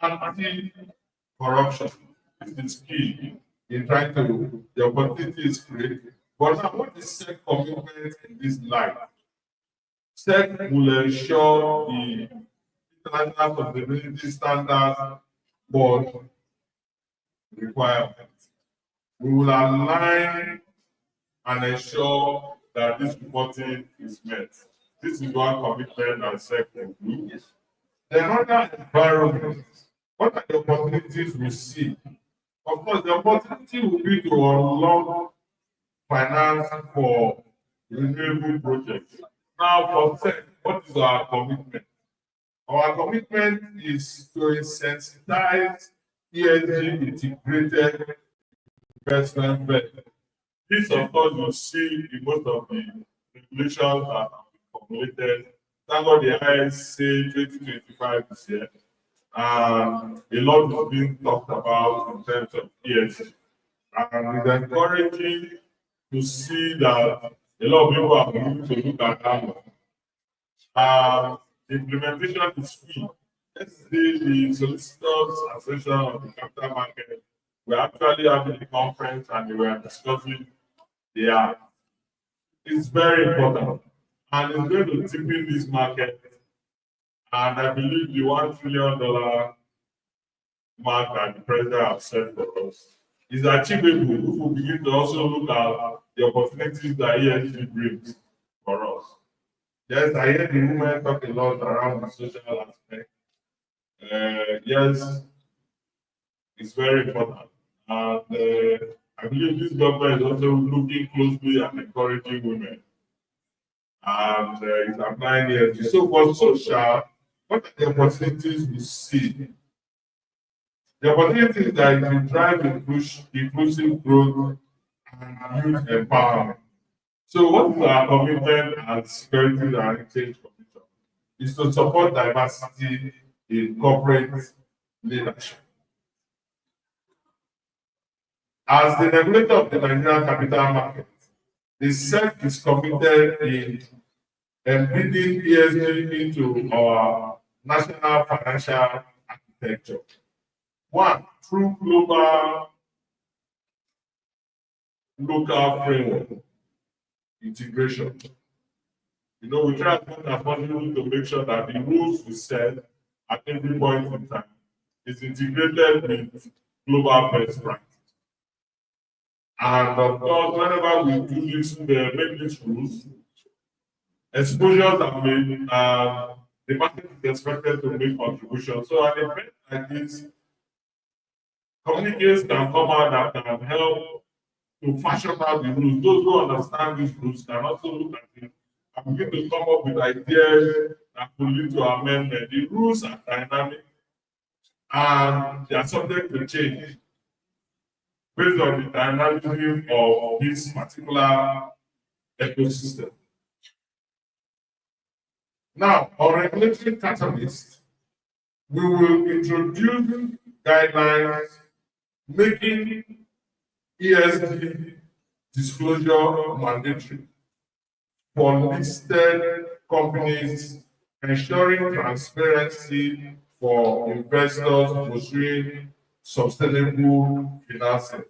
anti-corruption is key in trying to, the opportunity is great. But now, what is SEC commitment in this light? SEC will ensure the international sustainability standards board requirements. We will align and ensure that this reporting is met. This is one commitment that SEC will do. Then under environment, what are the opportunities we see? Of course, the opportunity will be to unlock finance for renewable projects. Now, for SEC, what is our commitment? Our commitment is to sensitize ESG integrated investment bank. This, of course, you see in most of the regulations that have been formulated. Thank God the ISA 2025 this year. A lot is being talked about in terms of ESG. And it's encouraging to see that a lot of people are beginning to look at that one. The implementation is key. Yesterday, the solicitors association of the capital market were actually having a conference and they were discussing the act. It's very important and it's going to tip in this market. And I believe the $1 trillion mark that the president has set for us is achievable if we begin to also look at the opportunities that ESG brings for us. Yes, I hear the women talk a lot around the social aspect. Yes, it's very important. And I believe this government is also looking closely at encouraging women. And it's applying ESG. So for social, what are the opportunities we see? The opportunities that it will drive inclusive growth and youth empowerment. So what is our commitment as Security and Exchange Commission is to support diversity in corporate leadership. As the regulator of the Nigerian capital market, the SEC is committed in embedding ESG into our national financial architecture. One, through global local framework integration. You know, we try as much as possible to make sure that the rules we set at every point in time is integrated with global best practice. And of course, whenever we do this, make these rules, exposures are made, the market is expected to make contributions. So at an event like this, communicates can come out that can help to fashion out the rules. Those who understand these rules can also look at it and begin to come up with ideas that could lead to amendment. The rules are dynamic and they are subject to change based on the dynamism of this particular ecosystem. Now, on regulatory catalyst, we will introduce guidelines making ESG disclosure mandatory for listed companies, ensuring transparency for investors pursuing sustainable financing.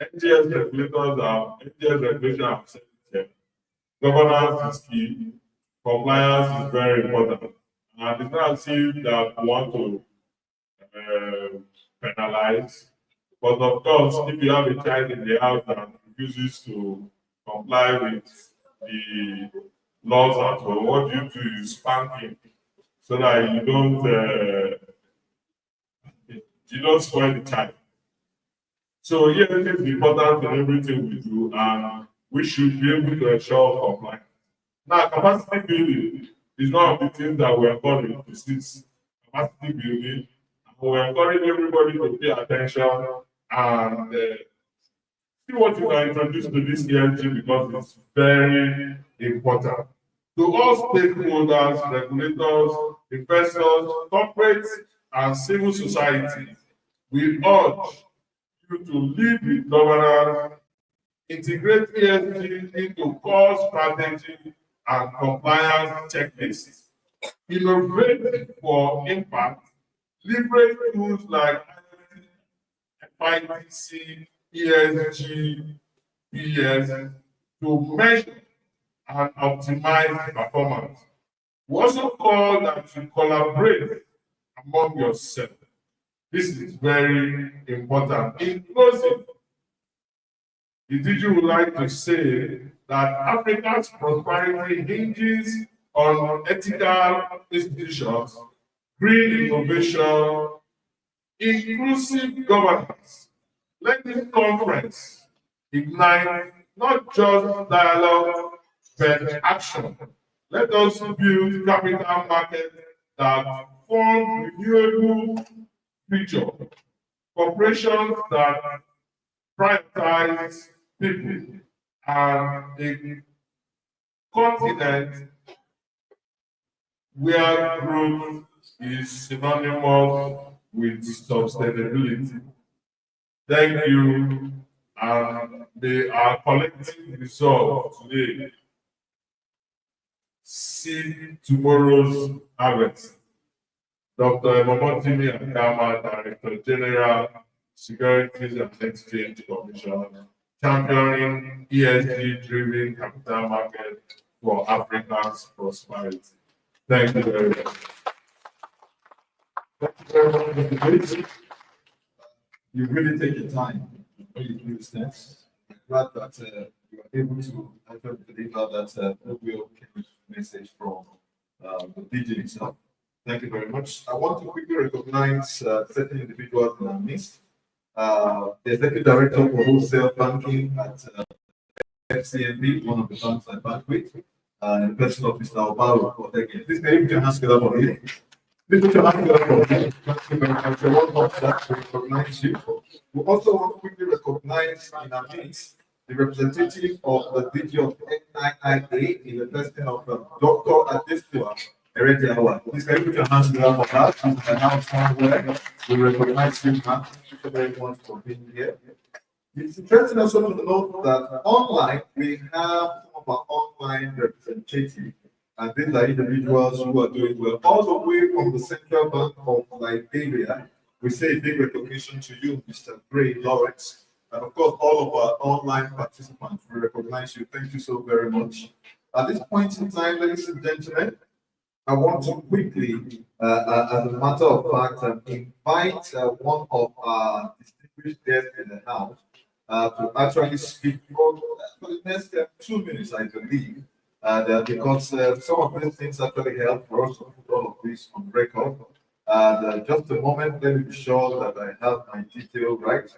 NGS regulation have said it here. Governance is key, compliance is very important. And it's not as if that we want to penalize. But of course, if you have a child in the house that refuses to comply with the laws at home, what you do is spank him so that you don't spoil the child. So here it is important in everything we do, and we should be able to ensure compliance. Now, capacity building is one of the things that we encourage to see. Capacity building, and we encourage everybody to pay attention and see what you can introduce to this ESG because it's very important. To all stakeholders, regulators, investors, corporates, and civil society, we urge you to lead with governance, integrate ESG into core strategy and compliance checklists, innovate for impact, leverage tools like FITC, ESG, PS to measure and optimize performance. We also call that you collaborate among yourselves. This is very important. In closing, the DG would like to say that Africa's prosperity hinges on ethical institutions, green innovation, inclusive governance. Let this conference ignite not just dialogue, but action. Let us build capital markets that fund renewable future, corporations that prioritize people, and a continent where growth is synonymous with sustainability. Thank you. and they are collecting results today. See tomorrow's harvest. Dr. Momotimi Akama, Director General, Securities and Exchange Commission, championing ESG-driven capital market for Africa's prosperity. Thank you very much. Thank you very much, Mr. Bates. You really take your time when you do these things. I'm glad that you are able to actually deliver that real message from the DJ itself. Thank you very much. I want to quickly recognize certain individuals in our midst. The Executive Director for Wholesale Banking at FCMB, one of the banks I bank with, and the person of Mr. Obaro. Please can you put your hands together for me? Please put your hands together for me. Thank you very much. I want to recognize you. We also want to quickly recognize in our midst the representative of the DG of NIIA in the person of Dr. Adesua. Please can you put your hands together for that? She's announced somewhere. We recognize you, ma'am. Thank you very much for being here. It's interesting also to note that online we have some of our online representatives, and these are individuals who are doing well all the way from the Central Bank of Liberia. We say a big recognition to you, Mr. Gray Lawrence, and of course all of our online participants. We recognize you. Thank you so very much. At this point in time, ladies and gentlemen, I want to quickly, as a matter of fact, invite one of our distinguished guests in the house to actually speak for the next 2 minutes, I believe, because some of these things actually help for us to put all of this on record. Just a moment, let me be sure that I have my detail right,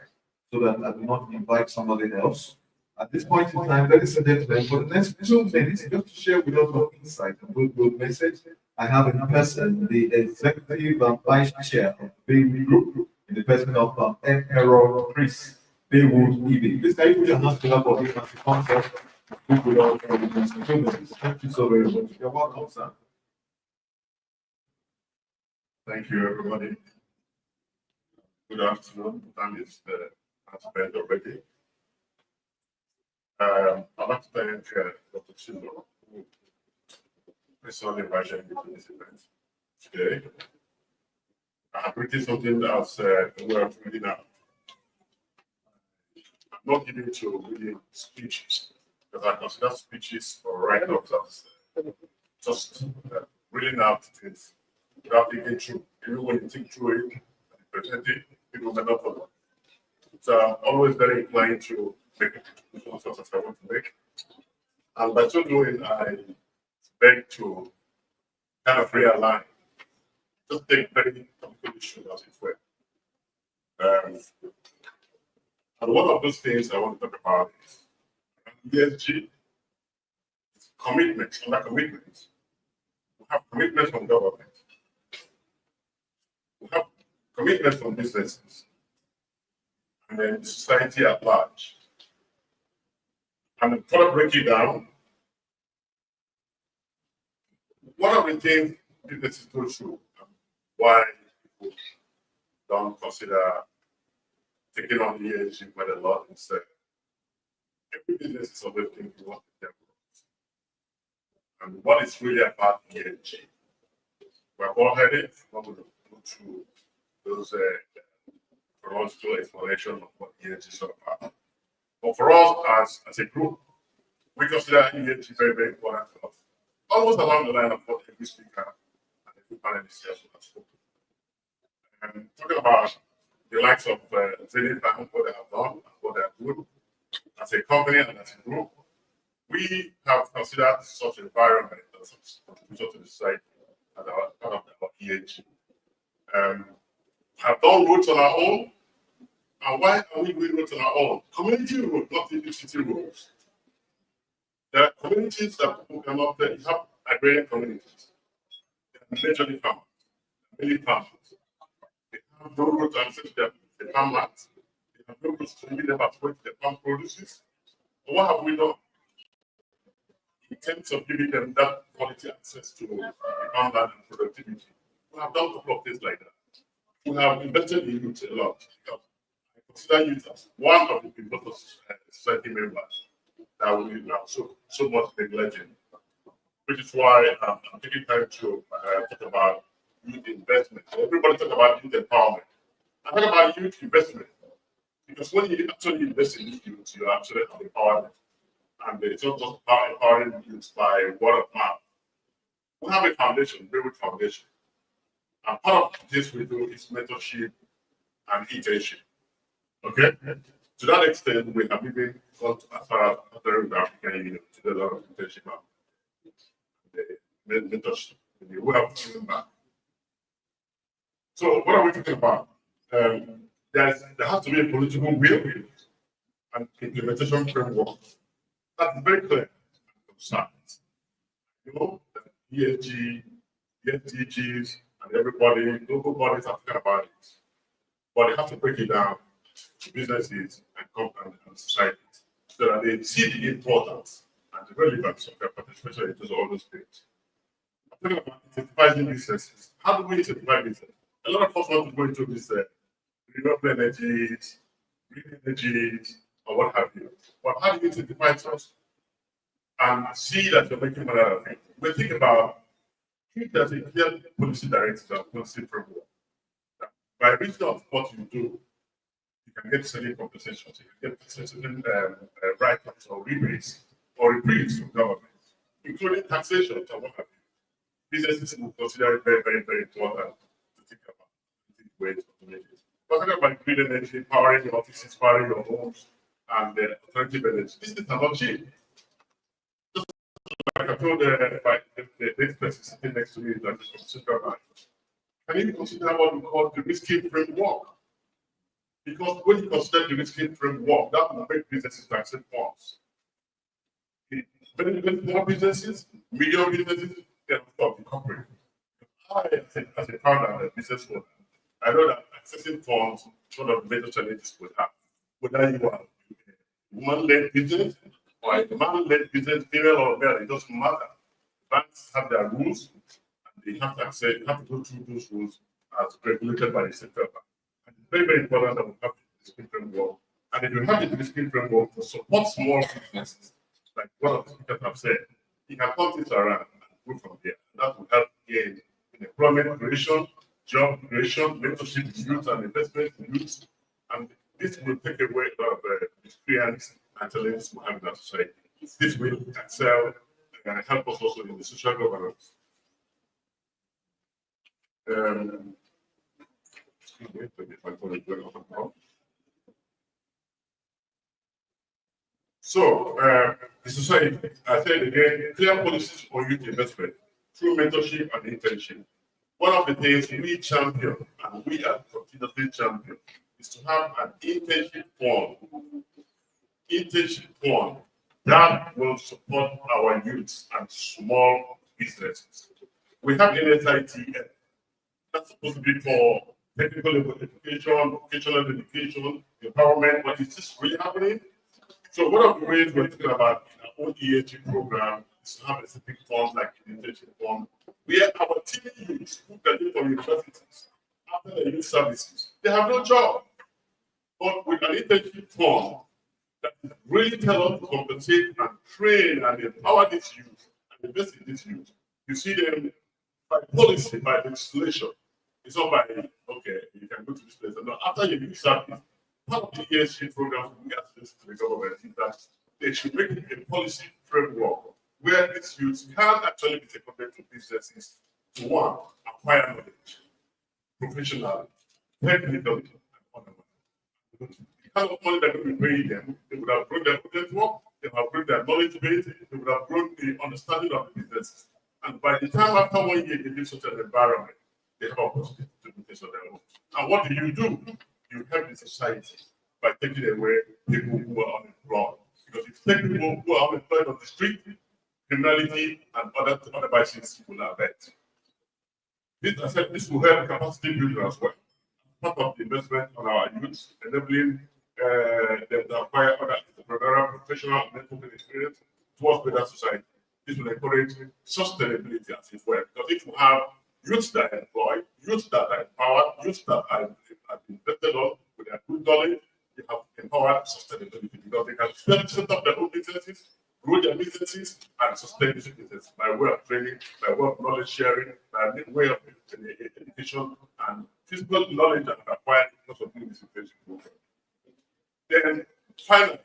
so that I do not invite somebody else. At this point in time, ladies and gentlemen, for the next 2 minutes, just to share with us our insight and good message, I have in person the executive vice chair of the Baywood Group, in the person of Emperor Chris Baywood Ebe. Please can you put your hands together for him as he comes up to speak with us for the next 2 minutes. Thank you so very much. You're welcome, sir. Thank you, everybody. Good afternoon. Time is spent already. I'd like to thank Dr. Chindo, who personally invited me to this event today. I have written something that's worth reading out. I'm not giving to reading speeches, because I consider speeches or write-ups as just reading out things without thinking through. Even when you think through it and present it, people may not follow. So I'm always very inclined to make all sorts of I want to make. And by so doing, I beg to kind of realign, just take very topical issues as it were. And one of those things I want to talk about is ESG, commitment, under commitment. We have commitment from government. We have commitment from businesses. And then society at large. And to try to break it down, one of the things businesses go through, why people don't consider taking on ESG quite a lot, is every business is always thinking what is their growth. And what is really about ESG. We're all headed, not going to go through those chronological explanation of what ESG is all about. But for us as a group, we consider ESG very, very important to us. Almost along the line of what every speaker and every panelist here has spoken. And talking about the likes of Zenith Bank, what they have done, and what they are doing as a company and as a group, we have considered such environment as a contribution to the society as our part of our ESG. Have done roads on our own. And why are we doing roads on our own? Community roads, not even city roads. There are communities that people cannot play. You have agrarian communities. They are majorly farmers, mainly farmers. They have no roads to access the farmland. They have no roads to lead them approach the farm produces. But what have we done in terms of giving them that quality access to the farmland and productivity? We have done a couple of things like that. We have invested in youth a lot. consider youth as one of the important society members that we have so much neglected, which is why I'm taking time to talk about youth investment. Everybody talk about youth empowerment. I talk about youth investment because when you actually invest in youth, you actually have empowerment. And it's not just about empowering youth by word of mouth. We have a foundation, very good foundation. And part of this we do is mentorship and internship. Okay? To that extent, we have even gone as far as North African Union to do a lot of internship and mentorship. We have to do that. So what are we talking about? There has to be a political will and implementation framework. That's very clear. You know, ESG, the SDGs, and everybody, local bodies are talking about it. But they have to break it down to businesses and companies and societies so that they see the importance and the relevance of their participation into all those things. I'm talking about incentivizing businesses. How do we incentivize business? A lot of us want to go into this renewable energies, green energies, or what have you. But how do you incentivize us and see that you're making money out of it? We think about if there's a clear policy directive and policy framework. By reaching out what you do, you can get certain compensations, you can get certain write-ups or rebates or rebates from government, including taxation and what have you. Businesses will consider it very, very, very important to think about ways to make it. We're talking about green energy, powering your offices, powering your homes, and alternative energy. These things are not cheap. Just like I told the next person sitting next to me, that is from Central Bank. Can you consider what we call the risky framework? Because when you consider the risky framework, that will make businesses to accept funds. Very small businesses, medium businesses, they have to be corporate. As a founder and a business owner, I know that accessing funds is one of the major challenges we have. Whether you are a woman-led business or a man-led business, female or male, it doesn't matter. Banks have their rules, and they have to access, have to go through those rules as regulated by the central bank. And it's very, very important that we have the risk framework. And if you have the risk framework to support small businesses, like one of the speakers have said, you can turn things around and go from there. And that will help gain in employment creation, job creation, mentorship youth and investment in youth. And this will take away a lot of experience and challenges we have in our society. This will excel and help us also in the social governance. So, the society, I said again, clear policies for youth investment through mentorship and internship. One of the things we champion, and we are continuously champion, is to have an internship fund that will support our youths and small businesses. We have NSITF, that's supposed to be for technical education, vocational education, empowerment, but is this really happening? So one of the ways we're talking about in our own ESG program is to have a specific fund like an internship fund, where our teen youths who graduate from universities after their youth services, they have no job. But with an internship fund that really tell us to compensate and train and empower these youth and invest in these youth, you see them by policy, by legislation. It's not by, okay, you can go to this place. No, after your youth service, part of the ESG program we ask this to the government is that they should make it a policy framework where these youths can actually be seconded to businesses to one, acquire knowledge, professionally, technically, and otherwise. The kind of money that we be paying them, they would have grown their network, they would have grown their knowledge base, they would have grown the understanding of the business. And by the time after 1 year they live such an environment, they have opportunity to do this on their own. And what do? You help the society by taking away people who are unemployed. Because if you take people who are unemployed on the street, criminality and other vices will affect. This, I said, this will help capacity building as well. Part of the investment on our youth, enabling them to acquire other entrepreneurial, professional, and networking experience towards better society. This will encourage sustainability as it were. Because if you have youths that are employed, youths that are empowered, youths that are invested on with their good knowledge, empower sustainability because they can set up their own businesses, grow their businesses, and sustain this business by way of training, by way of knowledge sharing, by way of education and physical knowledge that acquired because of doing this education program. Then finally,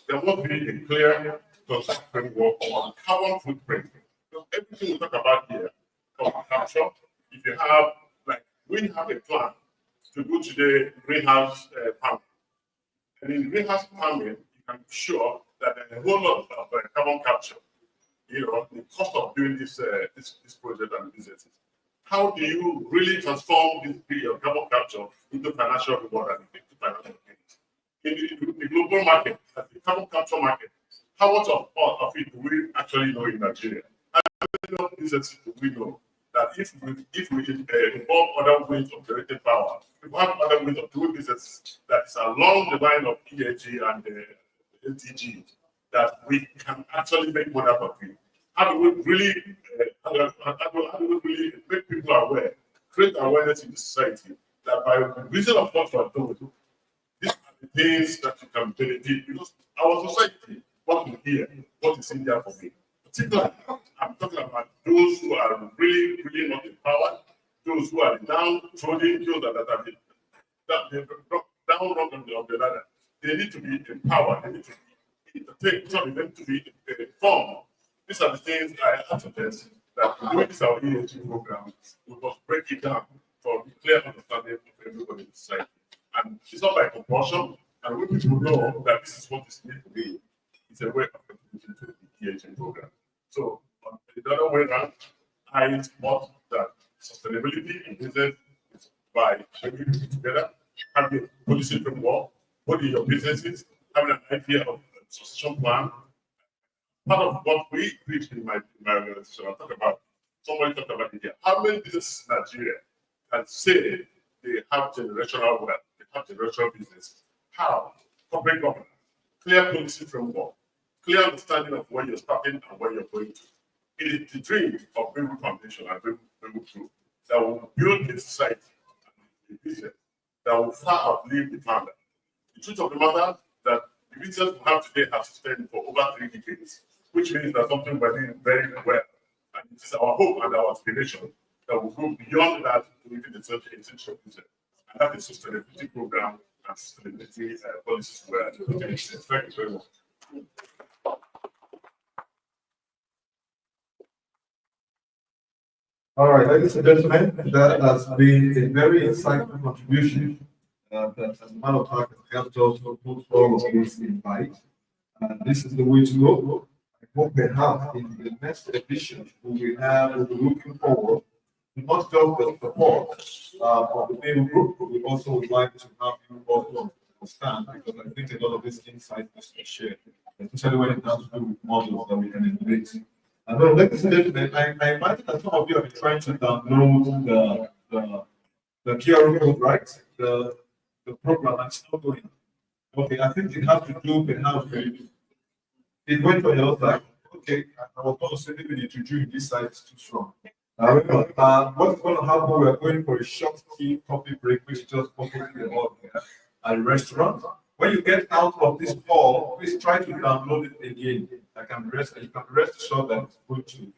there must be a clear concept framework on carbon footprint. Because everything we talk about here, carbon capture, if you have, like, we have a plan to go to the greenhouse farming. And in greenhouse farming, you can be sure that there's a whole lot of carbon capture. You know, the cost of doing this project and businesses. How do you really transform this period carbon capture into financial reward and into financial gains? In the global market, the carbon capture market, how much of it do we actually know in Nigeria? How many of businesses do we know that if we involve other ways of generating power, if we have other ways of doing business that is along the line of ESG and LTG, that we can actually make money out of it? How do we really, how do we really make people aware, create awareness in the society that by reason of what we are doing, these are the things that you can benefit because our society, what we hear, what is in there for me. Particularly, I'm talking about those who are really, really not empowered, those who are downtrodden, those that have been down on the ladder. They need to be empowered. They need to take some of them to be informed. These are the things I have to test that doing this our ESG program, we must break it down for clear understanding of everybody in society. And it's not by compulsion, and we people know that this is what is needed to be. It's a way of contributing to the ESG program. So, on the other way around, I support that sustainability in business is by bringing people together, having a policy framework, putting your businesses, having an idea of a succession plan. Part of what we preach in my organization, I talk about, somebody talked about India. How many businesses in Nigeria can say they have generational wealth, they have generational business? How? Corporate governance, clear policy framework, clear understanding of where you're starting and where you're going to. It is the dream of Bible Foundation and Bible Group that will build a society and a business that will far outlive the founder. The truth of the matter that the business we have today has sustained for over 3 decades, which means that something we're doing very well. And it is our hope and our aspiration that will go beyond that to even the essential business. And that is sustainability program and sustainability policies where thank you very much. All right, ladies and gentlemen, that has been a very insightful contribution that, as a matter of fact, helped us to put all of this in light. And this is the way to go. I hope perhaps in the next edition, we'll be looking forward to not just the support of the main group, but we also would like to have you also understand, because I think a lot of this insight is to share, especially when it has to do with models that we can integrate. And then, ladies and gentlemen, I imagine that some of you have been trying to download the QR code, right? The program, and it's not going. Okay, I think it has to do perhaps with it went on your side. Okay, I was going to say maybe the introduction in this side is too strong. However, what's going to happen? We are going for a short tea coffee break, which is just focusing about at a restaurant. When you get out of this hall, please try to download it again. You can rest assured that it's going to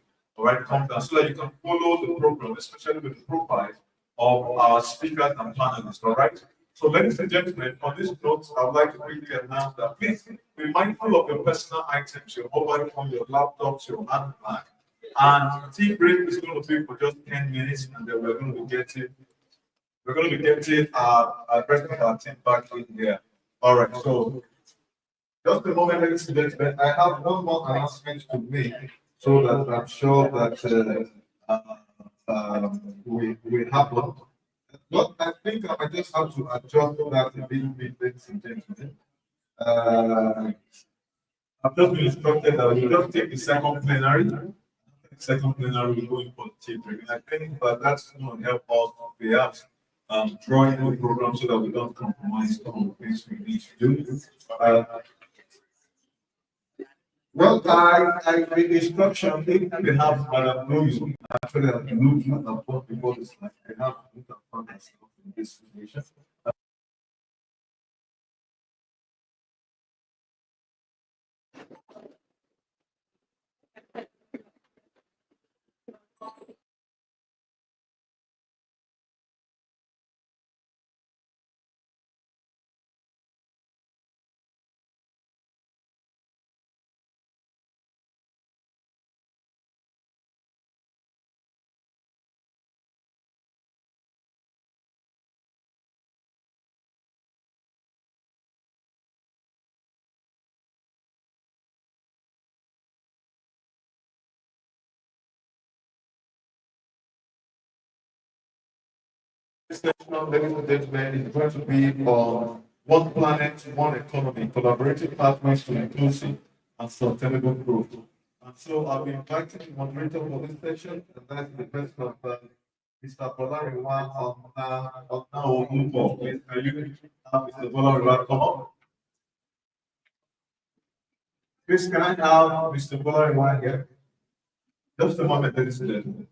come down so that you can follow the program, especially with the profile of our speakers and panelists. All right. So, ladies and gentlemen, on this note, I would like to quickly announce that please be mindful of your personal items, your mobile phone, your laptops, your handbag. And tea break is going to be for just 10 minutes, and then we're going to be getting our rest of our team back in here. All right. So, just a moment, ladies and gentlemen. I have one more announcement to make, so that I'm sure that we have one. But I think I just have to adjust that a little bit, ladies and gentlemen. I've just been instructed that we'll just take the second plenary. The second plenary will go in for the tea break. And I think that that's going to help us perhaps draw in the program so that we don't compromise on the things we need to do. Well, the instruction, if we have Madam Louise, actually, I've been looking at the phone before this, like, I have looked at in this situation. This session, ladies and gentlemen, is going to be on one planet, one economy, collaborative pathways to inclusive and sustainable growth. And so I'll be inviting the moderator for this session, and that's the person of Mr. Bolariwa of now. Please, can you have Mr. Bolariwa come up? Please, can I have Mr. Bolariwa here? Just a moment, ladies and gentlemen.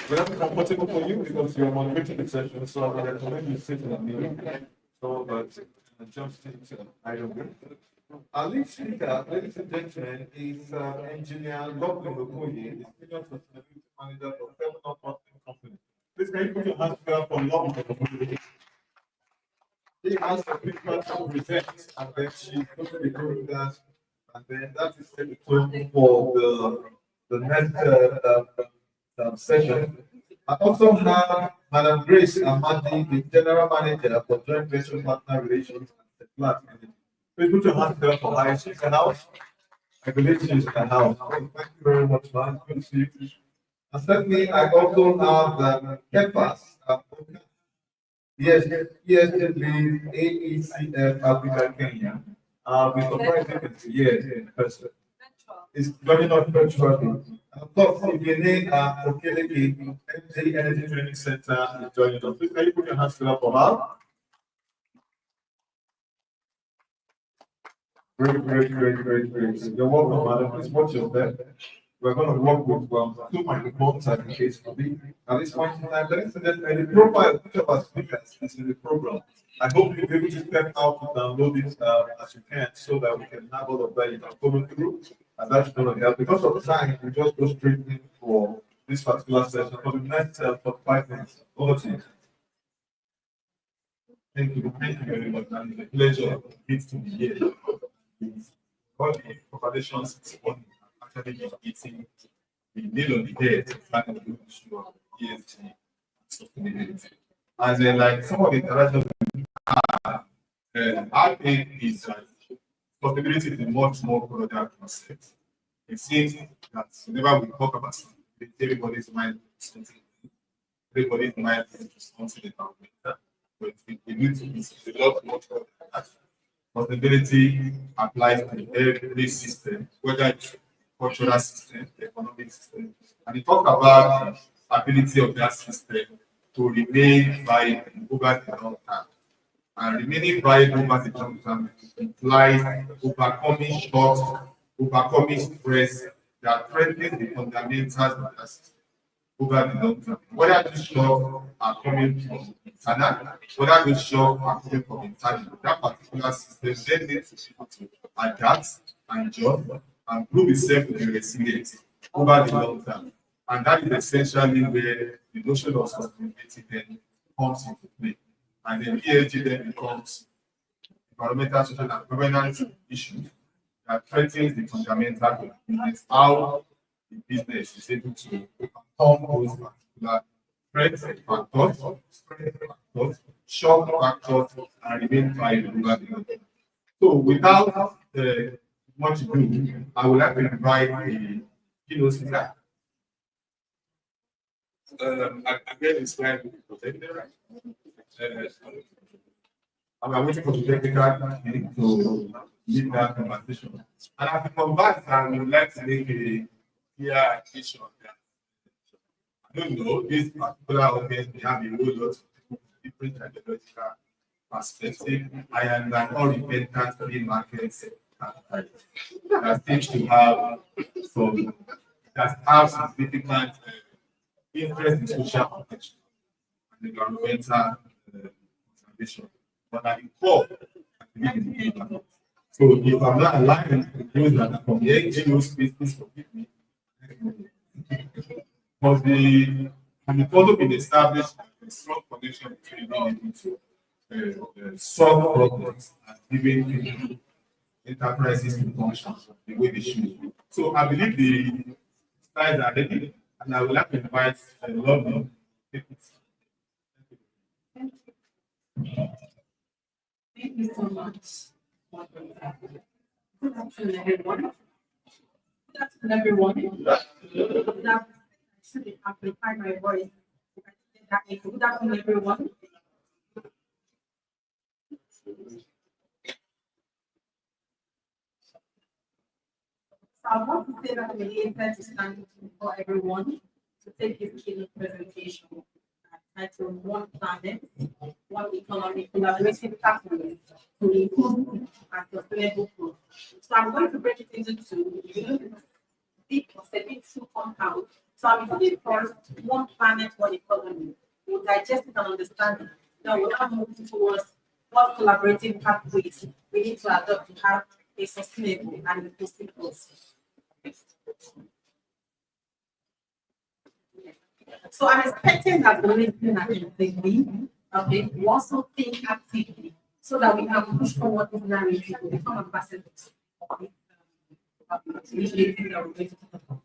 Will that be comfortable for you because you're moderating the session, so I would recommend you sit in the middle so that just I don't know. Our lead speaker, ladies and gentlemen, is engineer Lovely Okoye, the senior sustainability manager for Esg Conference. Please can you put your hands together for Lovely Okoye? She has a picture to present, and then she's going to be doing that, and then that is the tone for the next session. I also have Madam Grace Amadi, the General Manager for Joint Venture Partner Relations and Supply. Please put your hands together for her. She's in the house. I believe she's in the house. Thank you very much, man. Good to see you. And secondly, I also have Kepas, yes, lead AECF Africa Kenya. We surprised you can see, yes, in person. It's joining us virtually. Of course, Ibene Okeleke, MD Energy Training Center is joining us. Please, can you put your hands together for her? Great. You're welcome, madam. Please watch your step. We're going to work with two microphones at the case for me. At this point in time, the profile of each of our speakers is in the program. I hope you'll be able to step out to download it as you can so that we can have all of that you can follow through. And that's going to help. Because of time, we just go straight in for this particular session for the next 45 minutes. Over to you. Thank you very much. And it's a pleasure to be here. All the populations is one actually eating the nail on the head to find out the issue of ESG sustainability. And then, like some of the international I think is sustainability is a much more broader concept. It seems that whenever we talk about sustainability, everybody's mind is something. Everybody's mind is something about it. But we need to be a lot more than that. Sustainability applies to every system, whether it's cultural system, economic system, and it talks about the ability of that system to remain viable over the long term. And remaining viable over the long term implies overcoming shocks, overcoming stress that threatens the fundamentals of that system over the long term. Whether these shocks are coming from internal, whether these shocks are coming from internal, that particular system then needs to be able to adapt and adjust and prove itself to be resilient over the long term. And that is essentially where the notion of sustainability then comes into play. And then ESG then becomes environmental, social, and governance issues that threatens the fundamentals of the business, how the business is able to overcome those particular threats, factors, shock factors, and remain viable over the long term. So without much ado, I would like to invite the keynote speaker. Again, it's time to take the right. I'm waiting for the technical team to lead that conversation. And as we converse, I would like to make a clear addition that I don't know, this particular audience, we have a whole lot of different ideological perspective, I am an all-repentant free market that seems to have some that have significant interest in social protection and environmental conservation. But at the core, I believe in human. So if I'm not aligned with those that are from the NGO space, please forgive me. But it's also been established a strong connection between being able to solve problems and giving people enterprises to function the way they should. So I believe the slides are ready, and I would like to invite a lot of people. Thank you so much. Good afternoon, everyone. Good afternoon, everyone. Good afternoon. I should amplify my voice. Good afternoon, everyone. So I want to say that I'm really excited to stand before everyone to take this keynote presentation titled One Planet, One Economy, Collaborative Pathways to Improve and Sustainable Growth. So I'm going to break it into two. Deep or two compounds. So I'm talking first One Planet, One Economy. We'll digest it and understand it. Then we'll now move towards what collaborative pathways we need to adopt to have a sustainable and inclusive growth. So I'm expecting that we're listening attentively, okay, we also think actively so that we can push forward this narrative to become ambassadors of the initiative that we're going to talk about.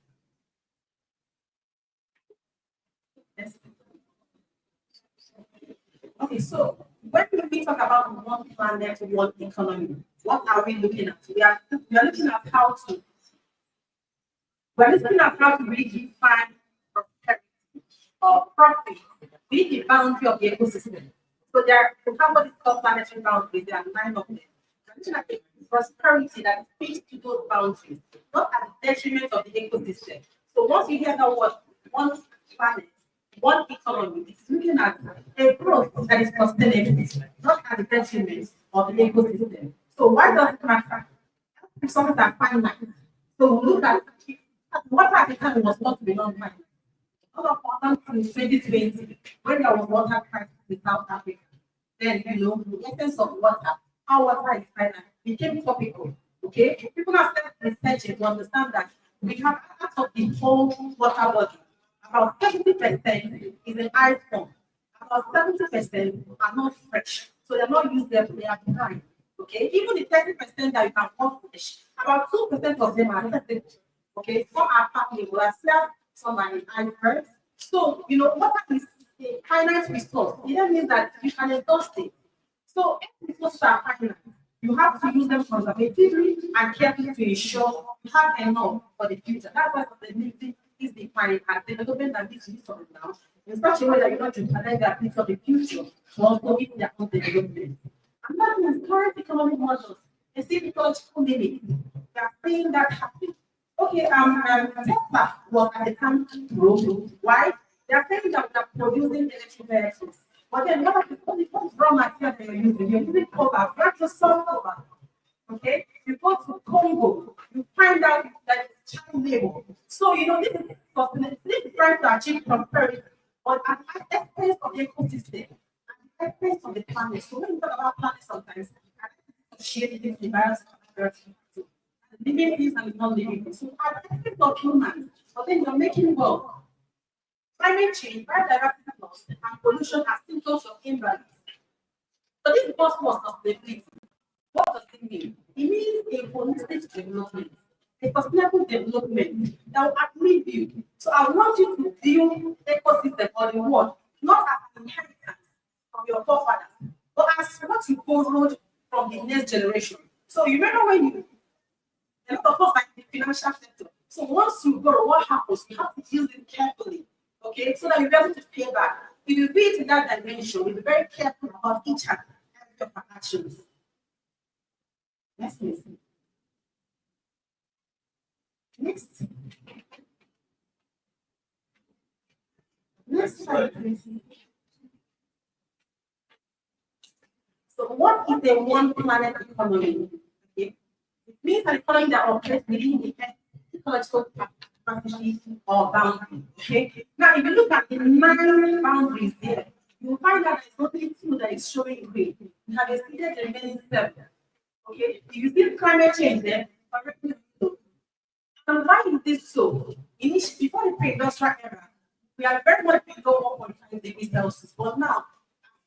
Yes. Okay, so when we talk about one planet, one economy, what are we looking at? We are looking at how to really define prosperity or profit within the boundary of the ecosystem. So there we have what is called planetary boundaries, there are 9 of them. We're looking at the prosperity that fits to those boundaries, not at the detriment of the ecosystem. So once you hear that word, one planet, one economy, it's looking at a growth that is sustainable, not at the detriment of the ecosystem. So why does it matter? If something that finite. So we look at water at the time was not to be non-finite. All of us in 2020, when there was water crisis in South Africa, then the essence of water, how water is finite, became topical. Okay, people have started researching to understand that we have part of the whole water body. About 70% is in ice form. About 70% are not fresh, so they're not used there. They are behind. Okay, even the 30% that you can call fresh, about 2% of them are not. Okay, some are partly glacial, some are in icebergs. So water is a finite resource. It doesn't mean that you can exhaust it. So if resources are finite, you have to use them conservatively and carefully to ensure you have enough for the future. That's why sustainability is defined as development that needs to be sorted now in such a way that you not jeopardize the ability of the future to also meet their own development. And that means current economic models, they see ecological limit. They are saying that okay, Tesla was at the time grow. Why? They are saying that they're producing electric vehicles. But then what is raw material they're using? You're using copper, not just soft copper. Okay? You go to Congo, you find out that it's child labor. So this is trying to achieve prosperity, but at the expense of the ecosystem, at the expense of the planet. So when you talk about planet sometimes, associated with the virus living things and non-living things. So at the expense of humans, but then you're making work. Climate change, biodiversity loss, and pollution are symptoms of imbalance. So this boss was sustainability. What does it mean? It means a holistic development, a sustainable development that will uplift you. So I want you to view ecosystem or the world not as an inheritance from your forefathers, but as what you borrowed from the next generation. So you remember when a lot of us like the financial sector. So once you borrow, what happens? You have to use it carefully. Okay, so that you'll be able to pay back. If you be it in that dimension, you'll be very careful about each and every of our actions. Next, please. Next. Next slide, please. what is the one planet economy? Okay. It means an economy that operates within the ecological capacity or boundary. Okay. Now, if you look at the 9 boundaries there, you'll find that there's only 2 that is showing green. We have exceeded the remaining 7. Okay. If you see climate change there, and why is this so? Before the pre-industrial era, we are very much below 1.5 degrees Celsius, but now,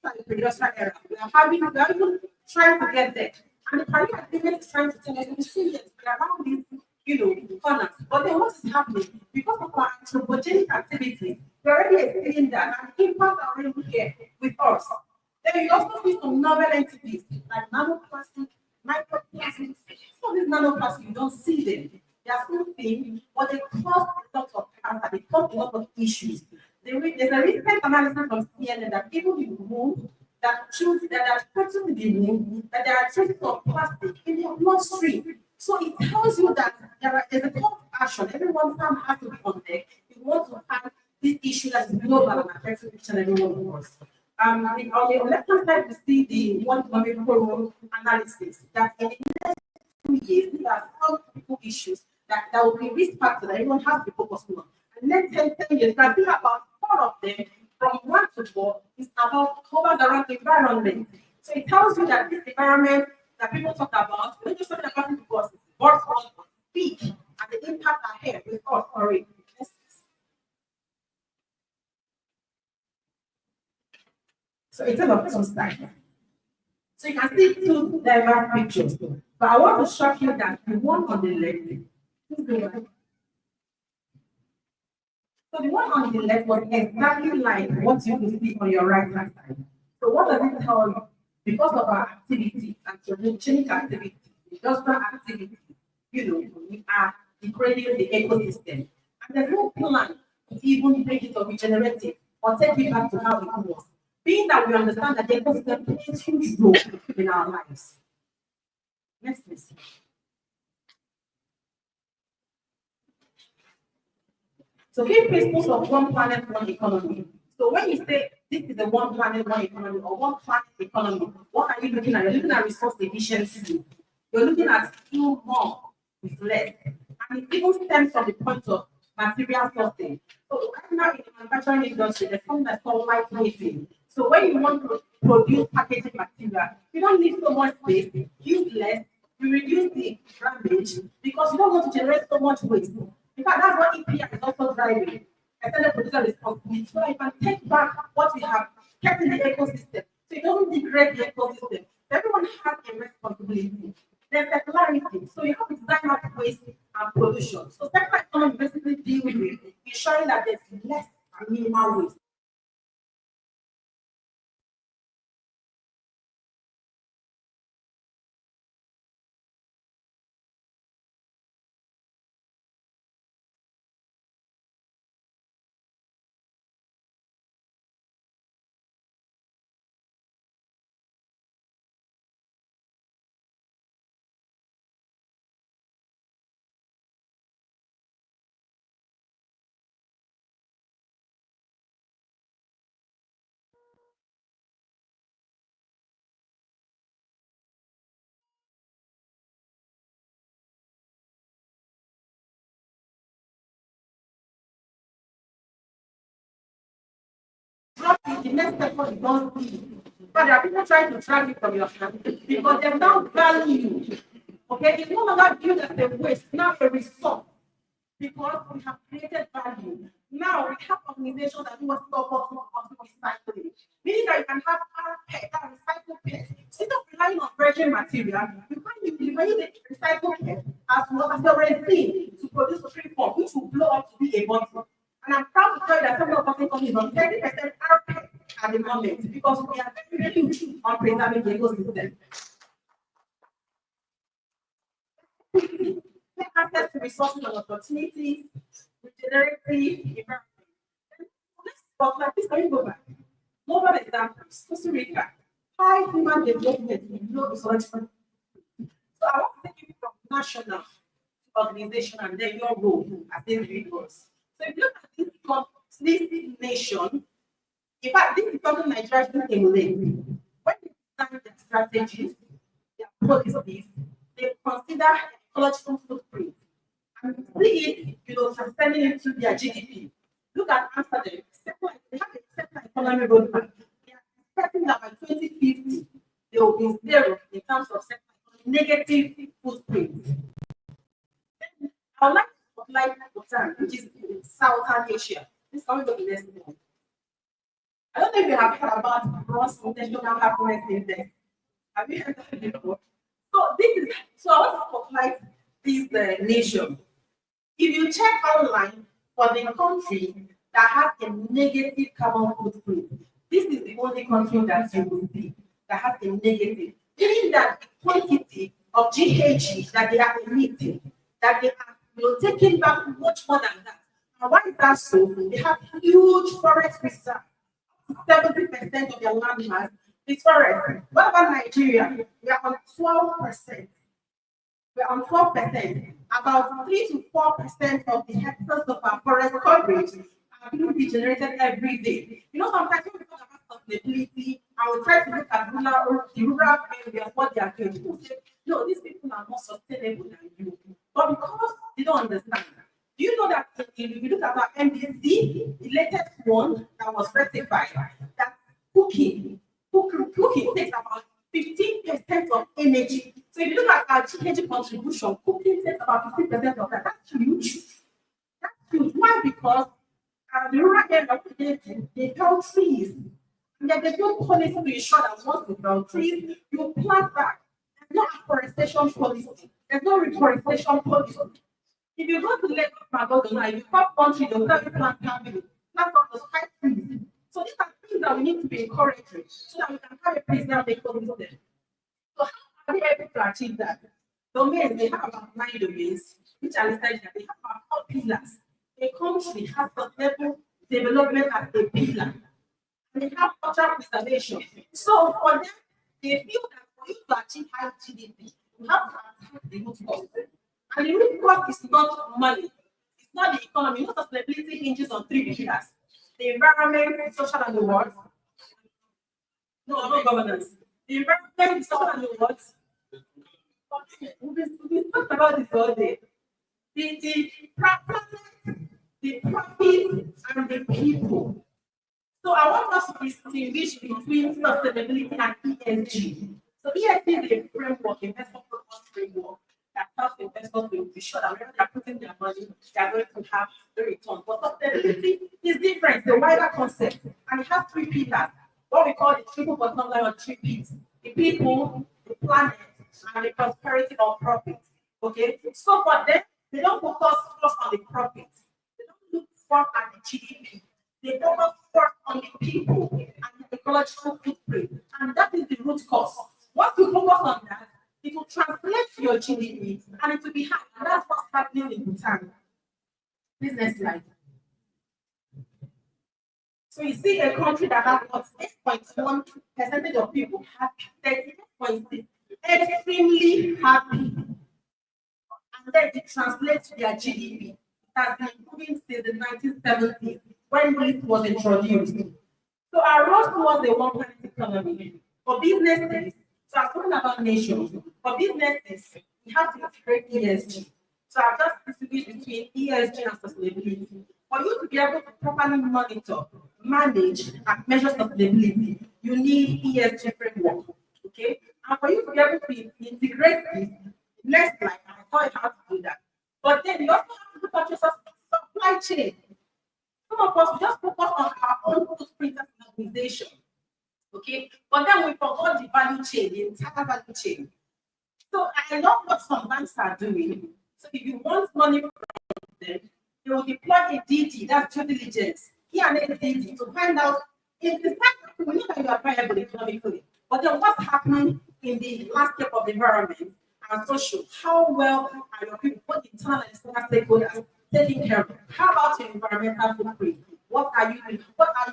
after the pre-industrial era, we are even trying to get there. And the Paris Agreement is trying to tell us in 2 years, we are around these, corners. But then what is happening? Because of our anthropogenic activity, we're already experiencing that, and the impacts are already here with us. Then you also see some novel entities like nanoplastic, microplastics. Some of these nanoplastics, you don't see them. They are still thin, but they cause a lot of cancer, they cause a lot of issues. There's a recent analysis from CNN that people in the moon that choose that are present in the moon, that there are traces of plastic in their bloodstream. So it tells you that there's a call to action. Everyone's time has to be on deck. You want to have this issue that is global and affecting each and every one of us. On the left-hand side, we see the World Economic Forum analysis that in the next 2 years, these are some people issues that will be risk factors that everyone has to focus on. And next 10 years, I think about 4 of them, from 1 to 4, is about covers around the environment. So it tells you that this environment that people talk about, we're not just talking about it because it's worthwhile, big, and the impact ahead with us already. So it's about 2 slides. So you can see 2 diverse pictures. But I want to show you that the one on the left, so the one on the left was exactly like what you can see on your right hand side. So what does it tell you? Because of our activity, anthropogenic activity, industrial activity, we are degrading the ecosystem. And there's no plan to even make it or regenerate it or take it back to how it was. Being that we understand that the ecosystem plays a huge role in our lives. Next, please. So key principles of one planet, one economy. So when you say this is a one planet, one economy, or one planet economy, what are you looking at? You're looking at resource efficiency. You're looking at do more with less. And it even stems from the point of material sourcing. So right now in the manufacturing industry, there's something that's called lightweighting. So when you want to produce packaging material, you don't need so much space, use less, you reduce the damage because you don't want to generate so much waste. In fact, that's what EPR is also driving. Extended producer responsibility. So I can take back what we have kept in the ecosystem. So it doesn't degrade the ecosystem. Everyone has a responsibility. There's circularity. So you have to design out waste and pollution. So circular economy basically deals with ensuring that there's less and minimal waste. The next step for the don't see. But there are people trying to track it from your hand because they now value you. Okay, it's no longer viewed as a waste, it's now a resource because we have created value. Now we have organizations that do what's called recycling, meaning that you can have PET, that recycled PET. Instead of relying on virgin material, you can use the recycled PET as well as the resin to produce a free form, which will blow up to be a bottle. And I'm proud to tell you that some of the companies on 30% are PET at the moment because we are very huge on preserving the ecosystem. Access to resources and opportunities, regenerative environment. Let's talk like this. Can you go back? Global examples, Costa Rica, high human development in low resource. So I want to take you from national organization and then your role as individuals. So if you look at this nation, in fact, this is something Nigeria should emulate. When you stand strategies, their policies, they consider ecological footprint. And you see it, transcending into their GDP. Look at Amsterdam. They have a sector economy roadmap. They are expecting that by 2050, they will be zero in terms of negative footprint. I would like to spotlight Bhutan, which is in Southern Asia. This is coming to the next one. I don't know if you have heard about gross international happiness index. Have you heard that before? So I want to spotlight this nation. If you check online for the country that has a negative carbon footprint, this is the only country that you will see that has a negative, meaning that the quantity of GHG that they are emitting, that they are taking back much more than that. And why is that so? They have huge forest reserve. 70% of their land mass is forest. What about Nigeria? We are on 12%. We're on 12%. About 3 to 4% of the hectares of our forest coverage are being regenerated every day. Sometimes when we talk about sustainability, I will try to look at the rural areas, what they are doing. People say, no, these people are more sustainable than you. But because they don't understand, do you know that if you look at our MDC, the latest one that was rectified, that cooking takes about 15% of energy. So if you look at our energy contribution, cooking takes about 15% of that. That's huge. That's huge. Why? Because the rural area, they fell trees. And then they don't policy to ensure that once you fell trees, you plant back. There's no afforestation policy. There's no reforestation policy. If you go to Lagos, Magodo, if you come country, they'll tell you plant family. Plant up to 5 trees. So these are things that we need to be encouraging so that we can have a preserved ecosystem. So how are we able to achieve that? Domains, they have about 9 domains, which are listed here. They have about 4 pillars. A country has sustainable development as a pillar. And they have cultural preservation. So for them, they feel that for you to achieve high GDP, you have to attack the root cause. And the root cause is not money. It's not the economy. Sustainability hinges on 3 pillars. The environment, social, and the what? No governance. The environment, social, and the what? We talked about this all day. The profit, and the people. So I want us to distinguish between sustainability and ESG. So ESG is a framework, investment purpose framework, that helps investors to be sure that whenever they're putting their money, they're going to have the return. But sustainability is different, it's a wider concept, and it has 3 pillars. What we call the triple bottom line, or 3 Ps: the people, the planet, and the prosperity or profit. Okay, so for them, they don't focus first on the profit. They don't look first at the GDP. They focus first on the people and the ecological footprint, and that is the root cause. Once you focus on that, it will translate to your GDP and it will be high. And that's what's happening in Bhutan. Business slide. So you see a country that has got 8.1% of people happy, 38.6 extremely happy. And then it translates to their GDP. It has been improving since the 1970s when this was introduced. So our road towards a one-planet economy for businesses. So I'm talking about nations. For businesses, we have to integrate ESG. So I've just distinguished between ESG and sustainability. For you to be able to properly monitor, manage, and measure sustainability, you need ESG framework. Okay? And for you to be able to integrate this, next slide, I tell you how to do that. But then you also have to look at your supply chain. Some of us we just focus on our own footprint as an organization. Okay, but then we forgot the value chain, the entire value chain. So I love what some banks are doing. So if you want money from them, they will deploy a DD, that's due diligence, here and a DD, to find out if the fact we know that you are viable economically, but then what's happening in the landscape of the environment and social? How well are your people, both internal and external stakeholders, taking care of it? How about your environmental footprint? What are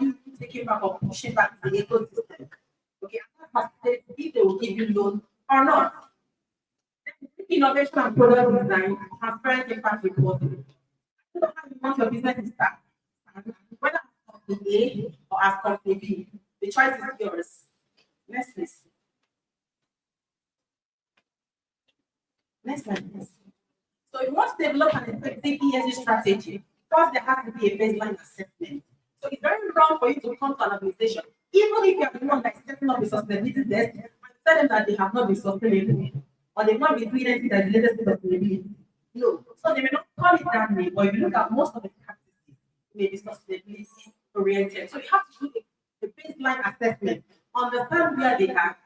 you taking back or pushing back to the ecosystem? Okay, if they will give you loan or not. Innovation and product design, transparent impact reporting. You know how you want your business to start, whether as company A or as company B. The choice is yours. Next, please. Next slide, please. So if you want to develop an effective ESG strategy, first there has to be a baseline assessment. So it's very wrong for you to come to an organization, even if you are the one that is setting up a sustainability desk, and tell them that they have not been sustainable, or they've not been doing anything that is related to sustainability. No. So they may not call it that way, but if you look at most of the practices, may be sustainability oriented. So you have to do a baseline assessment, understand where they are,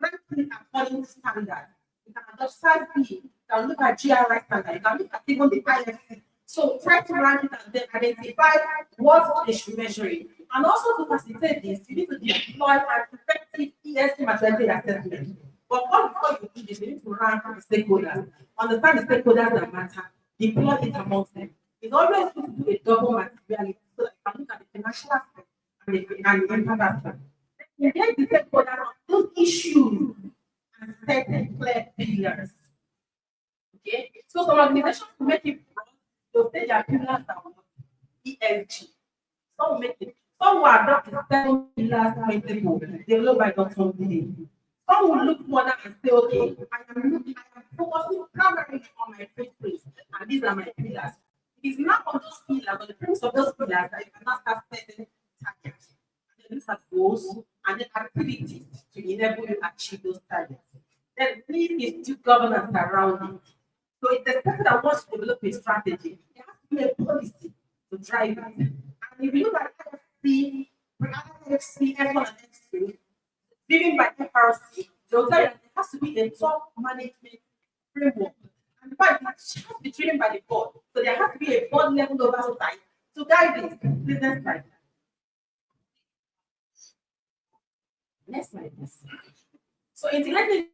ranking according to standard. You can adopt size B, you can look at GRI standard, you can look at even the IFC. So try to rank it and then identify what they should measure it. And also to facilitate this, you need to deploy an effective ESG maturity assessment. But before you do this, you need to rank the stakeholders, understand the stakeholders that matter, deploy it amongst them. It's always good to do a double materiality so that you can look at the financial aspect and the impact aspect. Then engage the stakeholders on those issues and set clear pillars. Okay, so some organizations will make it broad, they'll say their pillars are ESG. Some will make it, some will adopt the 7 pillars principle developed by Dr. D. Some will look further and say, okay, I am focusing primarily on my principles, and these are my pillars. It is not on those pillars, on the premise of those pillars, that you cannot start setting targets. And then these are goals and then activities to enable you to achieve those targets. Then please is do governance around it. So it's expected that once you develop a strategy, there has to be a policy to drive it. And if you look at IFC, F1 and F2, driven by FRC, they'll tell you that there has to be a top management framework. And in fact, it has to be driven by the board. So there has to be a board level oversight to guide this business plan. Next slide, please. So integrating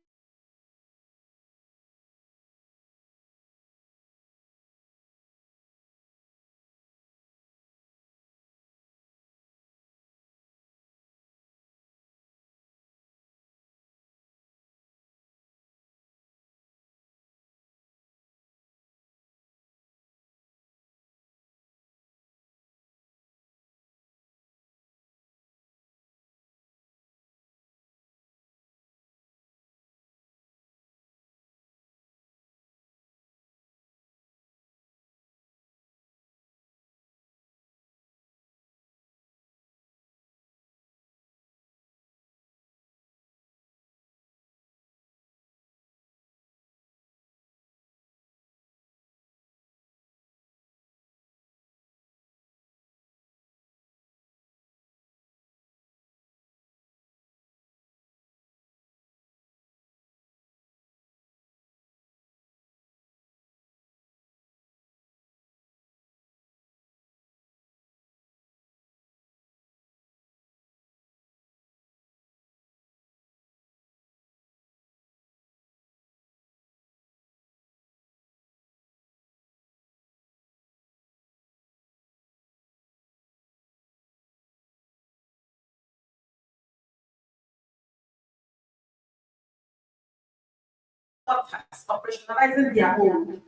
operationalizing their own.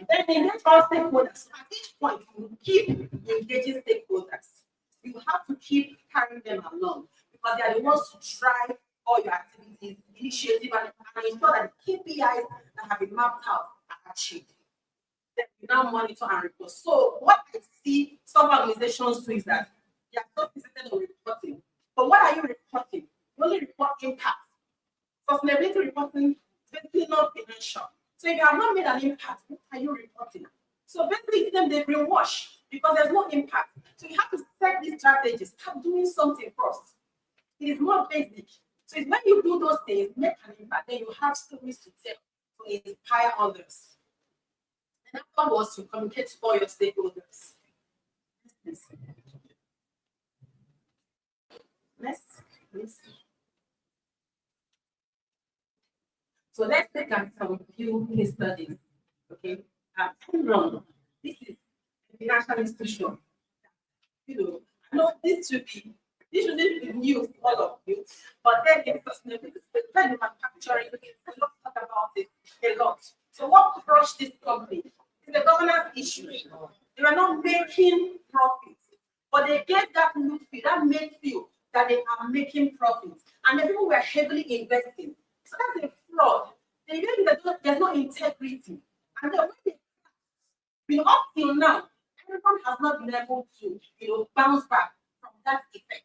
Then engage all stakeholders. At each point, you keep engaging stakeholders. You have to keep carrying them along because they are the ones to drive all your activities, initiative, and ensure that the KPIs that have been mapped out are achieved. Then you now monitor and report. So what I see some organizations do is that they are so interested in reporting. But what are you reporting? You only report impact. Sustainability reporting is basically not financial. So if you have not made an impact, what are you reporting? So basically, them they brainwash because there's no impact. So you have to set these strategies, start doing something first. It is more basic. So it's when you do those things, make an impact, then you have stories to tell to inspire others. And afterwards, you communicate to all your stakeholders. Next, please. So let's take at some few case studies. Okay, Enron, this is a financial institution. I know this shouldn't be new for all of you, but then in sustainability, when the manufacturing, a lot talk about it a lot. So what crushed this company is the governance issue. They were not making profits, but they gave that new feel, that main feel that they are making profits, and the people were heavily investing. So that's a fraud. They believe that there's no integrity. And then when they, up till now, everyone has not been able to, bounce back from that effect.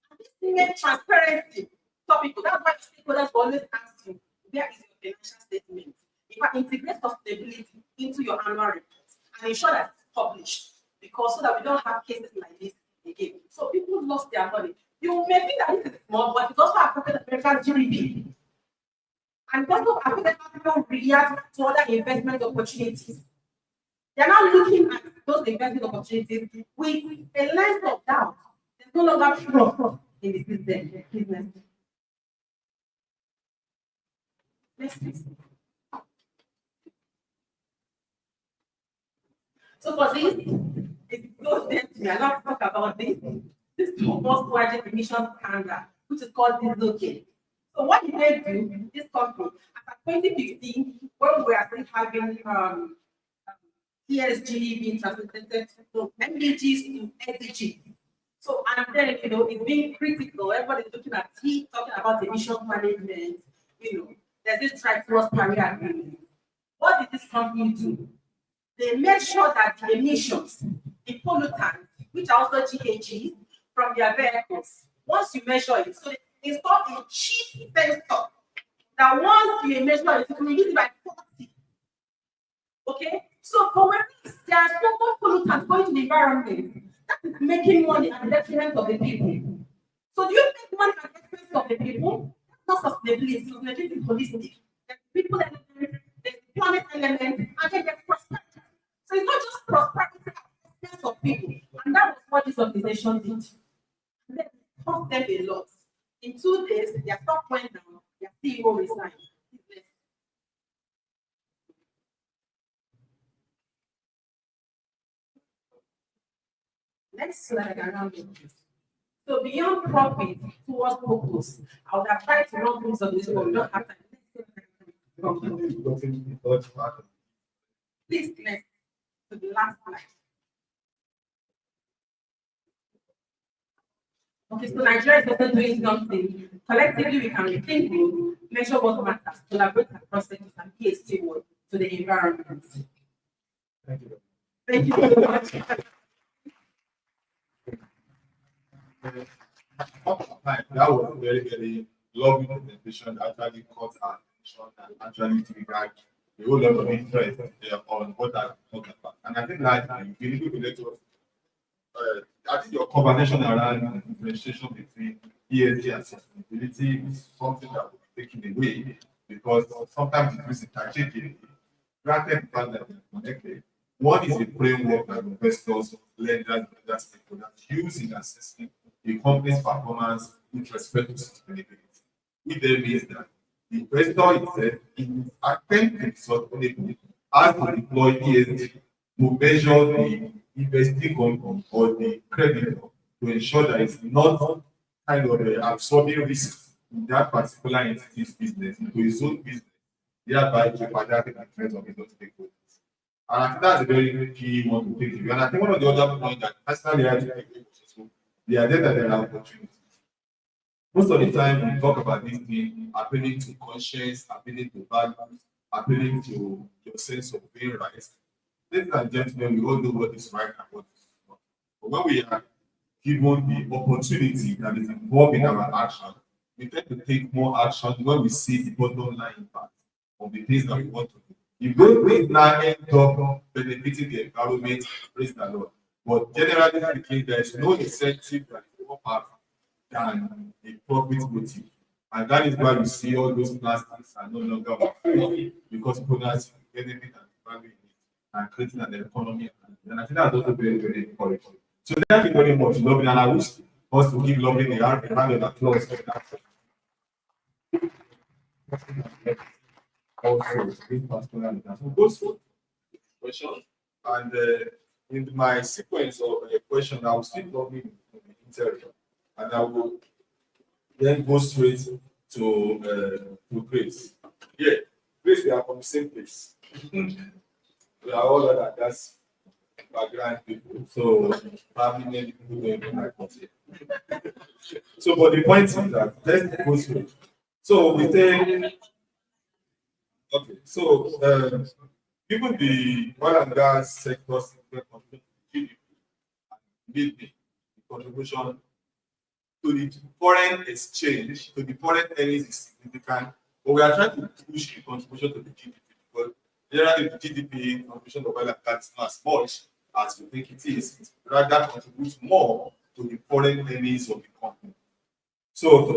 And this thing made transparency topical. That's why stakeholders always ask you, where is your financial statement? If I integrate sustainability into your annual report and ensure that it's published, because so that we don't have cases like this again. So people lost their money. You may think that this is small, but it's also affected American GDP. And it's also affected how people react to other investment opportunities. They're now looking at those investment opportunities with a lens of doubt. There's no longer trust in the business. Next, please. So for this, it goes there to me. I not talk about this. This is most widely emission standard, which is called dislocate. So what did they do? This company, after 2015, when we are still having ESG being translated from MDGs to SDG. So and then it's being critical. Everybody's looking at it, talking about emission management. There's this Trans Paris Agreement. What did this company do? They made sure that the emissions, the pollutants, which are also GHGs, from their vehicles, once you measure it, so they install a cheap sensor that once you measure it, it will reduce it by 40. Okay? So for when there are so much pollutants going to the environment, that is making money at the detriment of the people. So do you make money at the expense of the people? That's not sustainability. Sustainability is holistic. There's people element, there's the planet element, and then there's prosperity. So it's not just prosperity at the expense of people. And that was what this organization did. And then it cost them a lot. In 2 days, their stock went down, their CEO resigned. Next slide around this. So beyond profit towards purpose, I would have tried to run things on this, but we don't have time. Please, next to the last slide. Okay, so Nigeria is also doing something. Collectively, we can rethink growth, measure what matters, collaborate across sectors, and play a steward to the environment. Thank you. Thank you very much. That was a very, very lovely presentation that actually caught our attention and actually triggered a whole lot of interest on what I'm talking about. And I think that you need to let us, I think your conversation around the differentiation between ESG and sustainability is something that will be taken away because sometimes it is interchangeable. Granted, the fact that they're connected. One is a framework that investors, lenders, and other stakeholders use in assessing a company's performance with respect to sustainability. It then means that the investor itself is attempting to sustainability as to deploy ESG to measure the investing company or the creditor to ensure that it's not kind of absorbing risks in that particular entity's business into his own business, thereby jeopardizing the interest of his own stakeholders. And I think that's a very key one to take away. And I think one of the other points that personally I have to take away was also the idea that there are opportunities. Most of the time we talk about this thing appealing to conscience, appealing to values, appealing to your sense of being right. Ladies and gentlemen, we all know what is right and what is not. But when we are given the opportunity that is involved in our action, we tend to take more action when we see the bottom line impact of the things that we want to do. If those things now end up benefiting the environment, praise the Lord. But generally speaking, there is no incentive that is more powerful than a profit motive. And that is why you see all those plastics are no longer working because people are seeing the benefit and the value in it and creating an economy. And I think that's also very, very encouraging. So thank you very much, Lovely. And I wish us to give Lovely a round of applause for that. Also, this particular so goes for question. And in my sequence of a question, I will still Lovely in the interior. And I will then go straight to Grace. Yeah, Grace, we are from the same place. We are all other that's background people. So probably many people don't even like us here. So but the point is that let's go straight. So we say Okay, so given the oil and gas sector's contribution to GDP, need the contribution to the foreign exchange, to the foreign earnings is significant, but we are trying to push the contribution to the GDP because generally the GDP contribution of oil and gas is not as much as we think it is. It rather contributes more to the foreign earnings of the company. So, to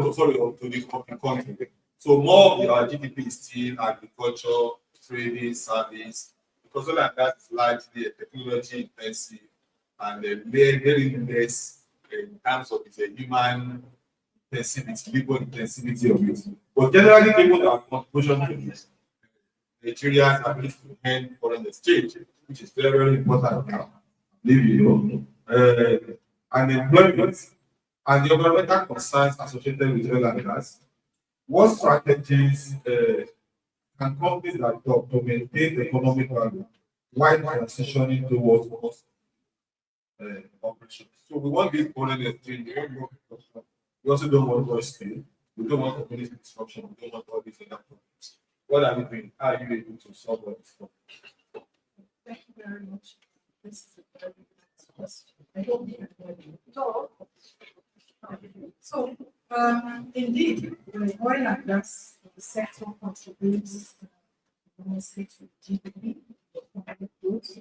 the country. So more of our GDP is still agriculture, trading, service, because oil and gas is largely a technology intensive and very less in terms of its human intensivity, labor intensivity of it. But generally, given our contribution to this, Nigerians ability to earn foreign exchange, which is very, very important now. Leave you know, and employment and the environmental concerns associated with oil and gas. What strategies can companies adopt to maintain economic value while transitioning towards operations? So we want this foreign exchange, we want more production. We also don't want oil spill. We don't want community disruption. We don't want all these other problems. What are we doing? How are you able to solve all this problem? Thank you very much. This is a very nice question. I hope you know. So, indeed, the oil and gas sector contributes mostly to GDP, economic growth,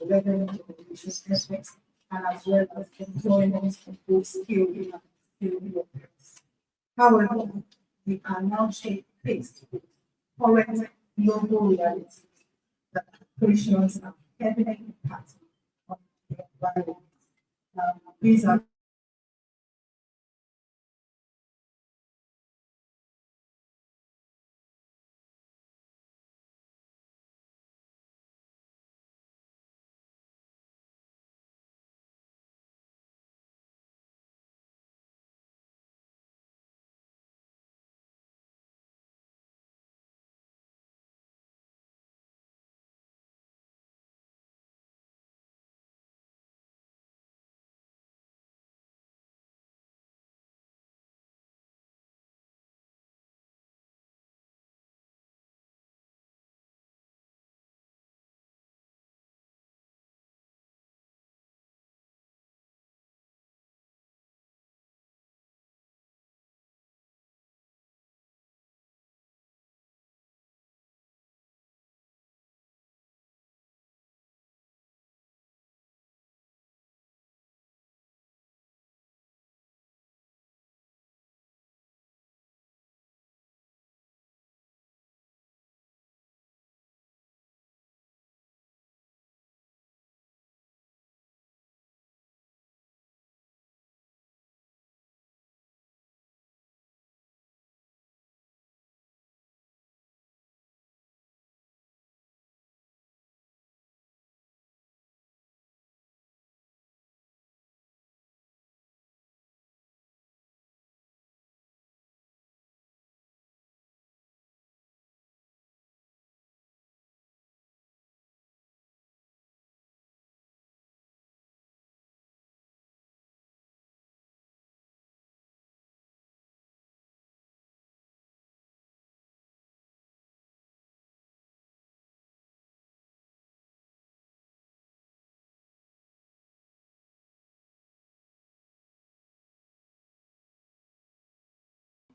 revenue generation, and as well as employment for both skilled and skilled workers. However, we are now faced with current global realities that operations are heavily impacted on the environment. These are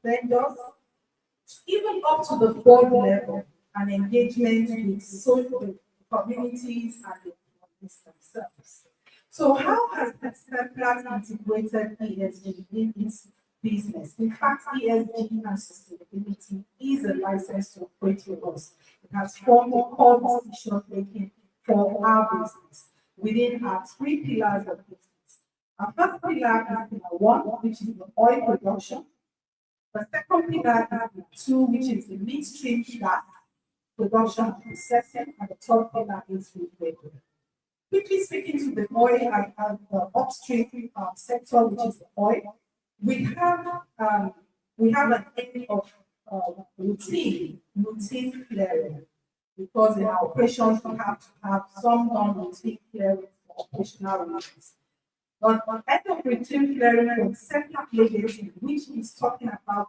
vendors, even up to the board level, and engagement with social communities and the communities themselves. So how has Tesla integrated ESG in its business? In fact, ESG and sustainability is a license to operate with us. It has formed a core decision making for our business within our three pillars of business. Our first pillar is pillar one, which is the oil production. The second pillar is pillar two, which is the midstream gas production and processing, and the third pillar is recycling. Quickly speaking to the oil and the upstream sector, which is the oil, we have an end of routine flaring, because in our operations we have to have some non-routine flaring for operational reasons. But on end of routine flaring for sector legacy, which is talking about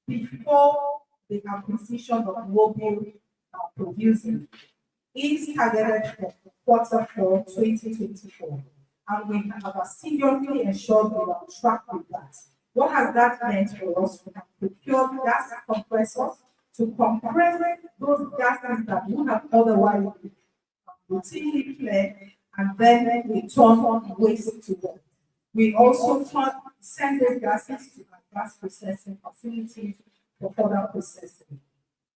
before the acquisition of mobile producing is targeted for Q4 2024. And we have seriously ensured we are on track with that. What has that meant for us? We have procured gas compressors to compress those gases that would have otherwise been routinely flared, and then we turn on waste to them. We also send those gases to our gas processing facilities for further processing.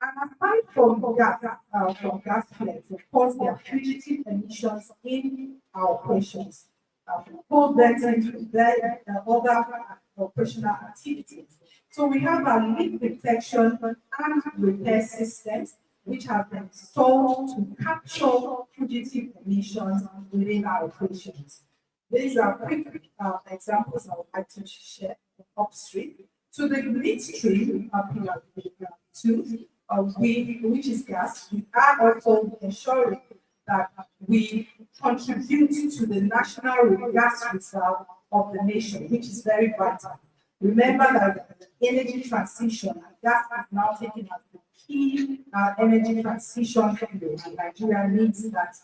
And aside from gas flares, of course, there are fugitive emissions in our operations. Coal venting to their other operational activities. So we have a leak detection and repair systems which have been installed to capture fugitive emissions within our operations. These are quick examples I would like to share upstream. To the midstream, which is gas, we are also ensuring that we contribute to the national gas reserve of the nation, which is very vital. Remember that the energy transition, and gas is now taken as the key energy transition field, and Nigeria needs that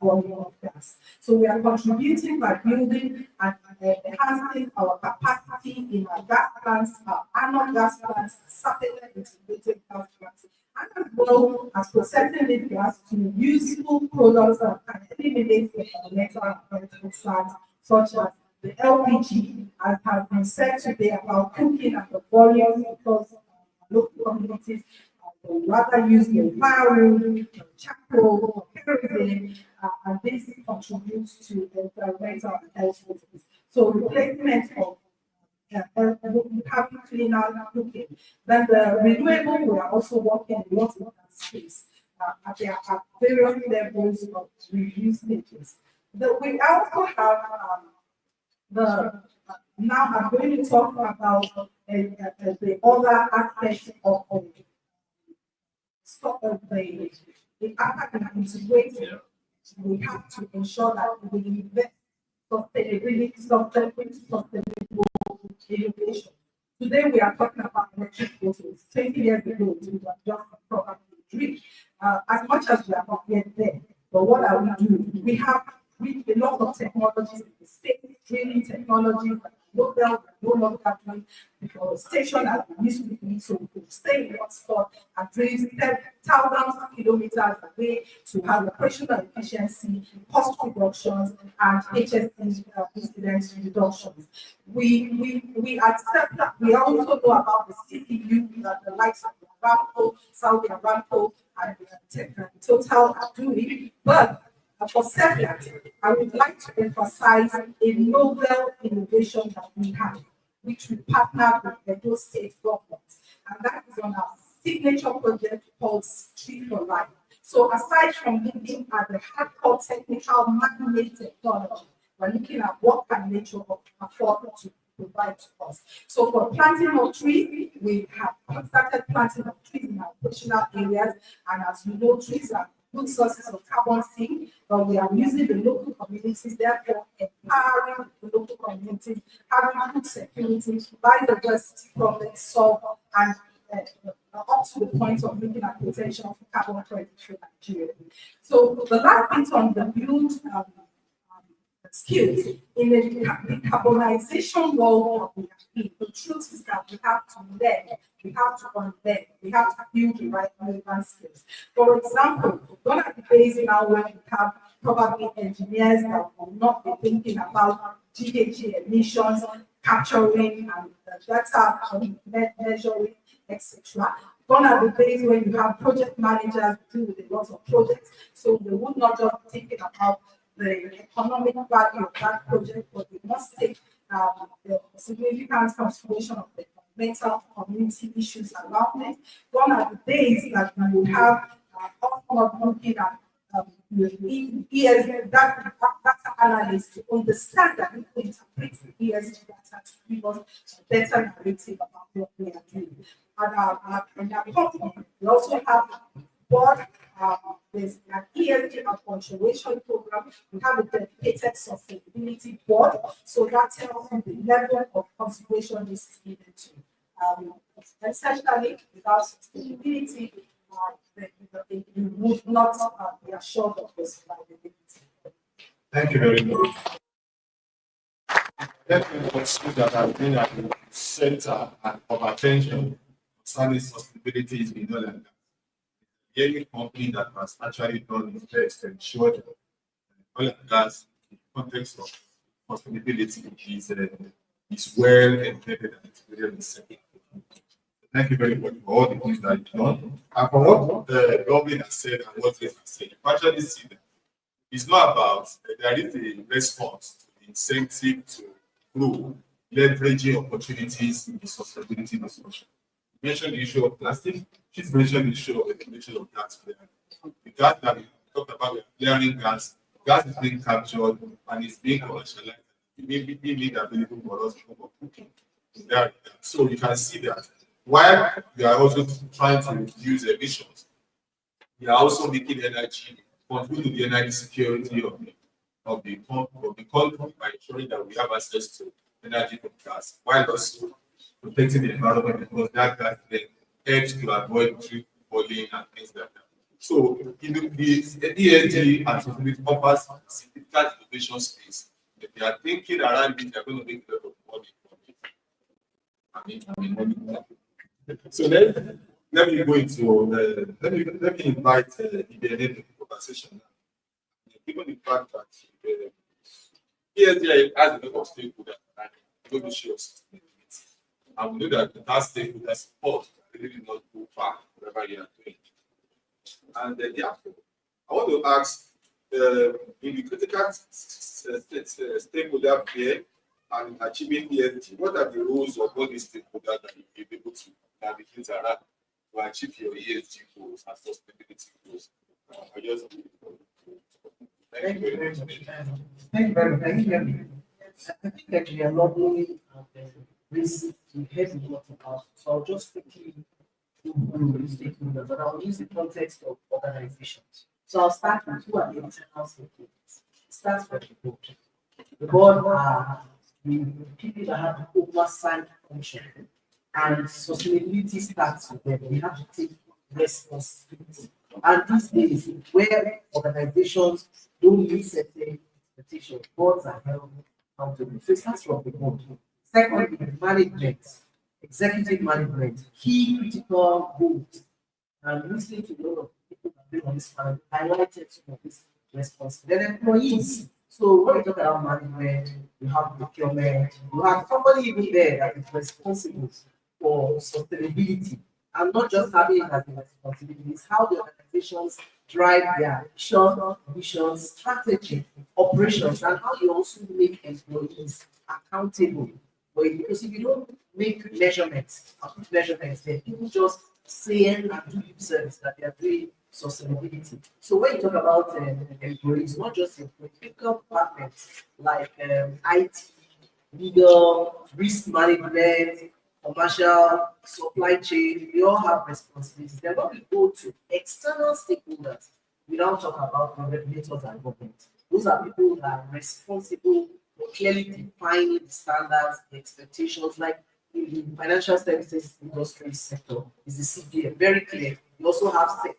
volume of gas. So we are contributing by building and enhancing our capacity in our gas plants, our annual gas plants, satellite integrated gas plants, and as well as processing this gas to useful products that can eliminate the environmental and chemical sites, such as the LPG, as has been said today about cooking and the volumes, because local communities would rather use the firewood, charcoal, kerosene, and this contributes to the environmental and health risks. So replacement of having cleaner cooking. Then the renewable, we are also working a lot in that space. There are various levels of review stages. We also have now I'm going to talk about the other aspects of the African integration. We have to ensure that we invest sustainable innovation. Today we are talking about electric vehicles. 20 years ago, we were just probably a dream. As much as we are not yet there, but what are we doing? We have a lot of technologies in the space, drilling technologies, local, no longer doing deforestation as we used to be, so we could stay in one spot and drill thousands of kilometers away to have operational efficiency, cost reductions, and HSE incident reductions. We accept that. We also know about the CPU that the likes of Aramco, Saudi Aramco, and Total are doing, but for that, I would like to emphasize a novel innovation that we have, which we partnered with the Edo State government, and that is on our signature project called Street for Life. So aside from looking at the hardcore technical man-made technology, we're looking at what can nature afford to provide to us. So for planting of trees, we have started planting of trees in our operational areas, and as you know, trees are good sources of carbon sink, but we are using the local communities, therefore empowering the local communities, having food security, biodiversity problems solved, and up to the point of looking at potential for carbon credit for Nigeria. So the last bit on the build skills in the decarbonization world that we have been, the truth is that we have to learn, we have to unlearn, we have to build the right relevant skills. For example, one of the days now when we have probably engineers that will not be thinking about GHG emissions, capturing and data measuring, etc. Gone are the days when you have project managers do with a lot of projects, so they would not just be thinking about the economic value of that project, but we must take the significant consideration of the environmental community issues around it. Gone are the days that we will have often looking at ESG data analysts to understand that we can interpret the ESG data to give us a better narrative about what we are doing. And our company, we also have board. There's an ESG punctuation program. We have a dedicated sustainability board, so that tells you the level of consideration this is given to. Essentially, without sustainability, you would not be assured of the survivability. Thank you very much. Let me conclude that has been at the center of attention concerning sustainability is in oil and gas. The only company that has actually done its best to ensure that oil and gas in the context of sustainability is well embedded and integrated in the sector. Thank you very much for all the things that you've done. And for what the government has said and what they have said, you actually see that it's not about there is a response to the incentive to grow, leveraging opportunities in the sustainability discussion. You mentioned the issue of plastic, she's mentioned the issue of the emission of gas flaring. The gas that we talked about, flaring gas is being captured and it's being commercialized. It may be made available for us for cooking. So you can see that while we are also trying to reduce emissions, we are also making energy, contribute to the energy security of the country by ensuring that we have access to energy from gas, while also protecting the environment because that gas then helps to avoid tree falling and things like that. So in the ESG and sustainability offers significant innovation space. If they are thinking around it, they are going to make a lot of money from it. So let me go into let me invite Ibene to the conversation. Given the fact that ESG has a lot of stakeholders and no issue of sustainability, and we know that without stakeholder support really not go far wherever you are doing. And therefore, I want to ask in the critical stakeholder play and achieving ESG, what are the roles of all these stakeholders that you'll be able to navigate around to achieve your ESG goals and sustainability goals? I just Thank you very much. Thank you very much. Thank you. I think that we are not only this we have a lot about. So I'll just quickly do stakeholders, but I'll use the context of organizations. So I'll start with who are the internal stakeholders. It starts with the board. The board are the people that have the oversight function, and sustainability starts with them. We have to take responsibility. And these days, where organizations don't meet certain expectations, boards are held accountable. So it starts from the board. Secondly, management, executive management, key critical goals. And listening to a lot of people that been on this panel highlighted some of this responsibility. Then employees. So when we talk about management, you have procurement, you have somebody even there that is responsible for sustainability. And not just having it as a responsibility, it's how the organizations drive their vision, strategy, operations, and how you also make employees accountable. But because if you don't make measurements, then people just say and do lip service that they are doing sustainability. So when you talk about employees, not just employees, critical departments like IT, legal, risk management, commercial, supply chain, we all have responsibilities. Then when we go to external stakeholders, we don't talk about the regulators and government. Those are people that are responsible for clearly defining the standards, the expectations, like in the financial services industry sector, is the CPA, very clear. You also have SEC,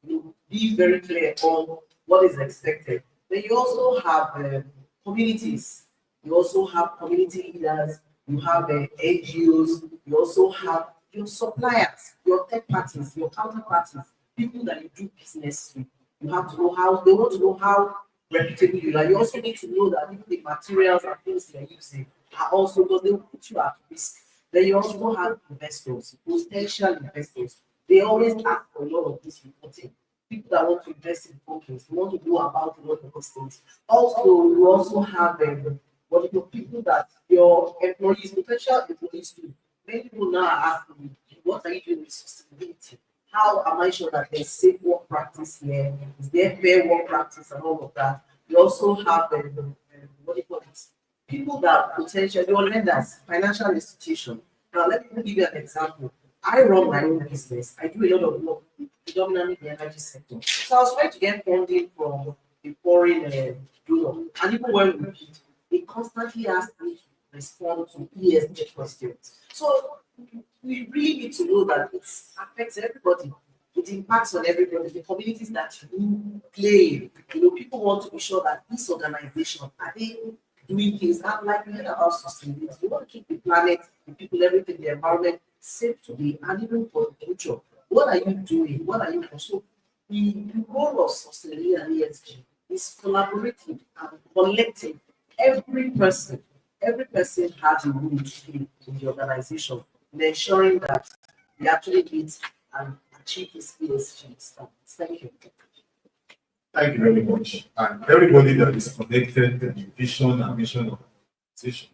you be very clear on what is expected. Then you also have communities, you also have community leaders, you have NGOs, you also have your suppliers, your third parties, your counterparties, people that you do business with. You have to know how, they want to know how reputable you are. You also need to know that even the materials and things they're using are also, because they will put you at risk. Then you also have investors, potential investors. They always ask for a lot of this reporting. People that want to invest in companies, they want to know about a lot of these things. Also, you also have people that your employees, potential employees do. Many people now are asking me, what are you doing with sustainability? How am I sure that there's safe work practice here? Is there fair work practice and all of that? We also have people that potentially, your lenders, financial institutions. Now, let me give you an example. I run my own business. I do a lot of work, predominantly in the energy sector. So I was trying to get funding from a foreign donor. And even when we bid, they constantly ask me to respond to ESG questions. So we really need to know that it affects everybody. It impacts on everybody, the communities that you play. You know, people want to be sure that this organization, are they doing things that like we heard about sustainability. We want to keep the planet, the people, everything, the environment safe today and even for the future. What are you doing? What are you doing? So the role of sustainability and ESG is collaborative and collective. Every person has a role to play in the organization in ensuring that we actually meet and achieve this ESG standards. Thank you. Thank you very much. And everybody that is connected to the vision and mission of the organization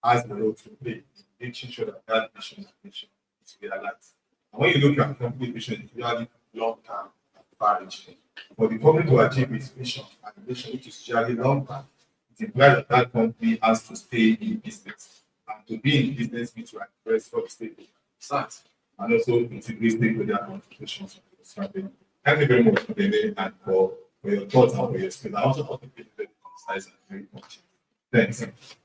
has the role to play, making sure that that vision and mission is realized. And when you look at company vision, it's usually long term and far reaching. For the company to achieve its vision and mission, which is usually long term, it implies that that company has to stay in business. And to be in business means to address what the stakeholders and also integrate stakeholder contributions to the strategy. Thank you very much for the day and for your thoughts and for your skills. I also thought it very concise and very much. Thanks.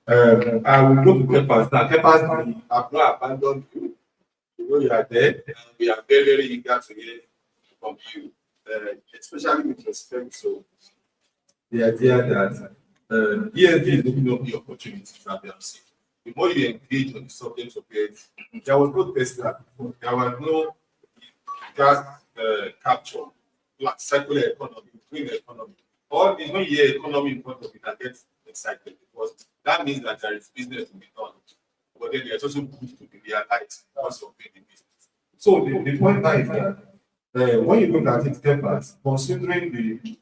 I will go to Kepas now. Kepas, we have not abandoned you. You know you are there, and we are very, very eager to hear from you, especially with respect to the idea that ESG is looking up the opportunities that we have seen. The more you engage on the subject of it, there was no Tesla before, there was no gas capture, like circular economy, green economy. All these when you hear economy in front of it, I get excited because that means that there is business to be done. But then there's also good to be realized because of doing the business. So the point now is that when you look at it, Kepas, considering the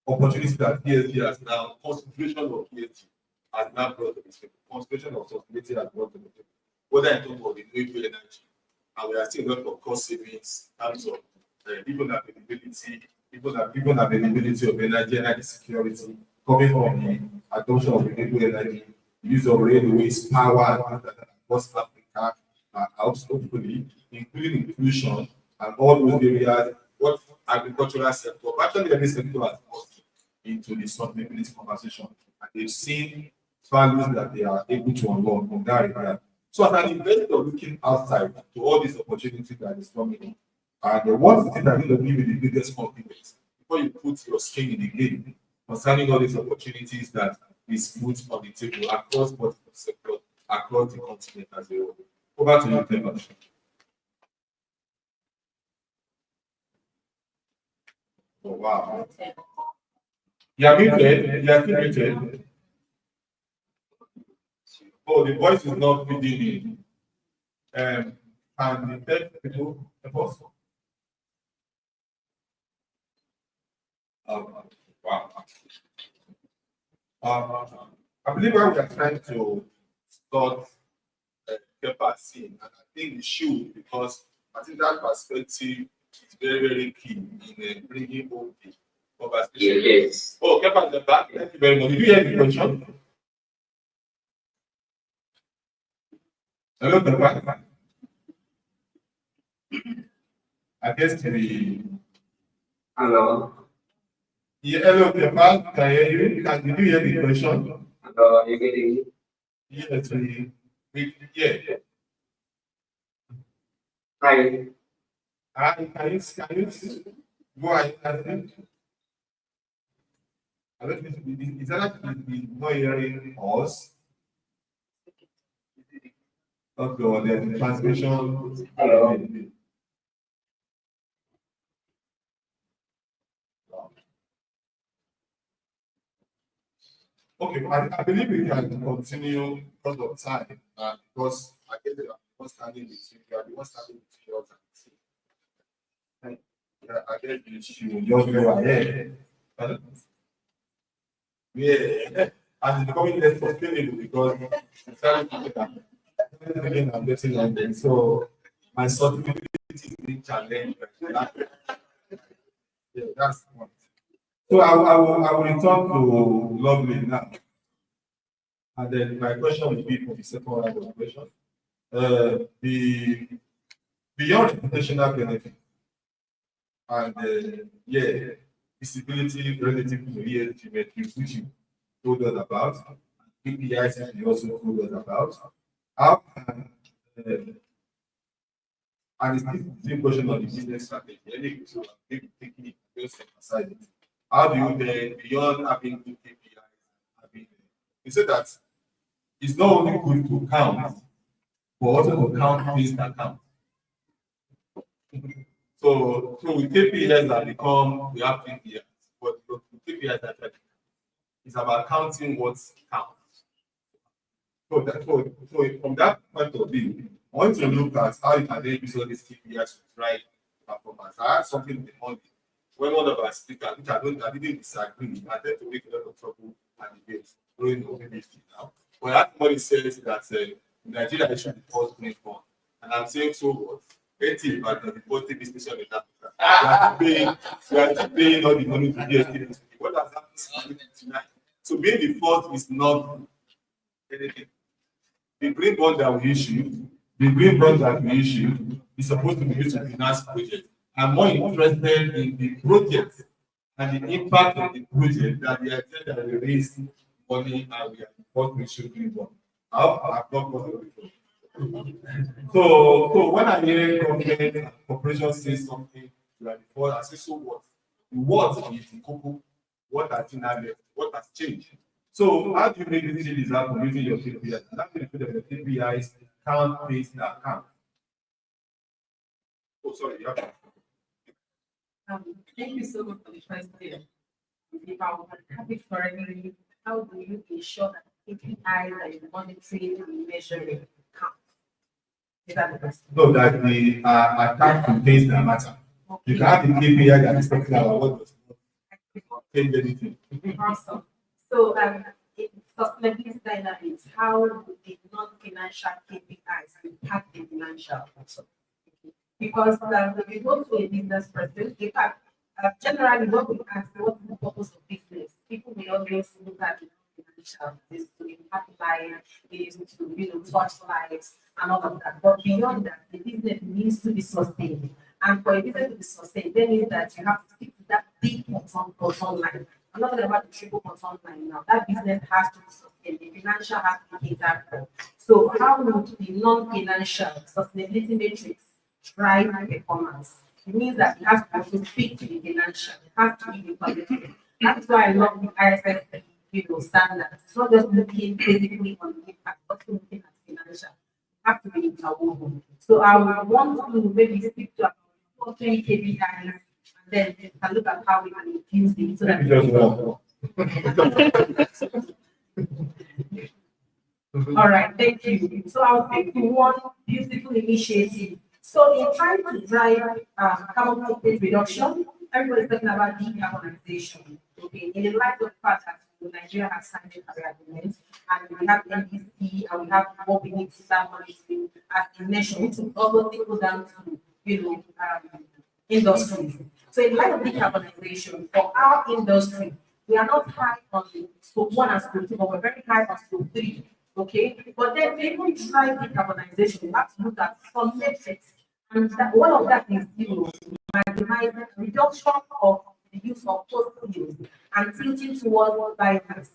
opportunity that ESG has now, concentration of ESG has now brought to the table, concentration of sustainability has brought to the table, whether in terms of renewable energy, and we are seeing a lot of cost savings in terms of even availability of energy security coming from the adoption of renewable energy, use of railways, power, across Africa, helps hopefully, including inclusion and all those areas, what agricultural sector, actually every sector has got into the sustainability conversation, and they've seen values that they are able to unlock from that area. So as an investor looking outside to all these opportunities that is coming in, and what is it that will give you the biggest confidence before you put your skin in the game concerning all these opportunities that is put on the table across multiple sectors, across the continent as a whole? Over to you, Clever. Oh, wow. You are muted. You are still muted. Oh, the voice is not feeding in. And the third people, also. Wow. I believe where we are trying to start capacity, and I think we should, because I think that perspective is very, very key in bringing home the conversation. Yes. Oh, Kepa in the back. Thank you very much. Did you hear the question? Hello, Kepa. I guess the. Hello. Yeah, hello, Kepa. Can I hear you? Did you hear the question? Hello, you getting it? Yes, yeah. Hi. Hi, can you go ahead? I don't think is that not hearing us? Okay, well, then the transmission. Hello. Okay, I believe we can continue because of time, because I get the one standing between you, the one standing between us and I guess you should just go ahead. Yeah, and it's becoming less sustainable because it's again I'm getting London, so my sustainability is being challenged. Yeah, that's one. So I will return to Lovely now. And then my question will be for the second round of questions. The beyond reputational benefit and visibility relative to ESG metrics, which you told us about, KPIs you also told us about. How can And it's still the same question on the business strategy. Anyway, so I'm taking it, just emphasize it. How do you then, beyond having good KPIs, having, you say that it's not only good to count, but also to count things that count. So with KPIs that become, we have KPIs, but with KPIs that it's about counting what counts. So from that point of view, I want to look at how you can use all these KPIs to drive performance. I had something in the morning when one of our speakers, which I didn't disagree, I tend to make a lot of trouble and debate during the now. But that money says that Nigeria should be first green fund. And I'm saying, so what? 80, but the positive business in Africa. We are paying all the money to DSTV. What does that mean? So being the fourth is not anything. The green bond that we issue, is supposed to be used to finance projects. I'm more interested in the project and the impact of the project than the idea that we raise money and we are what we should green bond. I've not got it. So when I hear government and corporations say something like before, I say, so what? What is the cocoa? What has been added? What has changed? So how do you make this changes happen using your KPIs? And that's the your KPIs count based that count. Oh, sorry, you have Thank you so much for the question. If I would have it correctly, how do you ensure that KPIs that you monitoring and measuring count? Is that the question? No, that the attack contains the matter. You can have the KPI that is talking about what does not change anything. Awesome. So, sustainability dynamics, how do the non-financial KPIs impact the financial? Because when we go to a business person, in fact, generally what we ask, what is the purpose of business? People will always look at the financial, is to impact life, is to touch lives and all of that. But beyond that, the business needs to be sustained. And for a business to be sustained, that means that you have to stick to that big bottom line. I'm not talking about the triple bottom line now. That business has to be sustained. The financial has to be catered for. So how would the non-financial sustainability matrix drive performance? It means that it has to also speak to the financial. It has to be qualitative. That's why I love the ISF standards. It's not just looking physically on the impact, but also looking at financial. It has to be interwoven. So I would want to maybe speak to about 20 KPIs, and then we can look at how we can infuse it so that all right, thank you. So I'll pick one beautiful initiative. So in trying to drive carbon footprint reduction, everybody's talking about decarbonization. Okay, in the light of the fact that Nigeria has signed a Paris agreement, and we have NDC, and we have what we need to start monitoring as a nation, which will also go down to industries. So in light of decarbonization, for our industry, we are not high on scope 1 and scope 2, but we're very high on scope 3. Okay, but then to even drive decarbonization, we have to look at some metrics, and one of that is maximizing reduction of the use of fossil fuels and tilting towards biomass.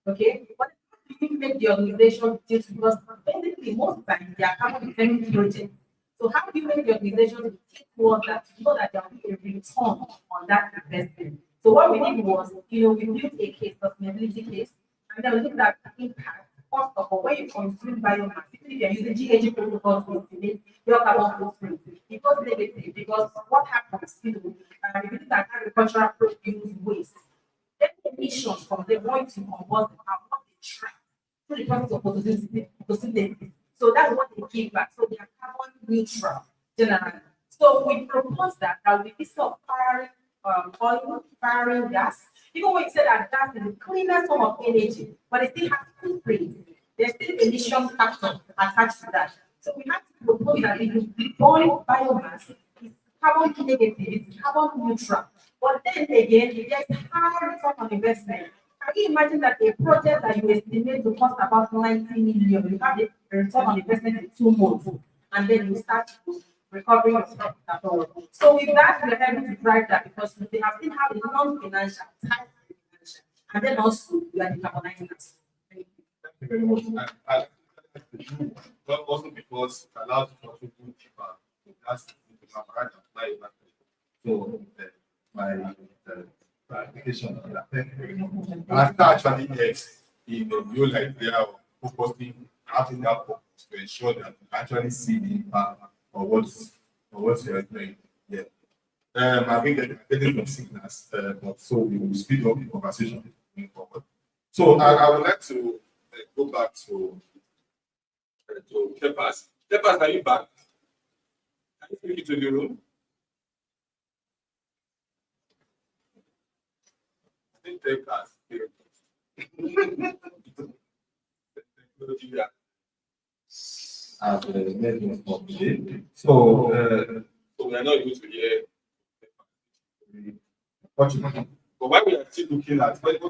Okay, but how do you make the organization tilt? Because basically most of the time they are carbon intensive projects. So how do you make the organization tilt towards that to know that there will be a return on that investment? So what we did was, we built a case, sustainability case, and then we looked at the impact. First of all, when you consume biomass, if you're using GHG protocols to estimate your carbon footprint, it was negative because what happens, if you look at agricultural produce waste, then emissions from them going to convert them are not the track to the process of photosynthesis. So that's what they give back. So they are carbon neutral generally. So we propose that we stop firing oil, firing gas. Even when you say that gas is the cleanest form of energy, but it still has footprint. There's still emission factor attached to that. So we have to propose that if you burn biomass, it's carbon negative, it's carbon neutral. But then again, there's high return on investment. Can you imagine that a project that you estimate to cost about 90 million, you have a return on investment in 2 months, and then you start recovering your stuff at all. So with that, we're able to drive that because they have still have a non-financial type of financial, and then also we are decarbonizing us. But also because it allows you to contribute cheaper to that's right apply it. So my application and after actually yes, in the new idea of focusing, having that focus to ensure that you actually see the impact of what you are doing. Yeah. I think that I'm getting some signals, but so we will speed up the conversation moving forward. So I would like to go back to Kepas. Kepas, are you back? Can you take it to the room? I think Kepas. So we are not able to hear. But while we are still looking at when we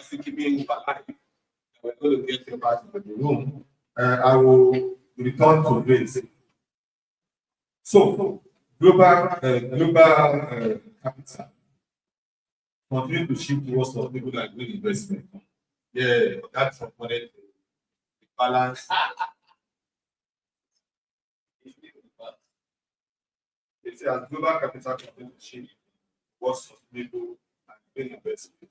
still keeping it alive, we're going to get them back into the room. I will return to this. So global capital continue to shift towards sustainable and green investment. Yeah, that's component the balance. It's a global capital continue to shift towards sustainable and green investment.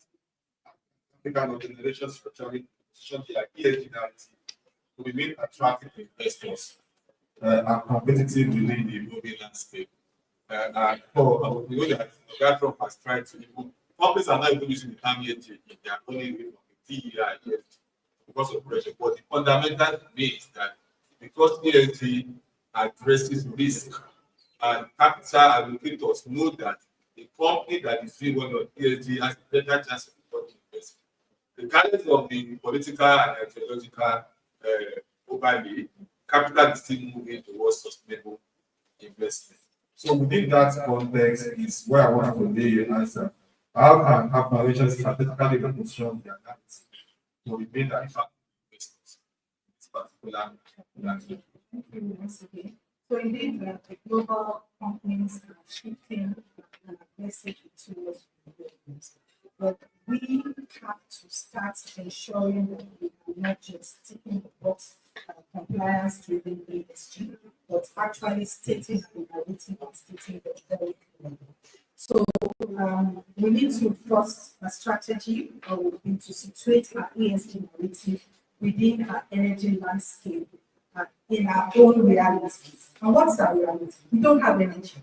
African organizations structurally position their ESG narrative to remain attractive to investors and competitive within the moving landscape. And so we know that Trump has tried to even companies are not even using the term ESG in their only way from the TEI because of pressure. But the fundamental means that because ESG addresses risk and capital allocators know that the company that is doing one of ESG has a better chance of supporting investment. Regardless of the political and ideological overlay, capital is still moving towards sustainable investment. So within that context is where I want to lay your answer. How can organizations strategically reposition their narrative to remain that impact investors in this particular landscape? Thank you once again. So indeed, the global companies are shifting their message towards development. But we have to start ensuring that we are not just ticking the box compliance driven ESG, but actually stating the narrative and stating the very clearly. So we need to first a strategy to situate our ESG narrative within our energy landscape in our own realities. And what's our reality? We don't have energy.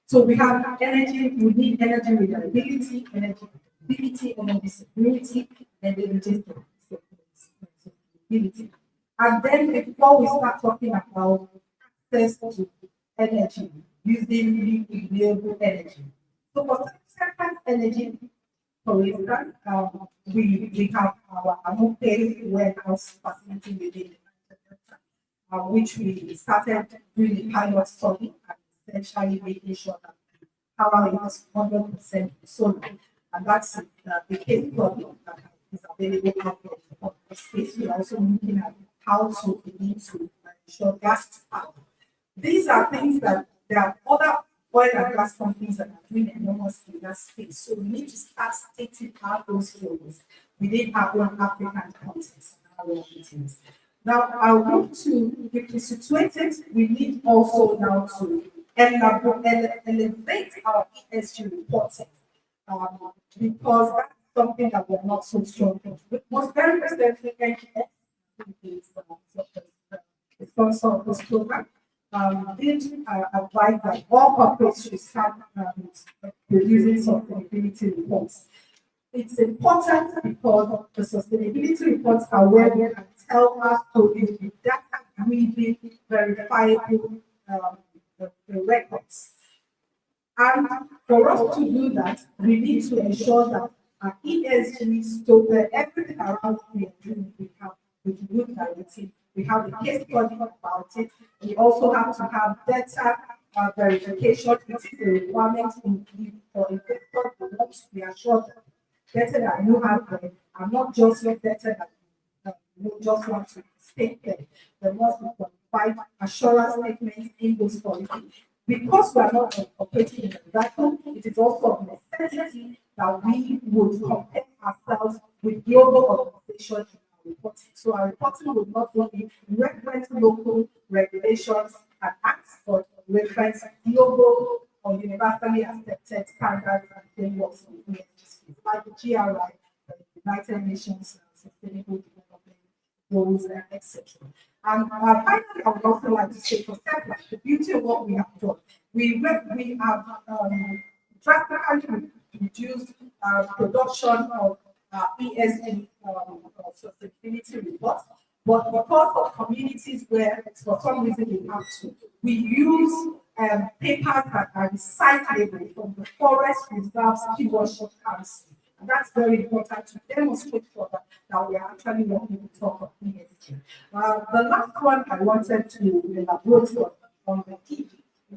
So we have energy, we need energy reliability, energy ability, energy security, and energy sustainability. And then before we start talking about access to energy using renewable energy. So for second energy, for instance, we have our Amope warehouse facility within which we started doing the pilot study and essentially making sure that power is 100% solar. And that's the case study that is available out there in the space. We're also looking at how to begin to ensure gas to power. These are things that there are other oil and gas companies that are doing enormous in that space. So we need to start stating how those flows within our own African context and our own meetings. Now, I want to, if we situate it, we need also now to elevate our ESG reporting because that's something that we're not so strong in. Most very recently, NGS, is the sponsor of this program, did advise that all corporates should start producing sustainability reports. It's important because the sustainability reports are where we can tell our stories with data driven, verifiable the records. And for us to do that, we need to ensure that our ESG story, everything around we are doing, we have with good narrative. We have a case study about it. We also have to have data verification, which is a requirement for investors who want to be assured that data that you have there are not just your data that you just want to state there. There must be qualified assurance statements in those policies. Because we are not operating in a vacuum, it is also a necessity that we would compare ourselves with global organizations in our reporting. So our reporting will not only reference local regulations an act, but reference global or universally accepted standards and frameworks on ESG space, like the GRI, the United Nations Sustainable Development Goals, etc. And finally, I would also like to say for SEPLA, the beauty of what we have done, we have drastically reduced production of ESG sustainability reports. But because of communities where for some reason we have to, we use papers that are recyclable from the Forest Reserve Stewardship Council. And that's very important to demonstrate for that we are actually working to talk of ESG. The last one I wanted to elaborate on the key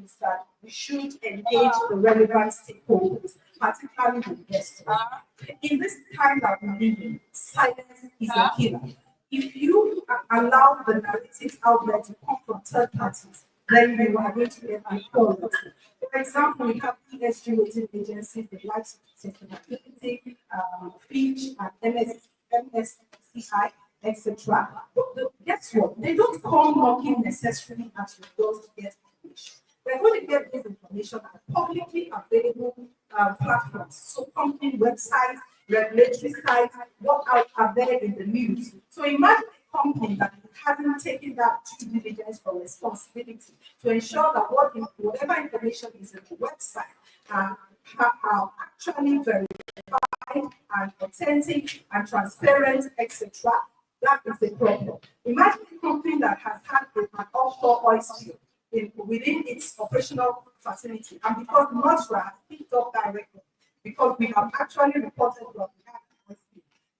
is that we should engage the relevant stakeholders, particularly the investors. In this time that we live in, silence is a killer. If you allow the narratives out there to come from third parties, then you are going to get equality. For example, we have ESG rating agencies, the likes of Sustainability, Fitch, and MSCI, etc. But guess what? They don't come knocking necessarily at your doors to get information. They're going to get this information at publicly available platforms. So company websites, regulatory sites, what are there in the news. So imagine a company that hasn't taken that due diligence for responsibility to ensure that whatever information is in the website are actually verified and authentic and transparent, etc. That is a problem. Imagine a company that has had an offshore oil spill within its operational facility, and because Nostra has picked up that record, because we have actually reported what we had,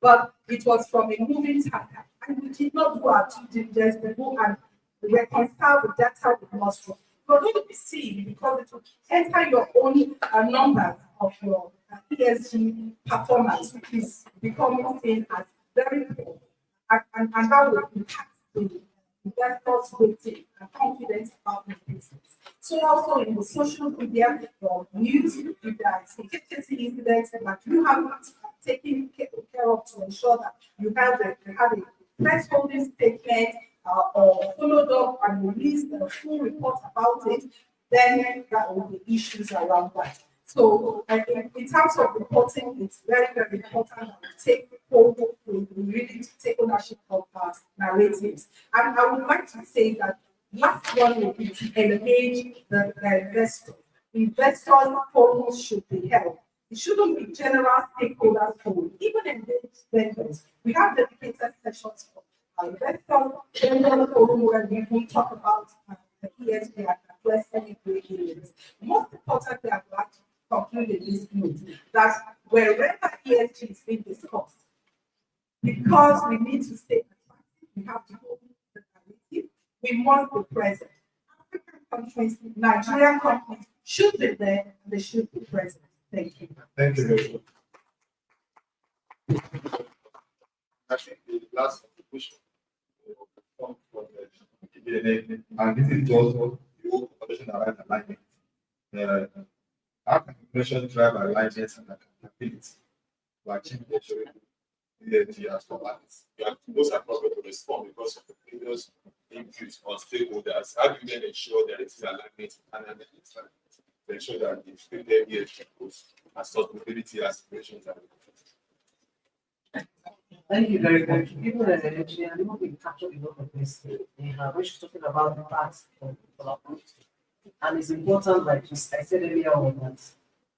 but it was from a moving tanker, and we did not do our due diligence to go and reconcile the data with Nostra. You're going to be seen because it will enter your own numbers of your ESG performance, which is becoming seen as very poor, and that will impact the investors' rating and confidence about the business. So also in the social media or news, if there is a HTC incident that you have taken care of to ensure that you have a press holding statement or followed up and released a full report about it, then there will be issues around that. So in terms of reporting, it's very, very important that we really take ownership of narratives. And I would like to say that last one will be to engage the investor. Investors' forums should be held. It shouldn't be general stakeholders forum. Even engaged vendors. We have dedicated sessions for investors, vendor forum where we talk about the ESG and address any break-ins. Most importantly, I'd like to conclude in this note that wherever ESG is being discussed, because we need to stay attractive, we have to go the narrative, we must be present. African countries, Nigerian companies should be there, and they should be present. Thank you. Thank you very much. I think the last contribution will come from the DNA, and this is also the whole conversation around alignment. How can information drive alignment and accountability to achieve the ESG as performance? You are most appropriate to respond because of the previous input on stakeholders. How do you then ensure that it is alignment and to ensure that the stated ESG goals and sustainability aspirations are Thank you very much. People are energy and not being captured in all of this. When she's talking about the past of development. And it's important, like I said earlier on, that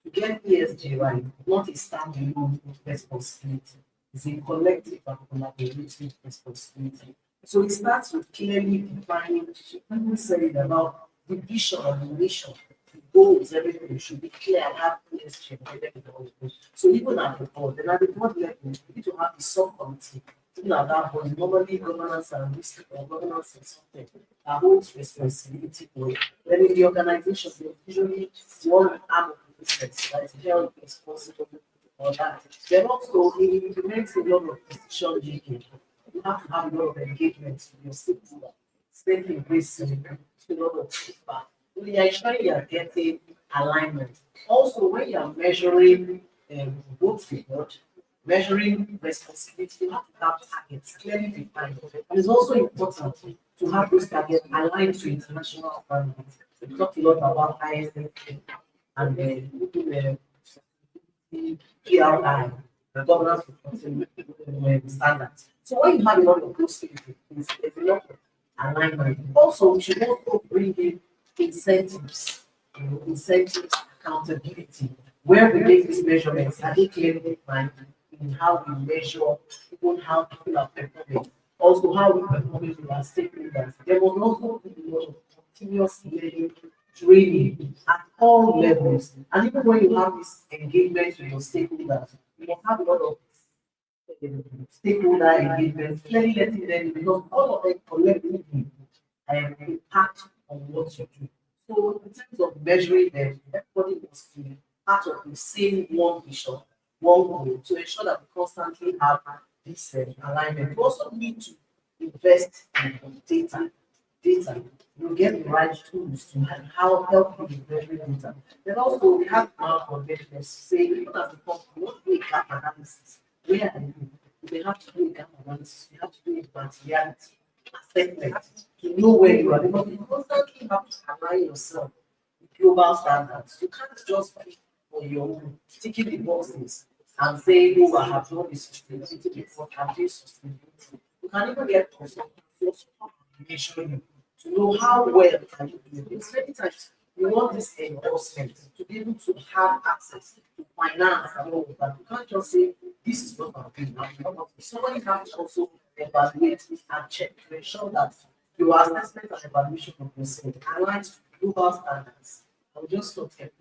to get ESG right, not a standalone responsibility. It's a collective and collaborative responsibility. So it starts with clearly defining, people say about the vision of the mission, the goals, everything should be clear and have ESG. So even at the board, then at the board level, you need to have the subcommittee. Even at that point, normally governance and risk or governance is something that holds responsibility for it. Then in the organization, there's usually one arm of the business that is held responsible for that. Then also, it implements a lot of decision making. You have to have a lot of engagement with your stakeholder, taking risks and a lot of feedback. When you are ensuring you are getting alignment. Also, when you are measuring both reward, measuring responsibility, you have to have targets clearly defined. And it's also important to have those targets aligned to international standards. We talked a lot about ISM and the PRI, the governance standards. So when you have a lot of those things, there's a lot of alignment. Also, we should also bring in incentives, incentives, accountability, where we make these measurements, are they clearly defined in how we measure even how people are performing, also how we perform with our stakeholders. There was also a lot of continuous learning training at all levels. And even when you have this engagement with your stakeholders, you must have a lot of stakeholder engagement, clearly letting them know, because all of them collectively impact on what you do. So in terms of measuring them, everybody must be part of the same one vision, one goal, to ensure that we constantly have this alignment. We also need to invest in data. You get the right tools to help you with measuring data. Then also we have our conventions say, even as a company, we want to do a gap analysis. Where are you? We have to do a gap analysis. We have to do a materiality assessment to know where you are. Because you constantly have to align yourself with global standards. You can't just be on your own, ticking the boxes and say, oh, I have done this sustainability before, I'm doing sustainability. You can even get consultants to know how well can you do it. Because many times you want this endorsement to be able to have access to finance and all of that. You can't just say, this is what I'm doing. Somebody has to also evaluate and check to ensure that your assessment and evaluation of yourself aligns to global standards. I'll just stop here.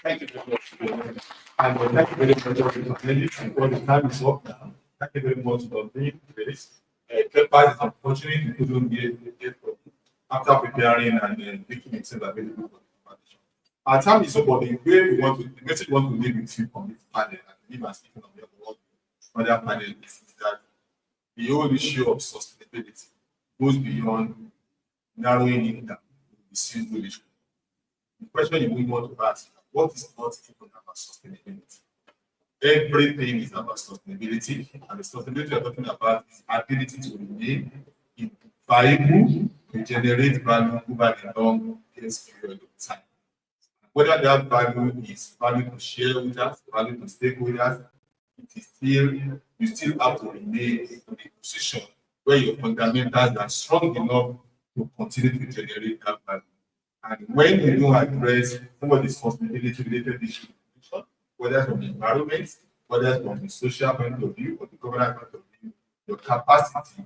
Thank you very much. And thank you very much for the time is up now. Thank you very much for being this. Pepper is unfortunate we couldn't get after preparing and making itself available for the information. Our time is up, but the way we want to, the message we want to leave with you from this panel, and leave and speaking on behalf of other panelists, is that the whole issue of sustainability goes beyond narrowing it down to the single issue. The question you would want to ask, what is not even about sustainability? Everything is about sustainability, and the sustainability we're talking about is ability to remain viable to generate value over the long period of time. Whether that value is value to shareholders, value to stakeholders, it is still, you still have to remain in a position where your fundamentals are strong enough to continue to generate that value. And when you don't address some of the sustainability related issues, whether from the environment, whether from the social point of view or the governance point of view, your capacity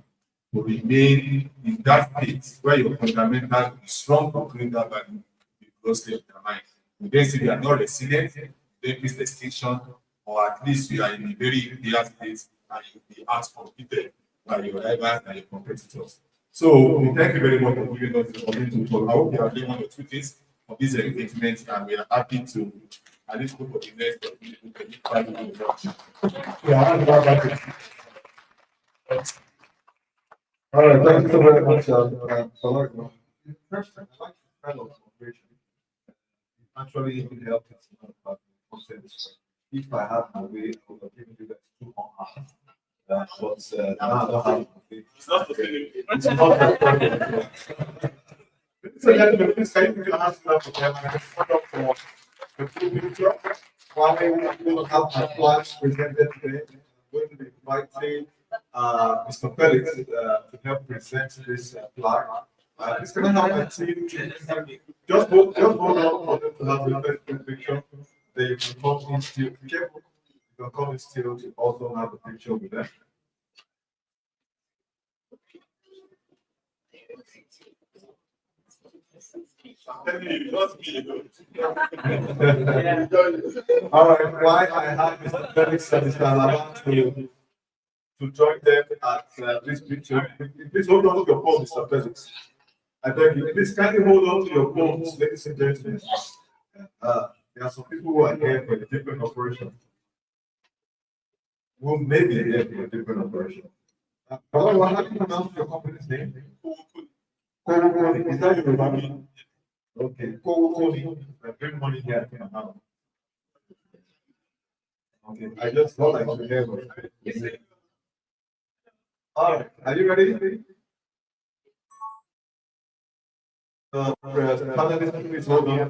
to remain in that state where your fundamentals is strong to create that value, you grossly undermine. You then see you are not resilient, you then face extinction, or at least you are in a very clear state and you will be outcompeted by your rivals and your competitors. So we thank you very much for giving us the opportunity to talk. I hope you have done one or two things of this engagement, and we are happy to at least go for the next. All right, thank you so very much. First, I'd like to kind of cooperation. Actually, it would help us about the concept. If I have my way, I would have given you guys 2 hours. But now I don't have. It's not the It's not the problem. So, gentlemen, please can you put your hands up for them and stand up for the full picture? While we will have our plans presented today, I'm going to be inviting Mr. Felix to help present this flag. Please can I have my team just hold on for them to have the first picture. Then you can come in still. Be careful. You can come in still to also have a picture with them. All right, why I have Mr. Felix and Mr. Alaba to join them at this picture. Please hold on to your phone, Mr. Felix. I beg you, please kindly hold on to your phones, ladies and gentlemen. There are some people who are here for a different operation. Who may be here for a different operation. Hello, how do you pronounce your company's name? Kowokoni. Is that your Yoruba? Okay, Kowokoni. I bring money here to my house. Okay, I just thought I should hear. All right, are you ready? Panelists, please hold on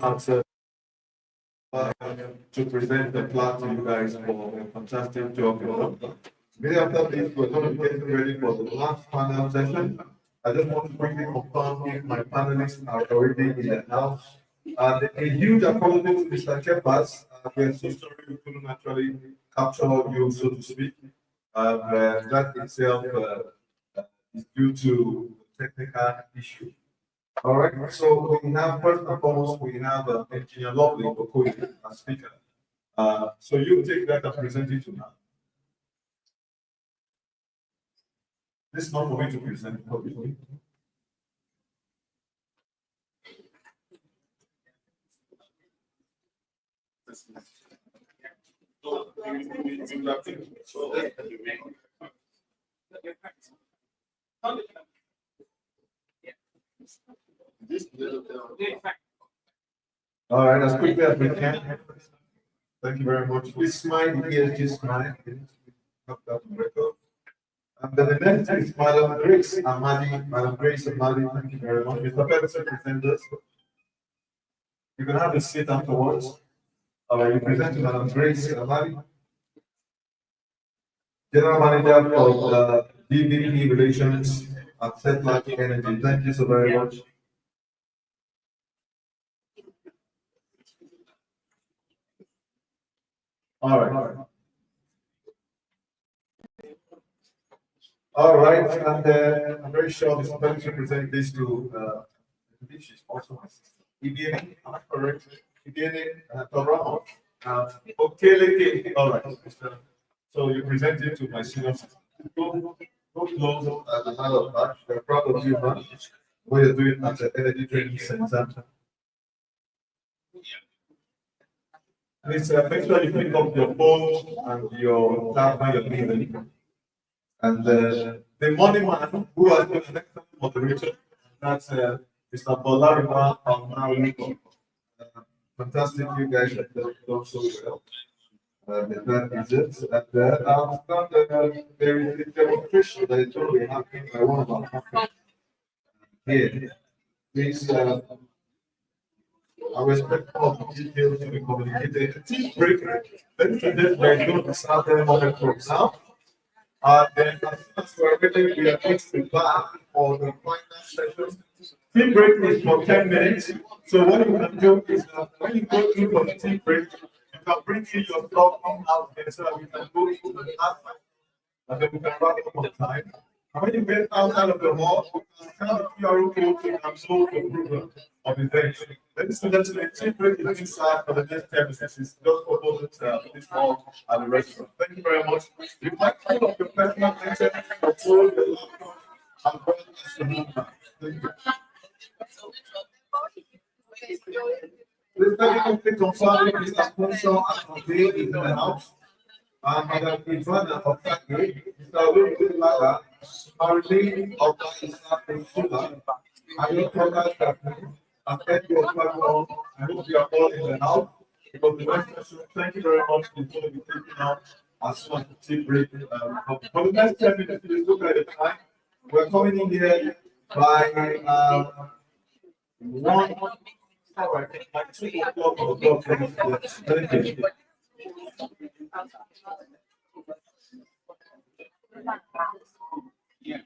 and to present the plan to you guys for a fantastic job you've done. Immediately after this, we're going to be getting ready for the last panel session. I just want to quickly confirm if my panelists are already in the house. A huge apology to Mr. Kepas. We're so sorry we couldn't actually capture you, so to speak. That itself is due to technical issue. All right, so we have, first and foremost, we have Engineer Lovely Okoye as speaker. So you take that and present it to now. This is not for me to present publicly. All right, as quickly as we can. Thank you very much. Please smile, ESG smile. And then the next is Madam Grace Amadi. Madam Grace Amadi, thank you very much. Mr. Pedersen, presenters. You can have a seat afterwards. All right, you present to Madam Grace Amadi, General Manager of DBP Relations at Setlight Energy. Thank you so very much. All right. All right, and I'm very sure Mr. Pedersen should present this to I think she's also my sister. Ibiene, am I correct? Ibiene Toramo. Okay, all right. So you present it to my senior sister. Go close as a matter of fact. We're proud of you, man. What you're doing at the Energy Training Center. Please make sure you pick up your phone and your tab when you're leaving. And the money man who has been the next moderator, that's Mr. Bolarima Almarico. Fantastic, you guys have done so well. That is it. And I've done there is a demonstration that is already happening by one of our companies. Here, please, I respect all the details to be communicated. Team break. Let's say this, we're going to start the moment from now. Then as soon as we're ready, we are next to back for the final session. Team break is for 10 minutes. So what you can do is when you go in for the team break, you can bring in your dog out there so that we can go into the last one. And then we can wrap up on time. And when you get outside of the hall, you can kind of QR code and absorb the program of the day. Ladies and gentlemen, team break is inside for the next 10 minutes. It's just for those this hall and the restaurant. Thank you very much. You might pull up your personal items or pull your laptop and bring this to me. Thank you. Please let me quickly confirm if Mr. Sponsor and Today is in the house. Madam Ivana of Taki, Mr. Louis Laga, Marilyn of Isaac Sula, I will cover that. And thank you all. I hope you are all in the house. Because the next session, thank you very much. It's going to be taken out as soon as the tea break. For the next 10 minutes, please look at the time. We're coming in here by 1. All right, by 2 o'clock. Thank you. Yeah.